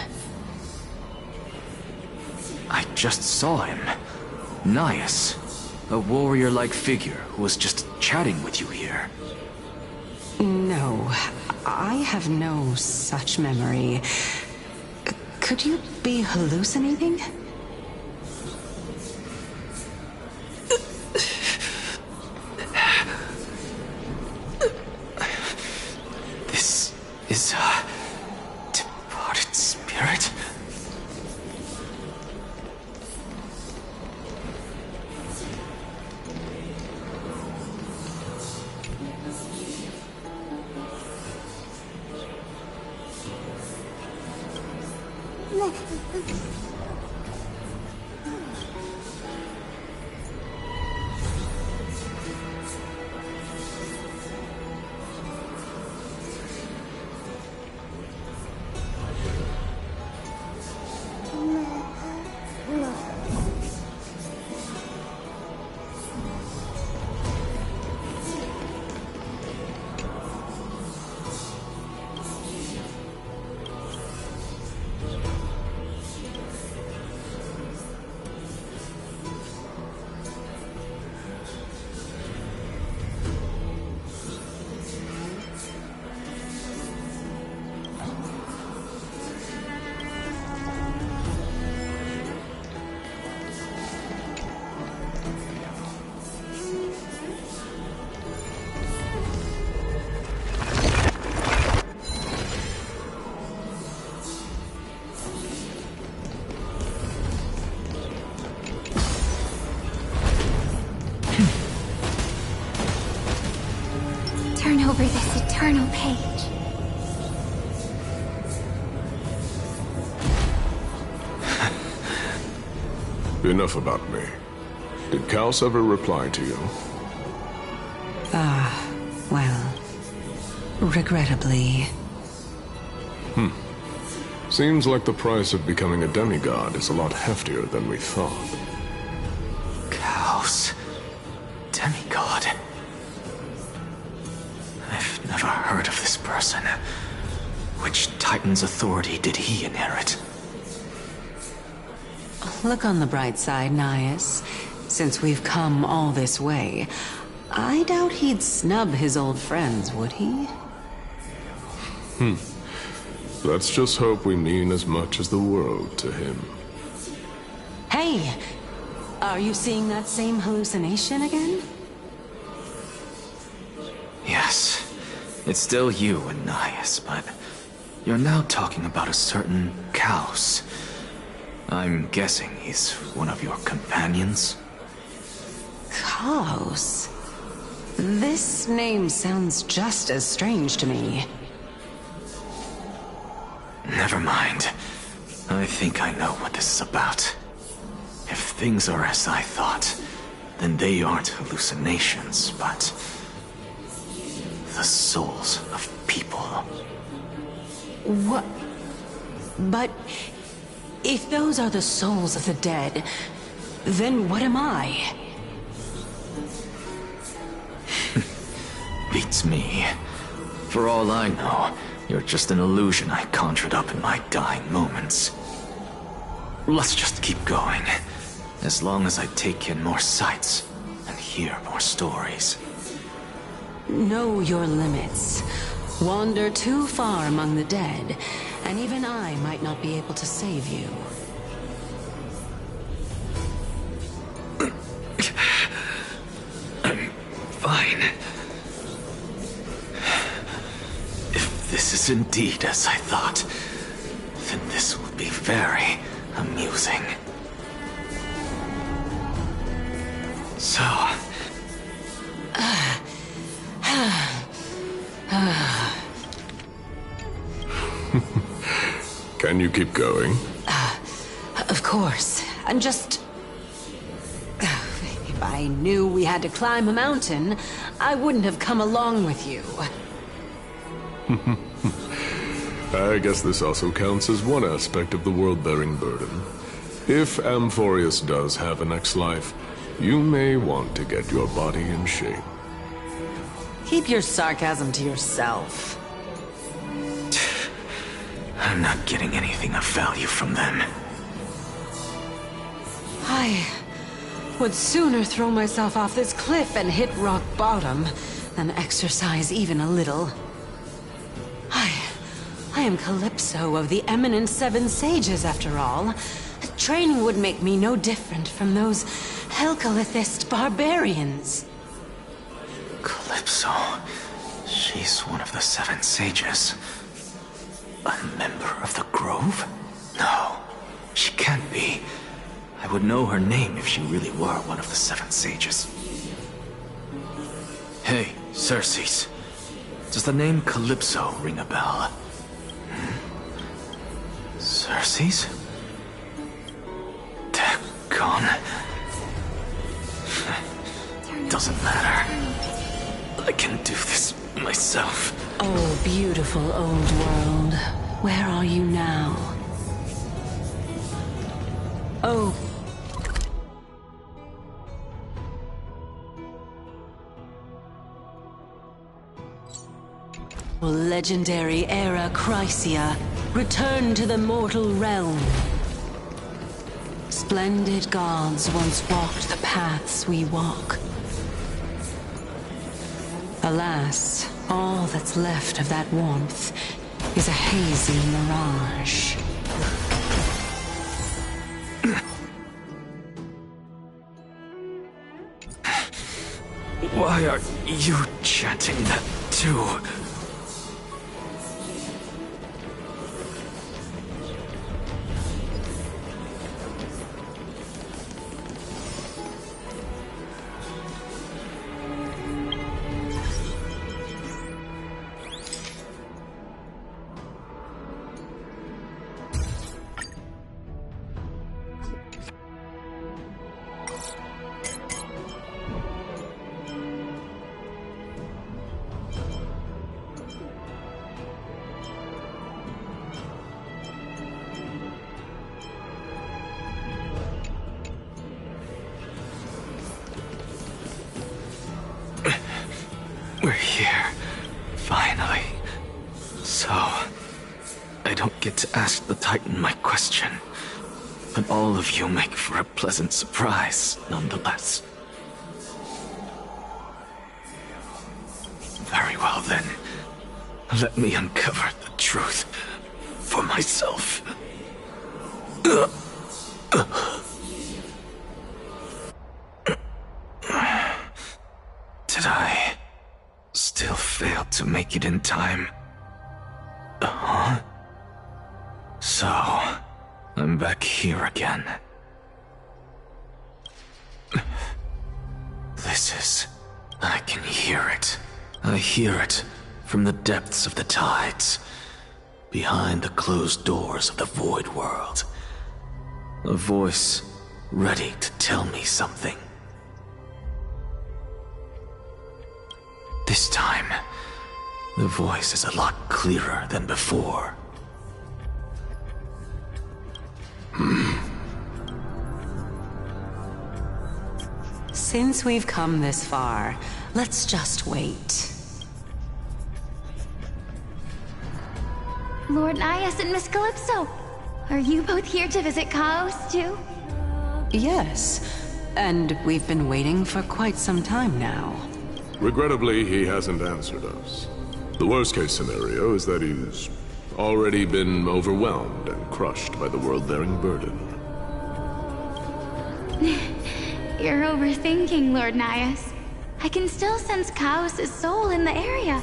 I just saw him. Nias. A warrior-like figure who was just chatting with you here. No, I have no such memory. Could you be hallucinating? This is a departed spirit? Turn over this eternal page. Enough about me. Did Kaos ever reply to you? Well, regrettably. Seems like the price of becoming a demigod is a lot heftier than we thought. Kaos. Demigod. I've never heard of this person. Which Titan's authority did he inherit? Look on the bright side, Nias. Since we've come all this way, I doubt he'd snub his old friends, would he? Let's just hope we mean as much as the world to him. Hey! Are you seeing that same hallucination again? Yes. It's still you and Nias, but you're now talking about a certain Kaos. I'm guessing he's one of your companions? Kaos? This name sounds just as strange to me. Never mind. I think I know what this is about. If things are as I thought, then they aren't hallucinations, but the souls of people. What? But if those are the souls of the dead, then what am I? Beats me. For all I know, you're just an illusion I conjured up in my dying moments. Let's just keep going. As long as I take in more sights and hear more stories. Know your limits. Wander too far among the dead, and even I might not be able to save you. I'm fine. If this is indeed as I thought, then this will be very amusing. So... Can you keep going? Of course. And just... If I knew we had to climb a mountain, I wouldn't have come along with you. I guess this also counts as one aspect of the world-bearing burden. If Amphoreus does have a next life, you may want to get your body in shape. Keep your sarcasm to yourself. I'm not getting anything of value from them. I would sooner throw myself off this cliff and hit rock bottom than exercise even a little. I am Calypso of the eminent Seven Sages, after all. Training would make me no different from those Helcalithist barbarians. Calypso. She's one of the Seven Sages. A member of the Grove? No, she can't be. I would know her name if she really were one of the Seven Sages. Hey, Circes. Does the name Calypso ring a bell? So Xerxes? They're gone. Doesn't matter. I can do this myself. Oh, beautiful old world. Where are you now? Oh. Legendary era Chrysia, return to the mortal realm. Splendid gods once walked the paths we walk. Alas, all that's left of that warmth is a hazy mirage. Why are you chanting that too? We're here, finally. So, I don't get to ask the Titan my question, but all of you make for a pleasant surprise, nonetheless. Very well then, let me uncover the truth for myself. Did I still fail to make it in time? Huh? So, I'm back here again. I can hear it. I hear it from the depths of the tides, behind the closed doors of the void world. A voice ready to tell me something. This time, the voice is a lot clearer than before. Since we've come this far, let's just wait. Lord Nias and Miss Calypso, are you both here to visit Chaos too? Yes, and we've been waiting for quite some time now. Regrettably, he hasn't answered us. The worst-case scenario is that he's already been overwhelmed and crushed by the world-bearing burden. You're overthinking, Lord Nias. I can still sense Chaos' soul in the area.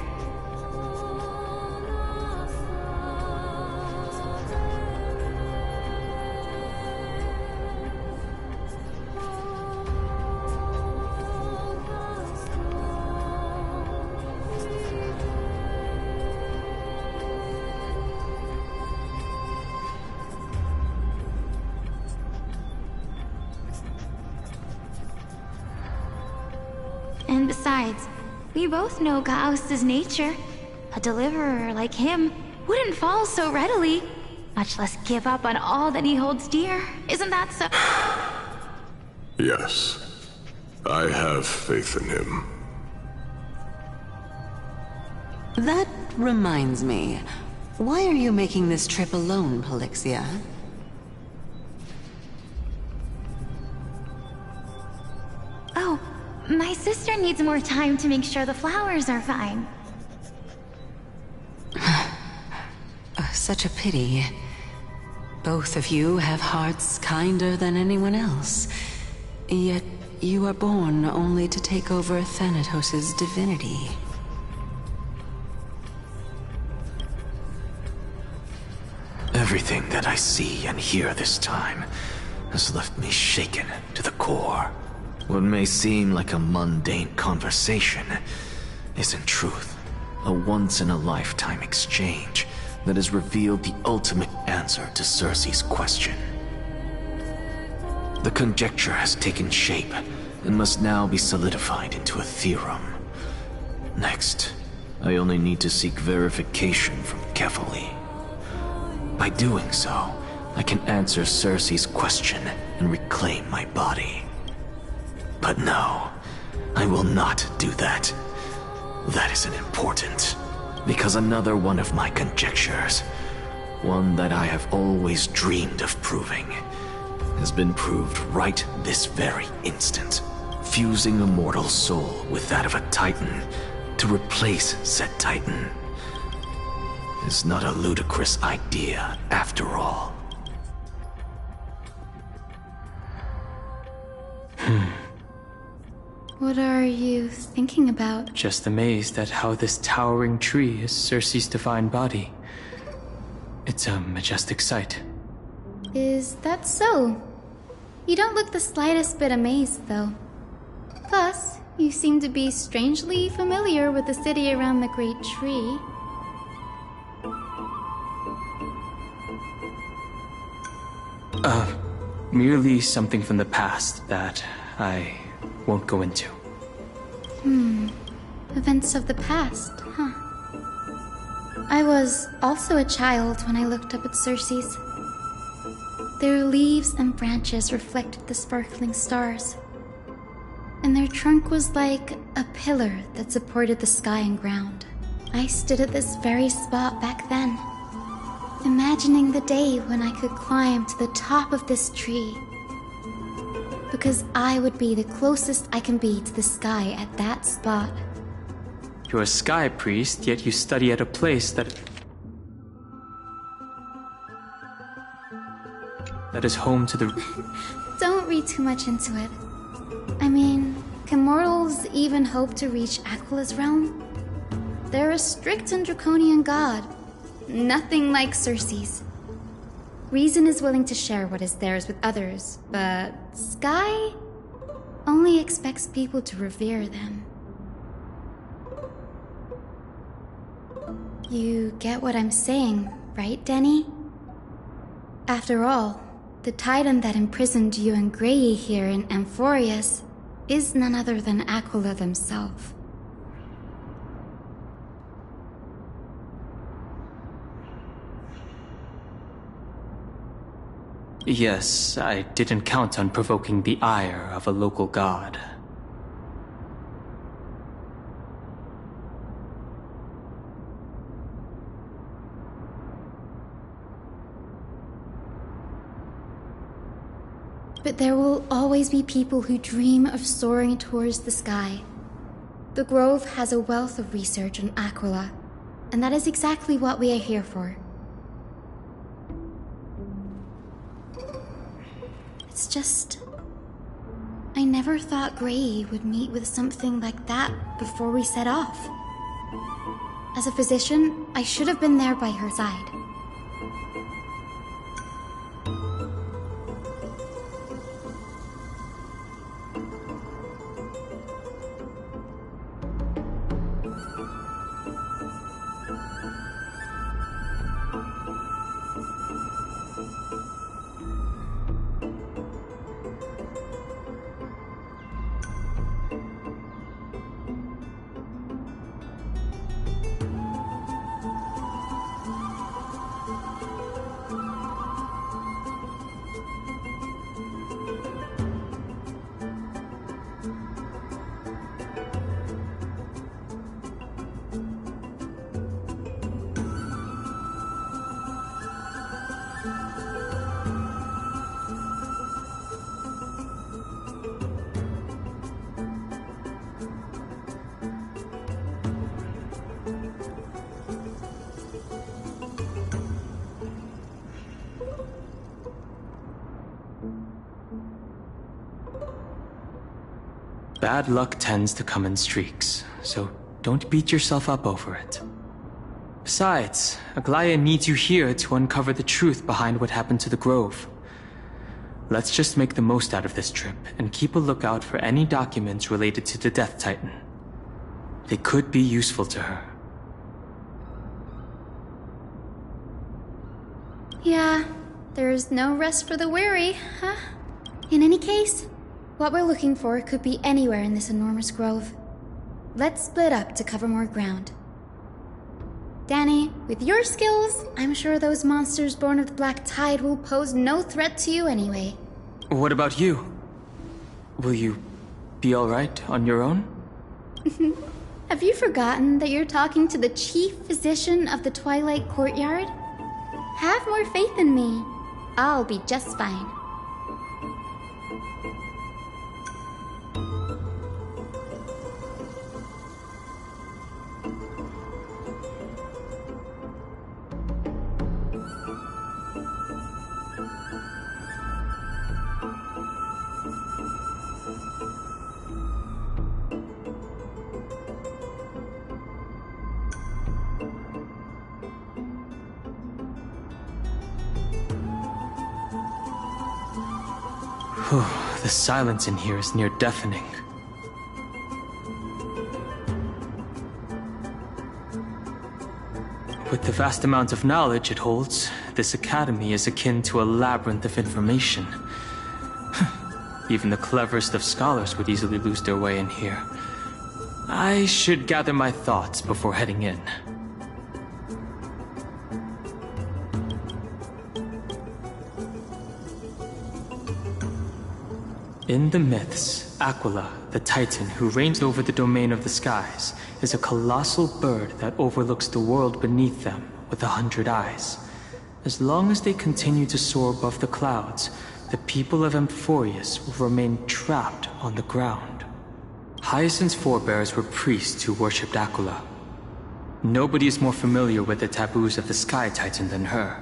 And besides, we both know Chaos' nature. A deliverer like him wouldn't fall so readily, much less give up on all that he holds dear. Isn't that so? Yes, I have faith in him. That reminds me. Why are you making this trip alone, Polixia? Oh, my sister needs more time to make sure the flowers are fine. Such a pity. Both of you have hearts kinder than anyone else. Yet you were born only to take over Thanatos' divinity. Everything that I see and hear this time has left me shaken to the core. What may seem like a mundane conversation is in truth a once-in-a-lifetime exchange that has revealed the ultimate answer to Cersei's question. The conjecture has taken shape and must now be solidified into a theorem. Next, I only need to seek verification from Kefali. By doing so, I can answer Cersei's question and reclaim my body. But no, I will not do that. That isn't important, because another one of my conjectures, one that I have always dreamed of proving, has been proved right this very instant. Fusing a mortal soul with that of a Titan to replace said Titan is not a ludicrous idea after all. What are you thinking about? Just amazed at how this towering tree is Cersei's divine body. It's a majestic sight. Is that so? You don't look the slightest bit amazed, though. Plus, you seem to be strangely familiar with the city around the great tree. Merely something from the past that I won't go into. Events of the past, huh? I was also a child when I looked up at Cersei's. Their leaves and branches reflected the sparkling stars, and their trunk was like a pillar that supported the sky and ground. I stood at this very spot back then, imagining the day when I could climb to the top of this tree, because I would be the closest I can be to the sky at that spot. You're a sky priest, yet you study at a place that is home to the... Don't read too much into it. I mean, can mortals even hope to reach Aquila's realm? They're a strict and draconian god. Nothing like Cersei's. Reason is willing to share what is theirs with others, but Sky only expects people to revere them. You get what I'm saying, right, Denny? After all, the Titan that imprisoned you and Grey here in Amphoreus is none other than Aquila themselves. Yes, I didn't count on provoking the ire of a local god. But there will always be people who dream of soaring towards the sky. The Grove has a wealth of research on Aquila, and that is exactly what we are here for. It's just... I never thought Grey would meet with something like that before we set off. As a physician, I should have been there by her side. Bad luck tends to come in streaks, so don't beat yourself up over it. Besides, Aglaya needs you here to uncover the truth behind what happened to the Grove. Let's just make the most out of this trip and keep a lookout for any documents related to the Death Titan. They could be useful to her. Yeah, there's no rest for the weary, huh? In any case, what we're looking for could be anywhere in this enormous grove. Let's split up to cover more ground. Danny, with your skills, I'm sure those monsters born of the Black Tide will pose no threat to you anyway. What about you? Will you be alright on your own? Have you forgotten that you're talking to the chief physician of the Twilight Courtyard? Have more faith in me. I'll be just fine. The silence in here is near deafening. With the vast amount of knowledge it holds, this academy is akin to a labyrinth of information. Even the cleverest of scholars would easily lose their way in here. I should gather my thoughts before heading in. In the myths, Aquila, the Titan who reigns over the domain of the skies, is a colossal bird that overlooks the world beneath them with 100 eyes. As long as they continue to soar above the clouds, the people of Amphoreus will remain trapped on the ground. Hyacinth's forebears were priests who worshipped Aquila. Nobody is more familiar with the taboos of the Sky Titan than her.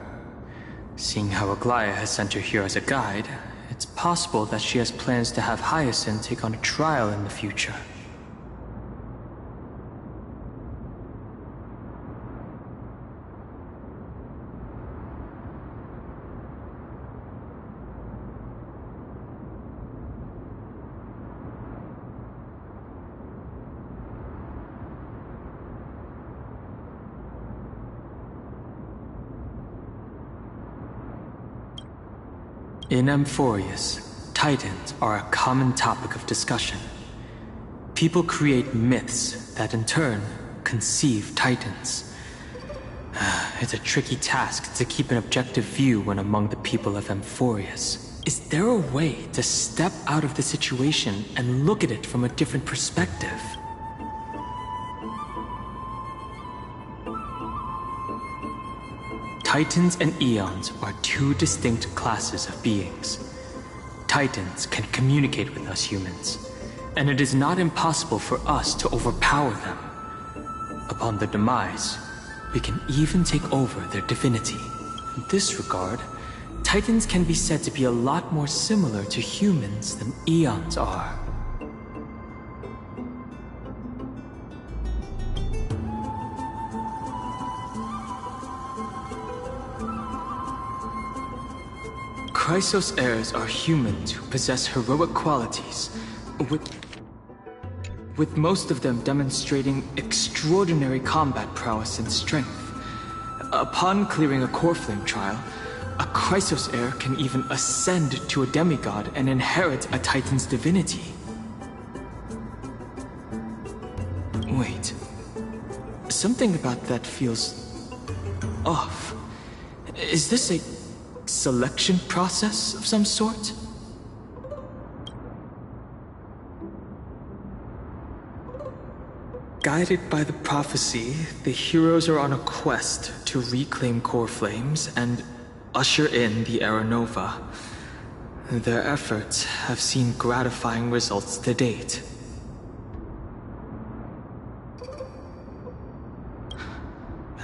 Seeing how Aglaia has sent her here as a guide, it's possible that she has plans to have Hyacinth take on a trial in the future. In Amphoreus, Titans are a common topic of discussion. People create myths that in turn conceive Titans. It's a tricky task to keep an objective view when among the people of Amphoreus. Is there a way to step out of the situation and look at it from a different perspective? Titans and Eons are two distinct classes of beings. Titans can communicate with us humans, and it is not impossible for us to overpower them. Upon their demise, we can even take over their divinity. In this regard, Titans can be said to be a lot more similar to humans than Eons are. Chrysos heirs are humans who possess heroic qualities, with most of them demonstrating extraordinary combat prowess and strength. Upon clearing a core flame trial, a Chrysos heir can even ascend to a demigod and inherit a Titan's divinity. Wait, something about that feels off. Is this a selection process of some sort? Guided by the prophecy, the heroes are on a quest to reclaim core flames and usher in the Era Nova. Their efforts have seen gratifying results to date.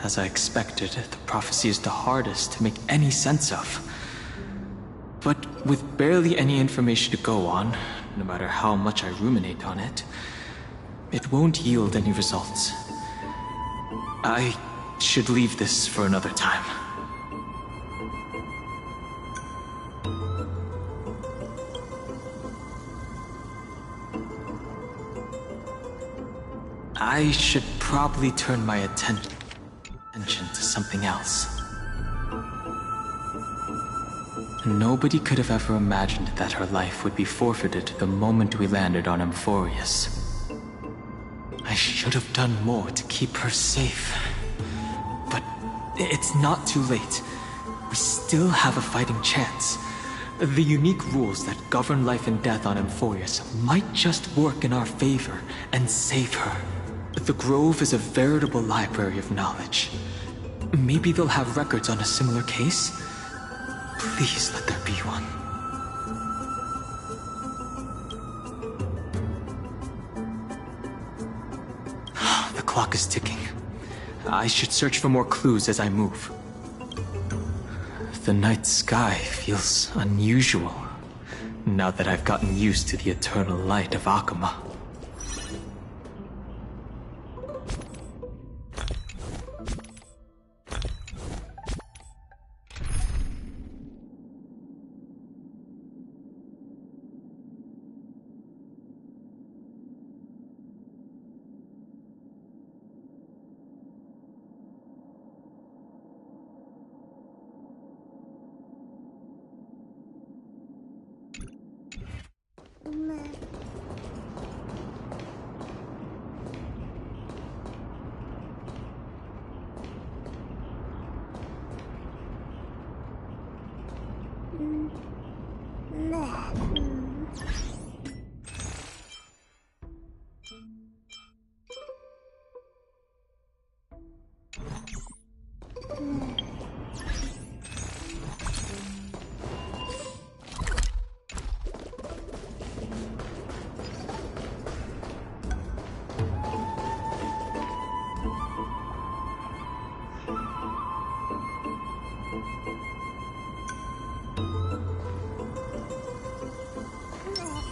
As I expected, the prophecy is the hardest to make any sense of. But with barely any information to go on, no matter how much I ruminate on it, it won't yield any results. I should leave this for another time. I should probably turn my attention to something else. Nobody could have ever imagined that her life would be forfeited the moment we landed on Amphoreus. I should have done more to keep her safe. But it's not too late. We still have a fighting chance. The unique rules that govern life and death on Amphoreus might just work in our favor and save her. The Grove is a veritable library of knowledge. Maybe they'll have records on a similar case? Please let there be one. The clock is ticking. I should search for more clues as I move. The night sky feels unusual, now that I've gotten used to the eternal light of Akama.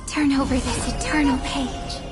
Turn over this eternal page.